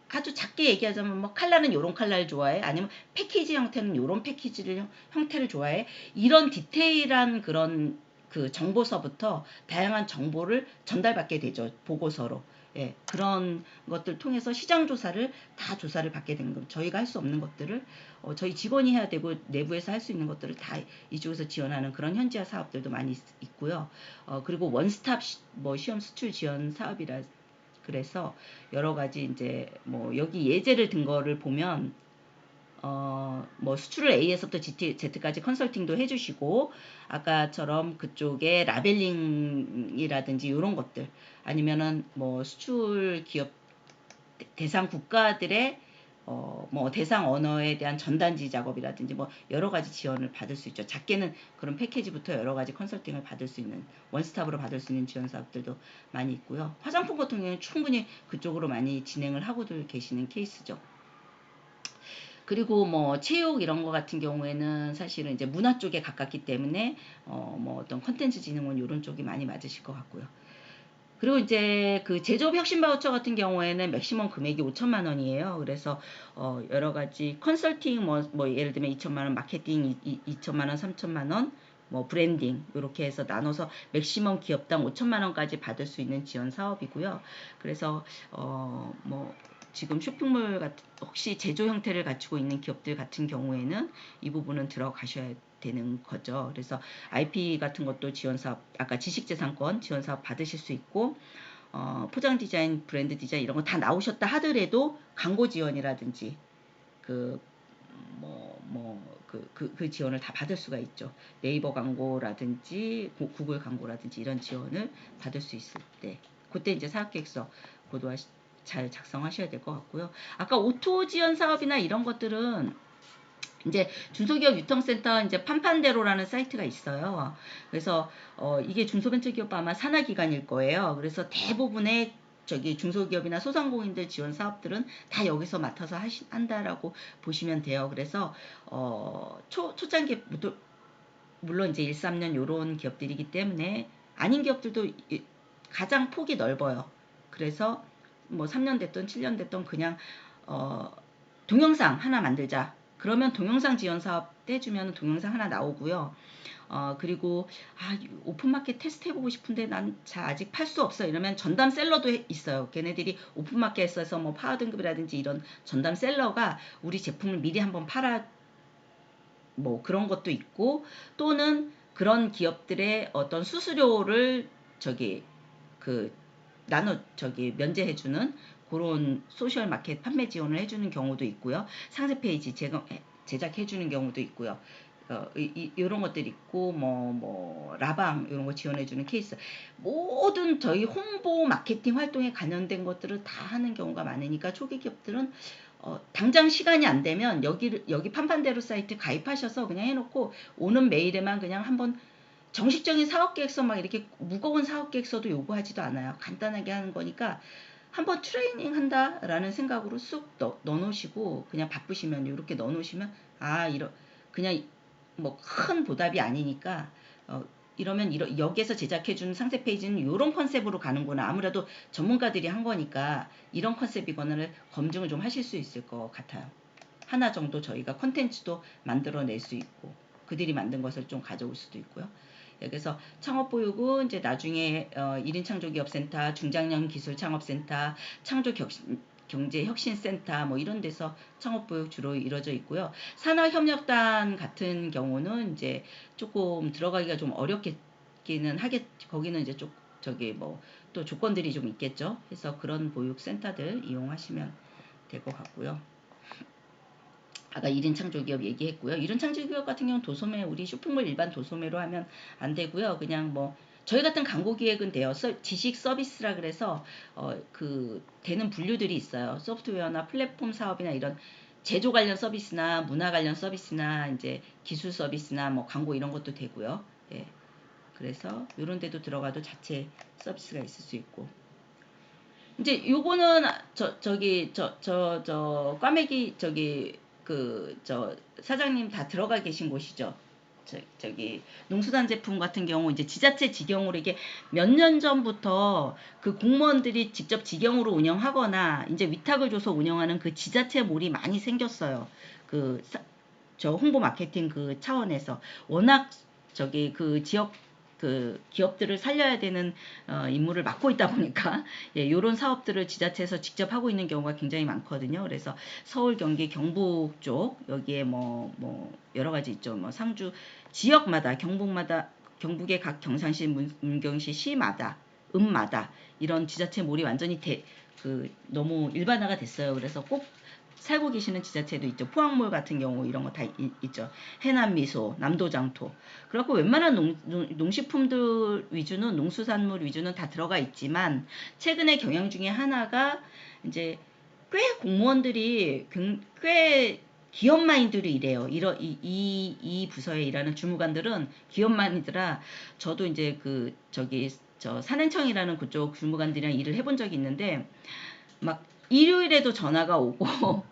아주 작게 얘기하자면 뭐 칼라는 요런 칼라를 좋아해 아니면 패키지 형태는 요런 패키지 형태를 좋아해 이런 디테일한 그런 그 정보서부터 다양한 정보를 전달받게 되죠. 보고서로. 예, 그런 것들 통해서 시장 조사를 다 조사를 받게 되는 겁니다. 저희가 할 수 없는 것들을 저희 직원이 해야 되고 내부에서 할 수 있는 것들을 다 이쪽에서 지원하는 그런 현지화 사업들도 많이 있고요. 그리고 원스톱 뭐 시험 수출 지원 사업이라 그래서 여러 가지 이제 뭐 여기 예제를 든 거를 보면 뭐 수출을 A에서부터 Z까지 컨설팅도 해주시고 아까처럼 그쪽에 라벨링이라든지 이런 것들 아니면은 뭐 수출 기업 대상 국가들의 뭐 대상 언어에 대한 전단지 작업이라든지 뭐 여러 가지 지원을 받을 수 있죠. 작게는 그런 패키지부터 여러 가지 컨설팅을 받을 수 있는 원스톱으로 받을 수 있는 지원 사업들도 많이 있고요. 화장품 같은 경우는 충분히 그쪽으로 많이 진행을 하고들 계시는 케이스죠. 그리고 뭐 체육 이런 거 같은 경우에는 사실은 이제 문화 쪽에 가깝기 때문에 뭐 어떤 컨텐츠 진흥원 이런 쪽이 많이 맞으실 것 같고요. 그리고 이제 그 제조업 혁신 바우처 같은 경우에는 맥시멈 금액이 5천만 원이에요. 그래서 여러 가지 컨설팅 뭐 예를 들면 2천만 원, 마케팅 2천만 원, 3천만 원, 뭐 브랜딩 이렇게 해서 나눠서 맥시멈 기업당 5천만 원까지 받을 수 있는 지원 사업이고요. 그래서 뭐 지금 쇼핑몰 같은 혹시 제조 형태를 갖추고 있는 기업들 같은 경우에는 이 부분은 들어가셔야 되는 거죠. 그래서 IP 같은 것도 지원 사업, 아까 지식재산권 지원 사업 받으실 수 있고 포장 디자인, 브랜드 디자인 이런 거 다 나오셨다 하더라도 광고 지원이라든지 그 그 지원을 다 받을 수가 있죠. 네이버 광고라든지 구글 광고라든지 이런 지원을 받을 수 있을 때, 그때 이제 사업계획서 잘 작성하셔야 될 것 같고요. 아까 오토 지원 사업이나 이런 것들은 이제 중소기업 유통센터 이제 판판대로라는 사이트가 있어요. 그래서 이게 중소벤처기업 아마 산하기관일 거예요. 그래서 대부분의 중소기업이나 소상공인들 지원 사업들은 다 여기서 맡아서 한다라고 보시면 돼요. 그래서 초창기 물론 이제 1, 3년 요런 기업들이기 때문에 아닌 기업들도 가장 폭이 넓어요. 그래서 뭐 3년 됐던 7년 됐던 그냥 동영상 하나 만들자. 그러면 동영상 지원 사업 떼주면 동영상 하나 나오고요. 그리고 오픈마켓 테스트 해보고 싶은데 난 아직 팔 수 없어 이러면 전담 셀러도 있어요. 걔네들이 오픈마켓에서 뭐 파워 등급이라든지 이런 전담 셀러가 우리 제품을 미리 한번 팔아 뭐 그런 것도 있고, 또는 그런 기업들의 어떤 수수료를 면제해주는 그런 소셜 마켓 판매 지원을 해주는 경우도 있고요. 상세 페이지 제작해주는 경우도 있고요. 이런 것들이 있고, 라방 이런 거 지원해주는 케이스, 모든 저희 홍보 마케팅 활동에 관련된 것들을 다 하는 경우가 많으니까 초기 기업들은 당장 시간이 안 되면 여기 판판대로 사이트 가입하셔서 그냥 해놓고 오는 메일에만 그냥 한번 정식적인 사업계획서 막 이렇게 무거운 사업계획서도 요구하지도 않아요. 간단하게 하는 거니까 한번 트레이닝 한다라는 생각으로 쑥 넣어놓으시고, 그냥 바쁘시면 이렇게 넣어놓으시면 그냥 뭐 큰 보답이 아니니까 이러면 여기에서 제작해준 상세 페이지는 이런 컨셉으로 가는구나. 아무래도 전문가들이 한 거니까 이런 컨셉이거나를 검증을 좀 하실 수 있을 것 같아요. 하나 정도 저희가 컨텐츠도 만들어낼 수 있고, 그들이 만든 것을 좀 가져올 수도 있고요. 그래서 창업보육은 이제 나중에 1인 창조기업센터, 중장년 기술창업센터, 창조경제혁신센터 뭐 이런 데서 창업보육 주로 이루어져 있고요. 산학협력단 같은 경우는 이제 조금 들어가기가 좀 어렵기는 거기는 이제 또 조건들이 좀 있겠죠. 그래서 그런 보육센터들 이용하시면 될 것 같고요. 아까 1인 창조기업 얘기했고요. 1인 창조기업 같은 경우는 도소매, 우리 쇼핑몰 일반 도소매로 하면 안 되고요. 그냥 저희 같은 광고 기획은 돼요. 지식 서비스라 그래서 되는 분류들이 있어요. 소프트웨어나 플랫폼 사업이나 이런 제조 관련 서비스나 문화 관련 서비스나 이제 기술 서비스나 뭐 광고 이런 것도 되고요. 예. 그래서 이런 데도 들어가도 자체 서비스가 있을 수 있고. 이제 요거는 꽈매기 사장님 다 들어가 계신 곳이죠. 농수산 제품 같은 경우 이제 지자체 직영으로 이게 몇 년 전부터 그 공무원들이 직접 직영으로 운영하거나 이제 위탁을 줘서 운영하는 그 지자체 몰이 많이 생겼어요. 홍보 마케팅 차원에서 워낙 그 지역 기업들을 살려야 되는 임무를 맡고 있다 보니까 이런 사업들을 지자체에서 직접 하고 있는 경우가 굉장히 많거든요. 그래서 서울, 경기, 경북 쪽 여기에 여러 가지 있죠. 상주 지역마다 경북의 각 경상시, 문경시 시마다 읍마다 이런 지자체 몰이 완전히 너무 일반화가 됐어요. 그래서 꼭 살고 계시는 지자체도 있죠. 포항몰 같은 경우 이런 거 다 있죠. 해남미소, 남도장토. 그렇고 웬만한 농식품들 위주는, 농수산물 위주는 다 들어가 있지만, 최근에 경영 중에 하나가 이제 꽤 공무원들이 꽤 기업 마인드로 일해요. 이 부서에 일하는 주무관들은 기업 마인드라, 저도 이제 산행청이라는 그쪽 주무관들이랑 일을 해본 적이 있는데, 막 일요일에도 전화가 오고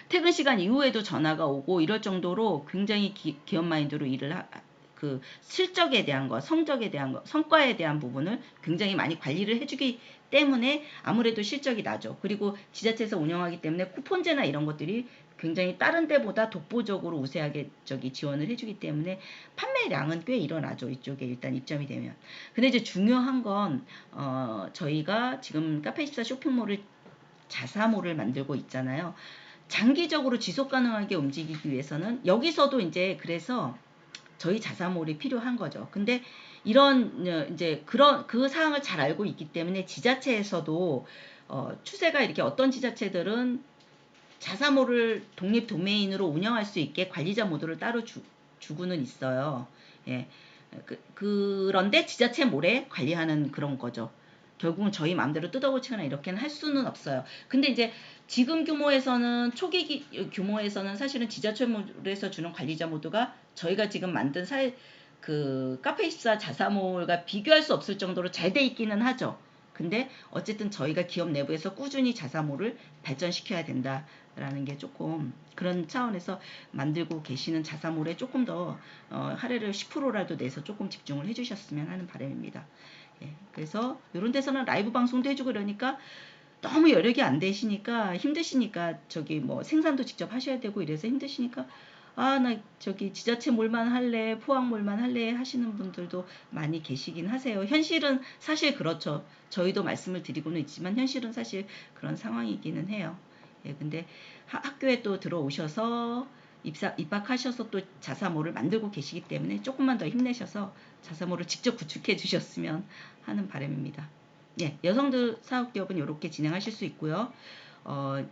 퇴근 시간 이후에도 전화가 오고 이럴 정도로 굉장히 기업 마인드로 일을 실적에 대한 것, 성적에 대한 것, 성과에 대한 부분을 굉장히 많이 관리를 해주기 때문에 아무래도 실적이 나죠. 그리고 지자체에서 운영하기 때문에 쿠폰제나 이런 것들이 굉장히 다른 데보다 독보적으로 우세하게 지원을 해주기 때문에 판매량은 꽤 일어나죠. 이쪽에 일단 입점이 되면. 근데 이제 중요한 건 저희가 지금 카페24 쇼핑몰을 자사몰을 만들고 있잖아요. 장기적으로 지속 가능하게 움직이기 위해서는 여기서도 이제 그래서 저희 자사몰이 필요한 거죠. 근데 이런 이제 그 사항을 잘 알고 있기 때문에 지자체에서도 추세가 이렇게 어떤 지자체들은 자사모를 독립 도메인으로 운영할 수 있게 관리자 모두를 따로 주고는 있어요. 예. 그런데 지자체 몰에 관리하는 그런 거죠. 결국은 저희 마음대로 뜯어고치거나 이렇게는 할 수는 없어요. 근데 이제 지금 규모에서는 초기 규모에서는 사실은 지자체몰에서 주는 관리자 모두가 저희가 지금 만든 그 카페24 자사몰과 비교할 수 없을 정도로 잘 돼 있기는 하죠. 근데 어쨌든 저희가 기업 내부에서 꾸준히 자사몰을 발전시켜야 된다라는 게 조금 그런 차원에서 만들고 계시는 자사몰에 조금 더 할애를 10%라도 내서 조금 집중을 해주셨으면 하는 바람입니다. 예, 그래서 이런 데서는 라이브 방송도 해주고 그러니까 너무 여력이 안 되시니까 힘드시니까 저기 뭐 생산도 직접 하셔야 되고 이래서 힘드시니까 아, 나 저기 지자체 몰만 할래, 포항 몰만 할래 하시는 분들도 많이 계시긴 하세요. 현실은 사실 그렇죠. 저희도 말씀을 드리고는 있지만 현실은 사실 그런 상황이기는 해요. 예, 근데 학교에 또 들어오셔서 입학하셔서 또 자사모를 만들고 계시기 때문에 조금만 더 힘내셔서 자사모를 직접 구축해 주셨으면 하는 바람입니다. 예, 여성들 사업기업은 이렇게 진행하실 수 있고요.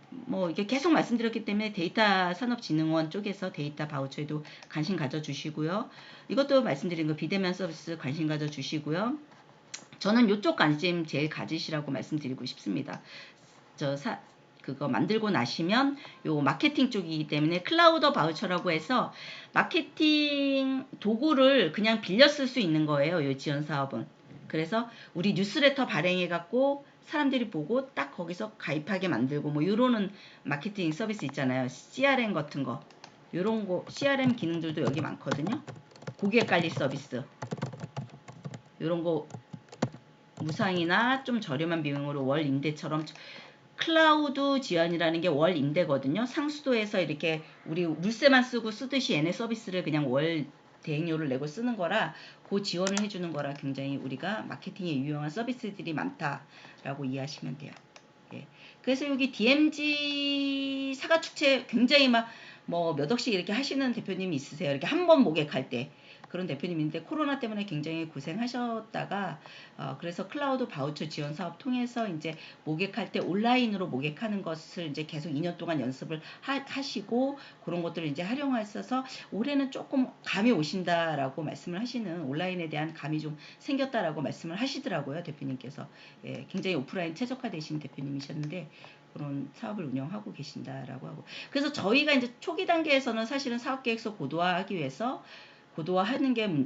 뭐 이게 계속 말씀드렸기 때문에 데이터 산업진흥원 쪽에서 데이터 바우처에도 관심 가져주시고요. 이것도 말씀드린 거 비대면 서비스 관심 가져주시고요. 저는 이쪽 관심 제일 가지시라고 말씀드리고 싶습니다. 그거 만들고 나시면 요 마케팅 쪽이기 때문에 클라우더 바우처라고 해서 마케팅 도구를 그냥 빌려 쓸 수 있는 거예요. 요 지원 사업은. 그래서 우리 뉴스레터 발행해 갖고 사람들이 보고 딱 거기서 가입하게 만들고 뭐 요러는 마케팅 서비스 있잖아요. CRM 같은 거. 요런 거 CRM 기능들도 여기 많거든요. 고객 관리 서비스. 요런 거 무상이나 좀 저렴한 비용으로 월 임대처럼 클라우드 지원이라는 게 월 임대거든요. 상수도에서 이렇게 우리 물세만 쓰고 쓰듯이 얘네 서비스를 그냥 월 대행료를 내고 쓰는 거라 그 지원을 해주는 거라 굉장히 우리가 마케팅에 유용한 서비스들이 많다라고 이해하시면 돼요. 예. 그래서 여기 DMZ 사과축제 굉장히 막 뭐 몇 억씩 이렇게 하시는 대표님이 있으세요. 이렇게 한 번 모객할 때. 그런 대표님인데 코로나 때문에 굉장히 고생하셨다가 그래서 클라우드 바우처 지원 사업 통해서 이제 모객할 때 온라인으로 모객하는 것을 이제 계속 2년 동안 연습을 하시고 그런 것들을 이제 활용하셔서 올해는 조금 감이 오신다라고 말씀을 하시는 온라인에 대한 감이 좀 생겼다라고 말씀을 하시더라고요. 대표님께서. 예, 굉장히 오프라인 최적화되신 대표님이셨는데 그런 사업을 운영하고 계신다라고 하고 그래서 저희가 이제 초기 단계에서는 사실은 사업계획서 고도화하기 위해서 고도화하는 게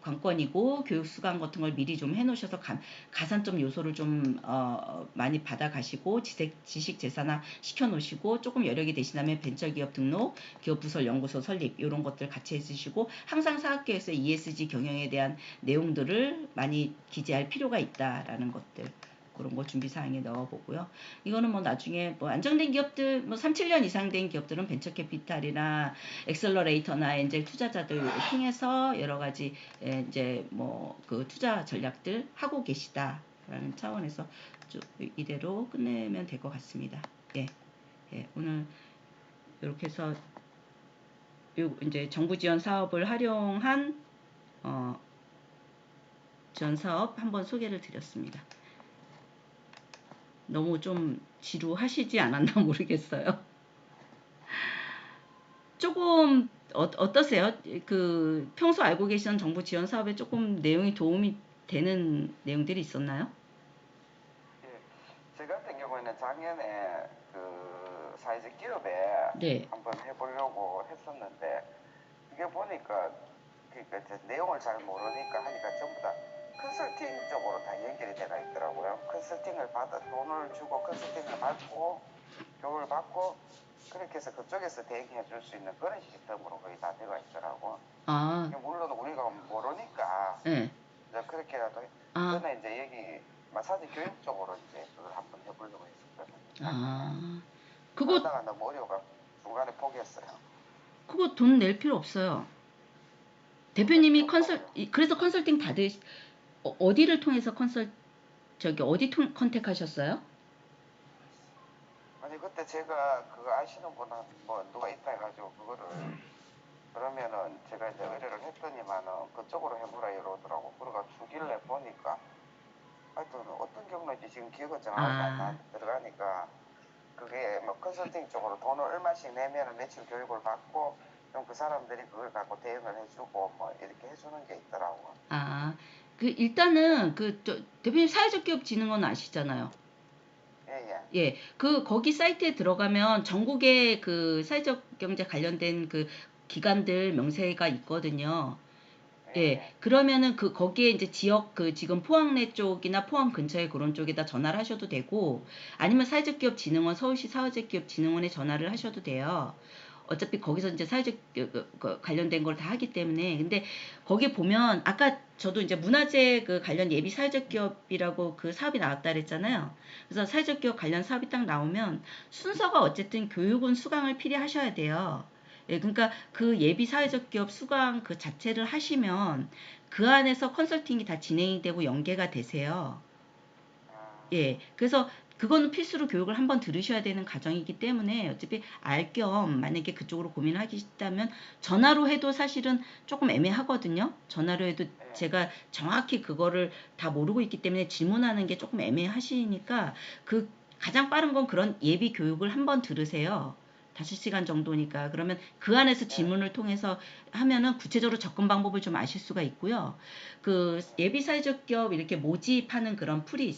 관건이고 교육 수강 같은 걸 미리 좀 해놓으셔서 가산점 요소를 좀 많이 받아가시고 지식 재산화 시켜놓으시고 조금 여력이 되시다면 벤처기업 등록, 기업부설 연구소 설립 이런 것들 같이 해주시고 항상 사업계획서 ESG 경영에 대한 내용들을 많이 기재할 필요가 있다라는 것들 그런 거 준비사항에 넣어보고요. 이거는 뭐 나중에 뭐 안정된 기업들, 뭐 3, 7년 이상 된 기업들은 벤처캐피탈이나 엑셀러레이터나 엔젤 투자자들 통해서 여러 가지 이제 뭐 그 투자 전략들 하고 계시다라는 차원에서 쭉 이대로 끝내면 될 것 같습니다. 예, 예, 오늘 이렇게 해서 이제 정부 지원 사업을 활용한 지원 사업 한번 소개를 드렸습니다. 너무 좀 지루하시지 않았나 모르겠어요. 조금 어떠세요? 그 평소 알고 계시던 정부 지원 사업에 조금 내용이 도움이 되는 내용들이 있었나요? 예, 저 같은 경우에는 작년에 그 사회적 기업에 네. 한번 해보려고 했었는데 이게 보니까 그러니까 이제 내용을 잘 모르니까 하니까 전부 다 컨설팅 쪽으로 다 연결이 되어 있더라고요. 컨설팅을 받아 돈을 주고 컨설팅을 받고 교육을 받고 그렇게 해서 그쪽에서 대행해 줄 수 있는 그런 시스템으로 거의 다 되어 있더라고. 아, 물론 우리가 모르니까 네. 이제 그렇게라도 아, 저는 이제 여기 마사지 교육 쪽으로 이제 그걸 한번 해보려고 했었거든요. 작년에. 아. 그거, 하다가 너무 어려워가 중간에 포기했어요. 그거 돈 낼 필요 없어요. 돈 낼 필요 대표님이 없다고요. 그래서 컨설팅 어디를 통해서 어디 컨택하셨어요? 아니 그때 제가 그거 아시는 분 한 뭐 누가 있다 해가지고 그거를 그러면은 제가 이제 의뢰를 했더니만은 그쪽으로 해보라 이러더라고. 그러가 주길래 보니까 하여튼 어떤 경로인지 지금 기억은 정확하게 안 아, 나 들어가니까 그게 뭐 컨설팅 쪽으로 돈을 얼마씩 내면 며칠 교육을 받고 그럼 그 사람들이 그걸 갖고 대응을 해주고 뭐 이렇게 해주는 게 있더라고. 아, 그 일단은 대표님 사회적 기업 진흥원 아시잖아요. 예예. 예, 거기 사이트에 들어가면 전국에 그 사회적 경제 관련된 그 기관들 명세가 있거든요. 예, 예예. 그러면은 거기에 이제 지역 지금 포항내 쪽이나 포항 근처에 그런 쪽에다 전화를 하셔도 되고, 아니면 사회적 기업 진흥원, 서울시 사회적 기업 진흥원에 전화를 하셔도 돼요. 어차피 거기서 이제 사회적 관련된 걸 다 하기 때문에. 근데 거기 보면 아까 저도 이제 문화재 관련 예비 사회적 기업이라고 그 사업이 나왔다 그랬잖아요. 그래서 사회적 기업 관련 사업이 딱 나오면 순서가 어쨌든 교육은 수강을 필히 하셔야 돼요. 예, 그러니까 그 예비 사회적 기업 수강 그 자체를 하시면 그 안에서 컨설팅이 다 진행이 되고 연계가 되세요. 예, 그래서 그거는 필수로 교육을 한번 들으셔야 되는 과정이기 때문에 어차피 알 겸 만약에 그쪽으로 고민하시다면 전화로 해도 사실은 조금 애매하거든요. 전화로 해도 제가 정확히 그거를 다 모르고 있기 때문에 질문하는 게 조금 애매하시니까 가장 빠른 건 그런 예비 교육을 한번 들으세요. 5시간 정도니까. 그러면 그 안에서 질문을 통해서 하면은 구체적으로 접근 방법을 좀 아실 수가 있고요. 그 예비 사회적 기업 이렇게 모집하는 그런 풀이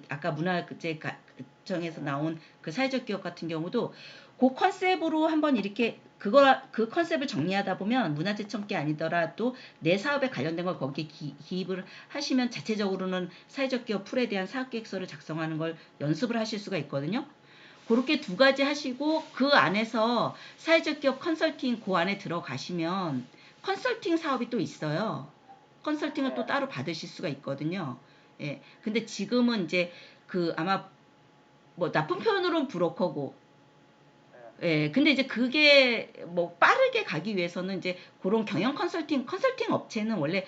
아까 문화재청에서 나온 그 사회적 기업 같은 경우도 그 컨셉으로 한번 이렇게 그 컨셉을 정리하다 보면 문화재청 게 아니더라도 내 사업에 관련된 걸 거기에 기입을 하시면 자체적으로는 사회적 기업 풀에 대한 사업계획서를 작성하는 걸 연습을 하실 수가 있거든요. 그렇게 두 가지 하시고 그 안에서 사회적 기업 컨설팅 그 안에 들어가시면 컨설팅 사업이 또 있어요. 컨설팅을 또 따로 받으실 수가 있거든요. 예. 근데 지금은 이제 아마 뭐 나쁜 표현으로는 브로커고, 예. 근데 이제 그게 뭐 빠르게 가기 위해서는 이제 그런 경영 컨설팅 업체는 원래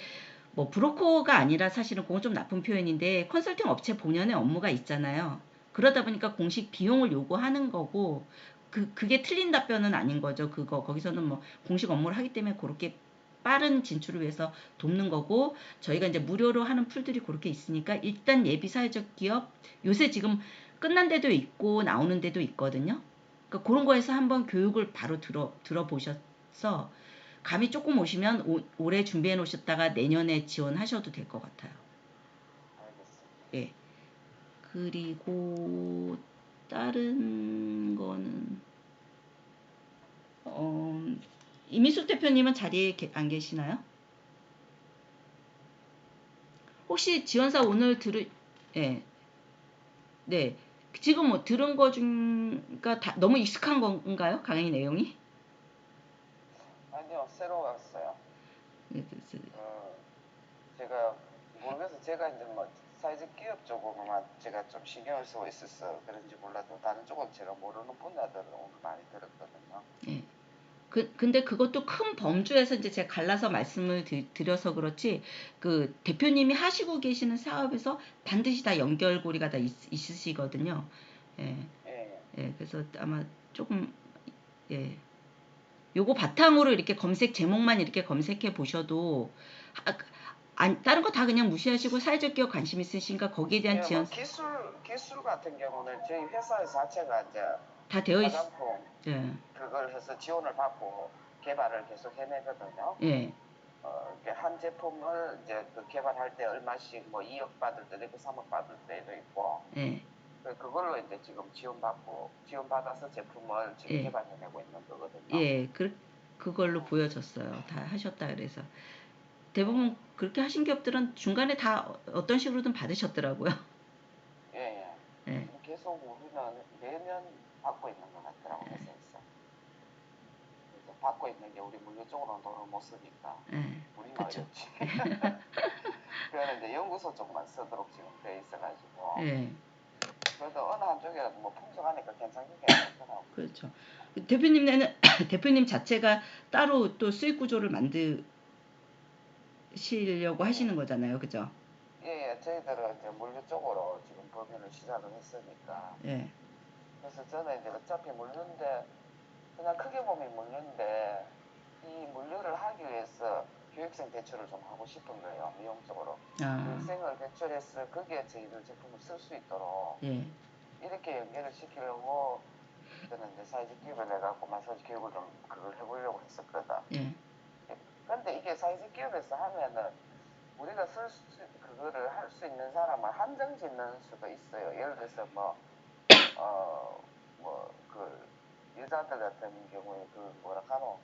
뭐 브로커가 아니라 사실은 그건 좀 나쁜 표현인데 컨설팅 업체 본연의 업무가 있잖아요. 그러다 보니까 공식 비용을 요구하는 거고 그게 틀린 답변은 아닌 거죠. 거기서는 뭐 공식 업무를 하기 때문에 그렇게 빠른 진출을 위해서 돕는 거고, 저희가 이제 무료로 하는 풀들이 그렇게 있으니까 일단 예비 사회적 기업 요새 지금 끝난 데도 있고 나오는 데도 있거든요. 그러니까 그런 거에서 한번 교육을 바로 들어보셔서 감이 조금 오시면 올해 준비해 놓으셨다가 내년에 지원하셔도 될 것 같아요. 알겠습니다. 예. 그리고 다른 거는 이미숙 대표님은 자리에 안 계시나요? 혹시 지원사 오늘 예, 네. 지금 뭐 들은 거 중가 다 너무 익숙한 건가요? 강의 내용이? 아니요, 새로 왔어요. 네, 제가 모르겠어요. 제가 이제 뭐 사회적 기업 쪽으로만 제가 좀 신경을 쓰고 있어서 그런지 몰라도 다른 쪽은 제가 모르는 분야들을 오늘 많이 들었거든요. 예. 근데 그것도 큰 범주에서 이제 제가 갈라서 말씀을 드려서 그렇지, 대표님이 하시고 계시는 사업에서 반드시 다 연결고리가 다 있으시거든요. 예. 예. 예. 그래서 아마 조금, 예. 요거 바탕으로 이렇게 제목만 이렇게 검색해 보셔도, 다른 거 다 그냥 무시하시고 사회적 기업 관심 있으신가 거기에 대한 뭐 기술 같은 경우는 저희 회사 자체가 이제 다 되어 화장품 예. 그걸 해서 지원을 받고 개발을 계속 해내거든요. 예. 이렇게 한 제품을 이제 개발할 때 얼마씩 뭐 2억 받을 때도 있고 3억 받을 때도 있고, 예. 그걸로 이제 지금 지원받아서 제품을 지금 예. 개발해내고 있는 거거든요. 예. 그걸로 보여졌어요. 다 하셨다 그래서. 대부분 그렇게 하신 기업들은 중간에 다 어떤 식으로든 받으셨더라고요. 예. 예. 계속 우리는 매년 받고 있는 것 같더라고, 회사에서. 그래서 받고 있는 게 우리 물류 쪽으로는 돈을 못 쓰니까 예. 우리는 그쵸. 어렵지. 그거는 이제 연구소 쪽만 쓰도록 지금 돼 있어가지고. 예. 그래도 어느 한쪽이라도 뭐 풍족하니까 괜찮긴 괜찮더라고. 그렇죠. 대표님네는 대표님 자체가 따로 또 수익 구조를 만드시려고 하시는 거잖아요. 그죠? 예, 저희들은 이제 물류 쪽으로 지금 범위를 시작을 했으니까. 예. 그래서 저는 이제 어차피 물류인데, 그냥 크게 보면 물류인데, 이 물류를 하기 위해서 교육생 대출을 좀 하고 싶은 거예요, 미용 쪽으로. 아. 교육생을 대출해서 거기에 저희들 제품을 쓸 수 있도록. 예. 이렇게 연결을 시키려고 저는 이제 사회적 기업을 내갖고 마사지 교육을 좀 그걸 해보려고 했었거든. 예. 근데 이게 사회적 기업에서 하면은 우리가 그거를 할 수 있는 사람을 한정 짓는 수도 있어요. 예를 들어서 그 여자들 같은 경우에 그 뭐라 하노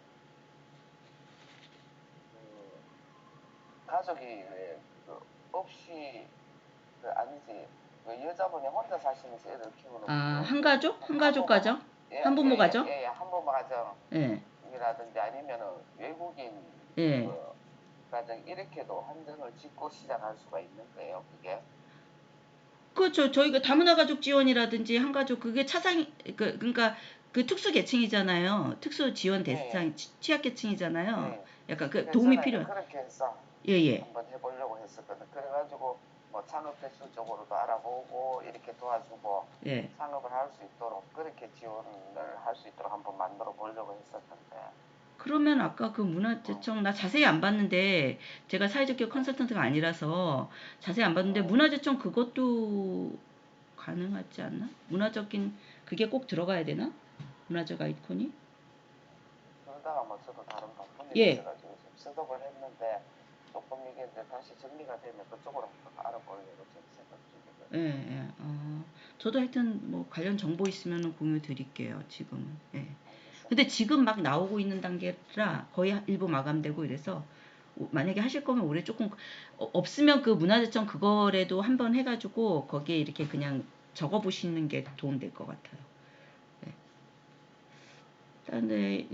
가족이 없이 아니지 여자분이 혼자 사시면서 애들 키우는 한가족? 한가족 가정? 한부모 가정? 예, 한부모 예. 가정이라든지 아니면은 외국인 예. 가정 이렇게도 한정을 짓고 시작할 수가 있는 거예요. 그게. 그렇죠. 저희가 다문화 가족 지원이라든지 한가족 그게 그러니까 그 특수 계층이잖아요. 특수 지원 대상 취약 계층이잖아요. 약간 그 도움이 필요한. 그렇게 해서 예. 한번 해보려고 했었거든. 그래가지고 뭐 창업 대출 쪽으로도 알아보고 이렇게 도와주고 예. 창업을 할 수 있도록 그렇게 지원을 할 수 있도록 한번 만들어 보려고 했었는데. 그러면 아까 그 문화재청 나 자세히 안 봤는데 제가 사회적 기업 컨설턴트가 아니라서 자세히 안 봤는데 문화재청 그것도 가능하지 않나? 문화적인 그게 꼭 들어가야 되나? 문화적 아이콘이? 그러다가 뭐 저도 다른 바쁜 예. 일이 있어가지고 지금 스톱을 했는데 조금 이게 이제 다시 정리가 되면 그쪽으로 한번 알아보려고 지금 생각 중이거든요. 예. 저도 하여튼 뭐 관련 정보 있으면 공유 드릴게요. 지금은. 예. 알겠습니다. 근데 지금 막 나오고 있는 단계라 거의 일부 마감되고 이래서 만약에 하실 거면 올해 조금 없으면 그 문화재청 그거라도 한번 해가지고 거기에 이렇게 그냥 적어 보시는 게 도움 될 것 같아요. 네. 근데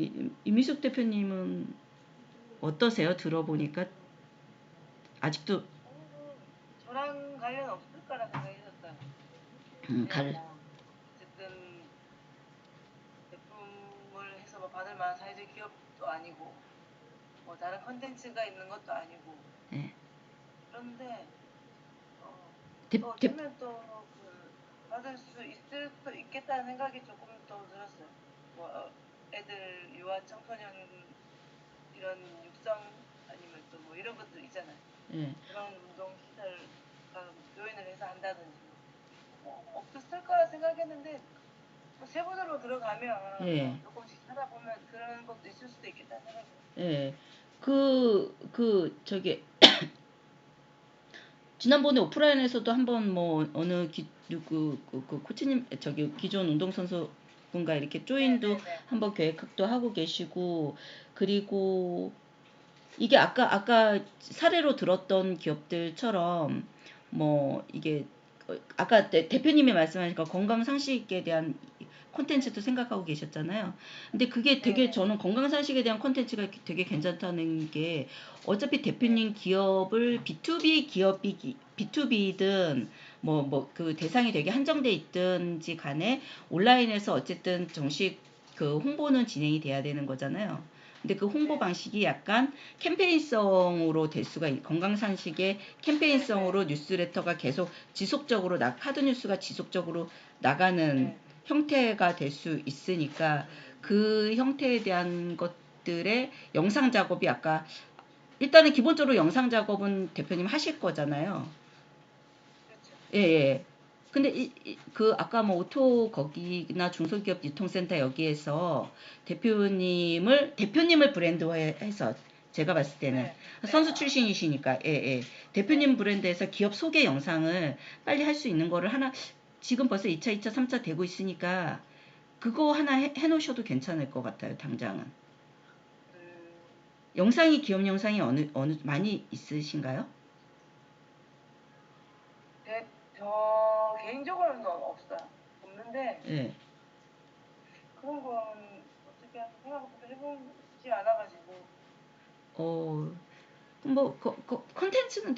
이미숙 대표님은 어떠세요? 들어보니까 아직도 저랑 관련 없을 거라 생각했었어요. 어쨌든 제품을 해서 뭐 받을 만한 사이즈 기업도 아니고 뭐 다른 컨텐츠가 있는 것도 아니고. 네. 그런데 대- 어쩌면 또 받을 수 있을 수도 있겠다는 생각이 조금 더 들었어요. 뭐 애들 유아 청소년 이런 육성 아니면 또 뭐 이런 것들 있잖아요. 네. 그런 운동 시설가 조인을 해서 한다든지 없을 거라 생각했는데 세부적으로 들어가면 예. 조금씩 찾아보면 그런 것도 있을 수도 있겠다는 생각이 예. 저기 지난번에 오프라인에서도 한번 뭐 어느 코치님 저기 기존 운동선수 분과 이렇게 조인도 네네네. 한번 계획도 하고 계시고 그리고 이게 아까 사례로 들었던 기업들처럼 뭐 이게 아까 대표님이 말씀하시니까 건강 상식에 대한 콘텐츠도 생각하고 계셨잖아요. 근데 그게 되게 네네. 저는 건강 상식에 대한 콘텐츠가 되게 괜찮다는 게 어차피 대표님 기업을 B2B 기업이 B2B든 뭐 그 대상이 되게 한정돼 있든지 간에 온라인에서 어쨌든 정식 그 홍보는 진행이 돼야 되는 거잖아요. 근데 그 홍보 방식이 약간 캠페인성으로 될 수가 건강상식의 캠페인성으로 뉴스레터가 계속 지속적으로 카드 뉴스가 지속적으로 나가는 형태가 될 수 있으니까 그 형태에 대한 것들의 영상 작업이 아까 일단은 기본적으로 영상 작업은 대표님 하실 거잖아요. 예. 근데 그 아까 뭐 오토 거기나 중소기업 유통센터 여기에서 대표님을 브랜드화해서 제가 봤을 때는 선수 출신이시니까 대표님 브랜드에서 기업 소개 영상을 빨리 할 수 있는 거를 하나 지금 벌써 2차, 3차 되고 있으니까 그거 하나 해놓으셔도 괜찮을 것 같아요. 당장은. 기업 영상이 어느 많이 있으신가요? 저 개인적으로는 없어요. 없는데 예. 그런 건 어떻게 생각부터 해보지 않아가지고. 콘텐츠는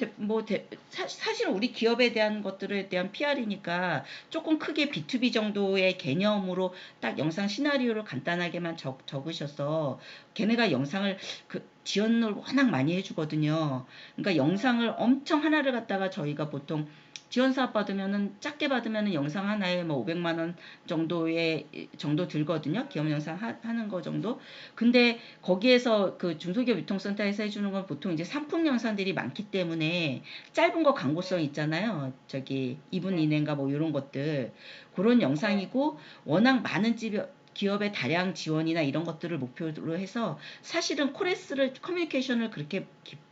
사실 우리 기업에 대한 것들에 대한 PR이니까 조금 크게 B2B 정도의 개념으로 딱 영상 시나리오를 간단하게만 적으셔서 걔네가 영상을 지원을 워낙 많이 해주거든요. 그러니까 영상을 엄청 하나를 갖다가 저희가 보통 지원 사업 받으면은 작게 받으면은 영상 하나에 뭐 500만 원 정도 들거든요. 기업 영상 하는 거 정도. 근데 거기에서 그 중소기업 유통센터에서 해주는 건 보통 이제 상품 영상들이 많기 때문에 짧은 거 광고성 있잖아요. 저기 2분 이내인가 뭐 이런 것들. 그런 영상이고 워낙 많은 기업의 다량 지원이나 이런 것들을 목표로 해서 사실은 커뮤니케이션을 그렇게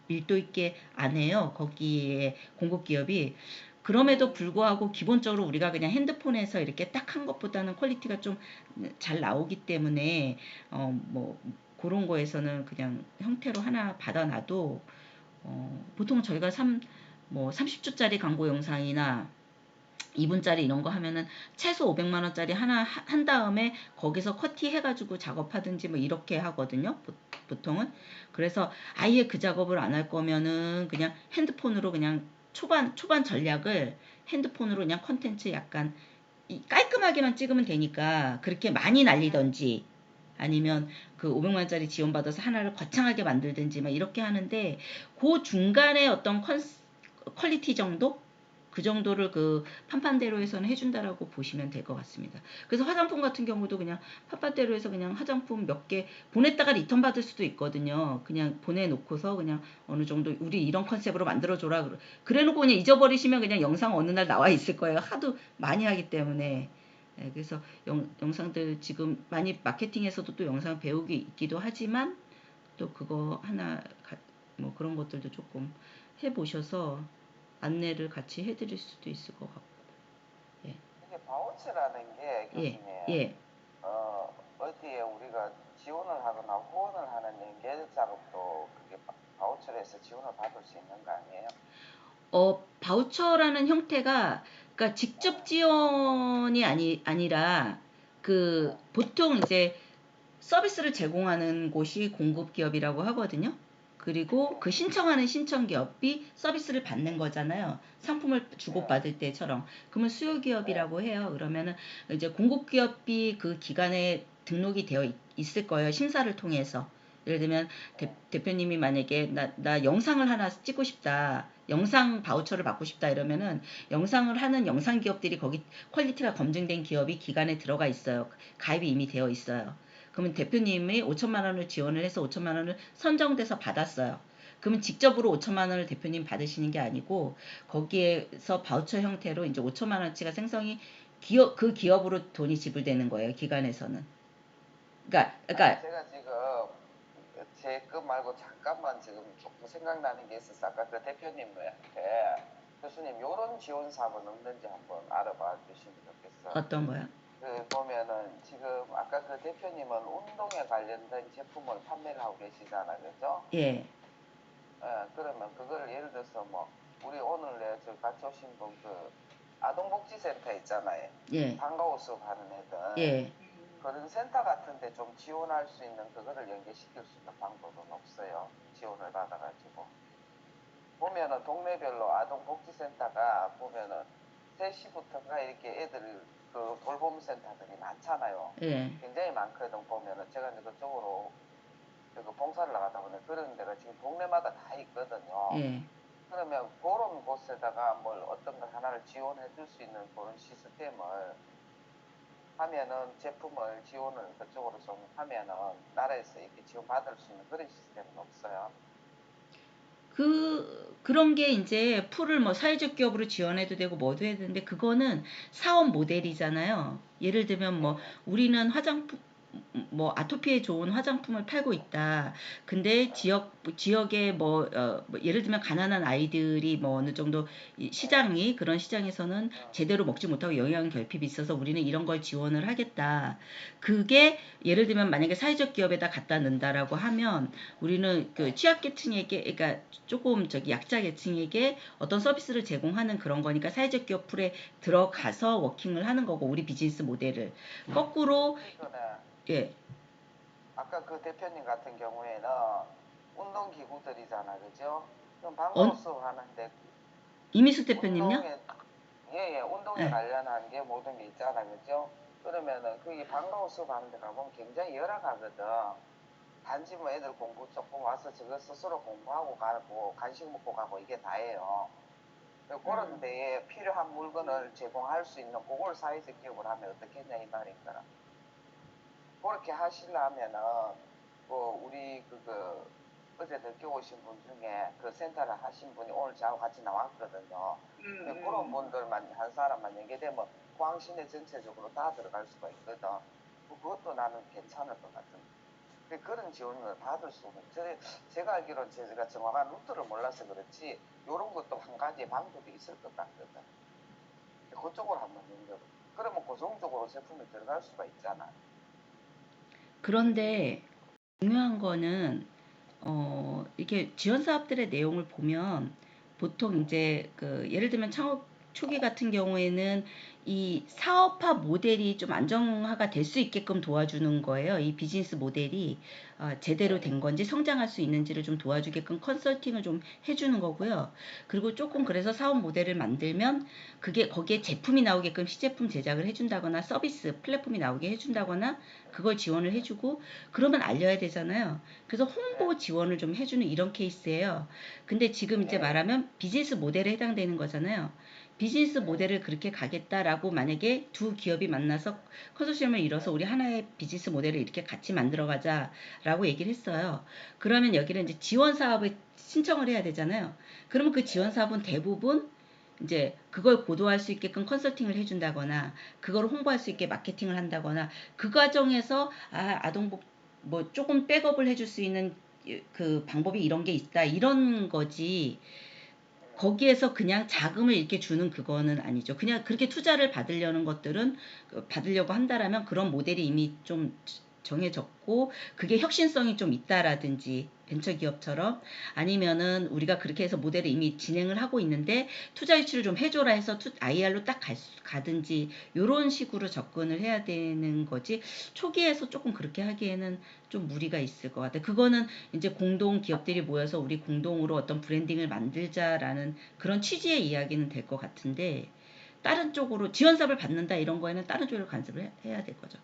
밀도 있게 안 해요. 거기에 공급 기업이. 그럼에도 불구하고 기본적으로 우리가 그냥 핸드폰에서 이렇게 딱 한 것보다는 퀄리티가 좀 잘 나오기 때문에 뭐 그런 거에서는 그냥 형태로 하나 받아놔도 보통 저희가 30초짜리 광고 영상이나 2분짜리 이런 거 하면은 최소 500만 원짜리 하나 한 다음에 거기서 커티 해가지고 작업하든지 뭐 이렇게 하거든요. 보통은. 그래서 아예 그 작업을 안 할 거면은 그냥 핸드폰으로 그냥 초반 전략을 핸드폰으로 그냥 컨텐츠 약간 깔끔하게만 찍으면 되니까 그렇게 많이 날리던지 아니면 그 500만 원짜리 지원받아서 하나를 거창하게 만들든지 막 이렇게 하는데 그 중간에 어떤 퀄리티 정도? 그 정도를 그 판판대로에서는 해준다라고 보시면 될 것 같습니다. 그래서 화장품 같은 경우도 그냥 판판대로에서 그냥 화장품 몇 개 보냈다가 리턴 받을 수도 있거든요. 그냥 보내놓고서 그냥 어느 정도 우리 이런 컨셉으로 만들어줘라. 그래놓고 그냥 잊어버리시면 그냥 영상 어느 날 나와 있을 거예요. 하도 많이 하기 때문에. 네, 그래서 영상들 지금 많이 마케팅에서도 또 영상 배우기 있기도 하지만 또 그거 하나 뭐 그런 것들도 조금 해보셔서 안내를 같이 해드릴 수도 있을 것 같고. 예. 이게 바우처라는 게 예. 교수님, 예. 어디에 우리가 지원을 하거나 후원을 하는 연계 작업도 그게 바우처에서 지원을 받을 수 있는 거 아니에요? 바우처라는 형태가 그러니까 직접 지원이 아니라 그 보통 이제 서비스를 제공하는 곳이 공급 기업이라고 하거든요. 그리고 그 신청하는 신청 기업이 서비스를 받는 거잖아요. 상품을 주고받을 때처럼. 그러면 수요 기업이라고 해요. 그러면은 이제 공급 기업이 그 기간에 등록이 되어 있을 거예요. 심사를 통해서. 예를 들면 대표님이 만약에 나 영상을 하나 찍고 싶다. 영상 바우처를 받고 싶다 이러면은 영상을 하는 영상 기업들이 거기 퀄리티가 검증된 기업이 기간에 들어가 있어요. 가입이 이미 되어 있어요. 그러면 대표님이 5천만 원을 지원을 해서 5천만 원을 선정돼서 받았어요. 그러면 직접으로 5천만 원을 대표님 받으시는 게 아니고 거기에서 바우처 형태로 이제 5천만 원치가 생성이 그 기업으로 돈이 지불되는 거예요. 기관에서는. 그러니까 제가 지금 제 것 말고 잠깐만 지금 조금 생각나는 게 있어서 아까 그 대표님한테 교수님 이런 지원 사업은 없는지 한번 알아봐 주시면 좋겠어. 어떤 거요? 그 보면은 지금 아까 그 대표님은 운동에 관련된 제품을 판매를 하고 계시잖아, 그죠? 예. 그러면 그걸 예를 들어서 뭐 우리 오늘 저 같이 오신 분 그 아동복지센터 있잖아요. 예. 방과후 수업 하는 애들. 예. 그런 센터 같은데 좀 지원할 수 있는 그거를 연계시킬 수 있는 방법은 없어요. 지원을 받아가지고 보면은 동네별로 아동복지센터가 보면은 3시부터인가 이렇게 애들 그 돌봄센터들이 많잖아요. 예. 굉장히 많거든. 보면은 제가 이제 그쪽으로 그 봉사를 나가다 보니 그런 데가 지금 동네마다 다 있거든요. 예. 그러면 그런 곳에다가 뭘 어떤 걸 하나를 지원해 줄 수 있는 그런 시스템을 하면은 제품을 지원을 그쪽으로 좀 하면은 나라에서 이렇게 지원받을 수 있는 그런 시스템은 없어요. 그런 게 이제 풀을 뭐 사회적 기업으로 지원해도 되고 뭐도 해도 되는데 그거는 사업 모델이잖아요. 예를 들면 뭐 우리는 화장품 뭐 아토피에 좋은 화장품을 팔고 있다. 근데 지역에 뭐 예를 들면 가난한 아이들이 뭐 어느 정도 시장이 그런 시장에서는 제대로 먹지 못하고 영양 결핍이 있어서 우리는 이런 걸 지원을 하겠다. 그게 예를 들면 만약에 사회적 기업에다 갖다 넣는다라고 하면 우리는 그 취약계층에게 그러니까 조금 저기 약자계층에게 어떤 서비스를 제공하는 그런 거니까 사회적 기업 풀에 들어가서 워킹을 하는 거고 우리 비즈니스 모델을 거꾸로 예. 아까 그 대표님 같은 경우에는 운동기구들이잖아, 그죠? 그럼 방과후 수업 하는데 이미숙 대표님요? 운동에 예. 관련한 게 모든 게 있잖아, 그죠? 그러면은 그게 방과후 수업 하는 데 가보면 굉장히 열악하거든. 단지 뭐 애들 공부 조금 와서 저거 스스로 공부하고 가고 간식 먹고 가고 이게 다예요. 그런 데에 필요한 물건을 제공할 수 있는 그걸 사회적 기업을 하면 어떻겠냐 이 말이니까. 그렇게 하시려면은 우리 어제 늦게 오신 분 중에 그 센터를 하신 분이 오늘 저하고 같이 나왔거든요. 그런 분들만 한 사람만 연계되면 광신에 전체적으로 다 들어갈 수가 있거든. 그것도 나는 괜찮을 것 같은데. 그런 지원을 받을 수 없는. 제가 알기로는 제가 정확한 루트를 몰라서 그렇지 이런 것도 한 가지 방법이 있을 것 같거든. 그쪽으로 한번 연결. 그러면 고정적으로 제품이 들어갈 수가 있잖아. 그런데 중요한 거는 이렇게 지원 사업들의 내용을 보면 보통 이제 예를 들면 창업 초기 같은 경우에는 이 사업화 모델이 좀 안정화가 될 수 있게끔 도와주는 거예요. 이 비즈니스 모델이 제대로 된 건지 성장할 수 있는지를 좀 도와주게끔 컨설팅을 좀 해주는 거고요. 그리고 조금 그래서 사업 모델을 만들면 그게 거기에 제품이 나오게끔 시제품 제작을 해준다거나 서비스 플랫폼이 나오게 해준다거나 그걸 지원을 해주고 그러면 알려야 되잖아요. 그래서 홍보 지원을 좀 해주는 이런 케이스예요. 근데 지금 이제 말하면 비즈니스 모델에 해당되는 거잖아요. 비즈니스 모델을 그렇게 가겠다라고 만약에 두 기업이 만나서 컨소시엄을 이뤄서 우리 하나의 비즈니스 모델을 이렇게 같이 만들어가자라고 얘기를 했어요. 그러면 여기는 이제 지원 사업을 신청을 해야 되잖아요. 그러면 그 지원 사업은 대부분 이제 그걸 고도할 수 있게끔 컨설팅을 해준다거나 그걸 홍보할 수 있게 마케팅을 한다거나 그 과정에서 아동복 뭐 조금 백업을 해줄 수 있는 그 방법이 이런 게 있다 이런 거지. 거기에서 그냥 자금을 이렇게 주는 그거는 아니죠. 그냥 그렇게 투자를 받으려는 것들은 받으려고 한다라면 그런 모델이 이미 좀 정해졌고 그게 혁신성이 좀 있다라든지 벤처기업처럼 아니면은 우리가 그렇게 해서 모델을 이미 진행을 하고 있는데 투자 유치를 좀 해줘라 해서 IR로 딱 가든지 이런 식으로 접근을 해야 되는 거지 초기에서 조금 그렇게 하기에는 좀 무리가 있을 것 같아요. 그거는 이제 공동 기업들이 모여서 우리 공동으로 어떤 브랜딩을 만들자라는 그런 취지의 이야기는 될 것 같은데 다른 쪽으로 지원사업을 받는다 이런 거에는 다른 쪽으로 간섭을 해야 될 거죠.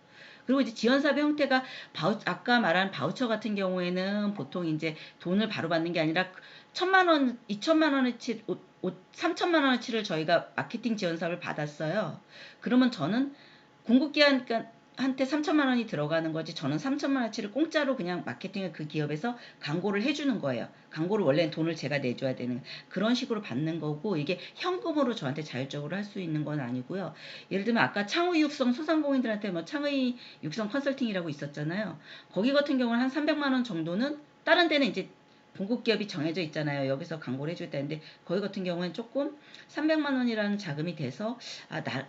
그리고 이제 지원사업의 형태가 아까 말한 바우처 같은 경우에는 보통 이제 돈을 바로 받는 게 아니라 1,000만 원, 2,000만 원어치, 3,000만 원어치를 저희가 마케팅 지원 사업을 받았어요. 그러면 저는 공급기관한테 3,000만 원이 들어가는 거지 저는 3,000만 원어치를 공짜로 그냥 마케팅을 그 기업에서 광고를 해주는 거예요. 광고를 원래는 돈을 제가 내줘야 되는 그런 식으로 받는 거고 이게 현금으로 저한테 자율적으로 할 수 있는 건 아니고요. 예를 들면 아까 창의 육성 소상공인들한테 뭐 창의 육성 컨설팅이라고 있었잖아요. 거기 같은 경우는 한 300만 원 정도는 다른 데는 이제 공급기업이 정해져 있잖아요. 여기서 광고를 해주겠다는데 거기 같은 경우는 조금 300만 원이라는 자금이 돼서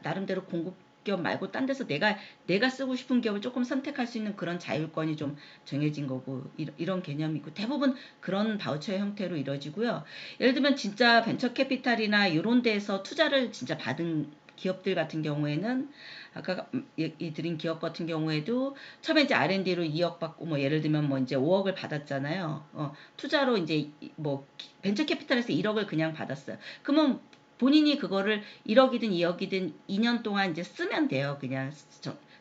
나름대로 공급기업 말고 딴 데서 내가 쓰고 싶은 기업을 조금 선택할 수 있는 그런 자율권이 좀 정해진 거고 이런 개념이고 대부분 그런 바우처의 형태로 이루어지고요. 예를 들면 진짜 벤처캐피탈이나 이런 데에서 투자를 진짜 받은 기업들 같은 경우에는 아까 이 드린 기업 같은 경우에도 처음에 이제 R&D로 2억 받고 뭐 예를 들면 뭐 이제 5억을 받았잖아요. 투자로 이제 뭐 벤처 캐피탈에서 1억을 그냥 받았어요. 그러면 본인이 그거를 1억이든 2억이든 2년 동안 이제 쓰면 돼요. 그냥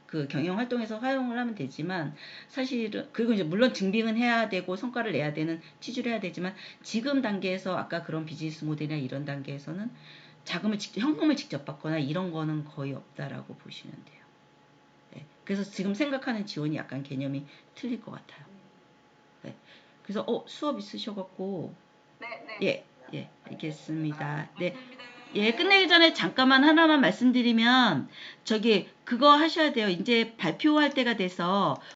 그 경영 활동에서 활용을 하면 되지만 사실은 그리고 이제 물론 증빙은 해야 되고 성과를 내야 되는 취지를 해야 되지만 지금 단계에서 아까 그런 비즈니스 모델이나 이런 단계에서는 현금을 직접 받거나 이런 거는 거의 없다라고 보시면 돼요. 네. 그래서 지금 생각하는 지원이 약간 개념이 틀릴 것 같아요. 네. 그래서 수업 있으셔갖고 예, 알겠습니다. 네. 예, 끝내기 전에 잠깐만 하나만 말씀드리면 그거 하셔야 돼요. 이제 발표할 때가 돼서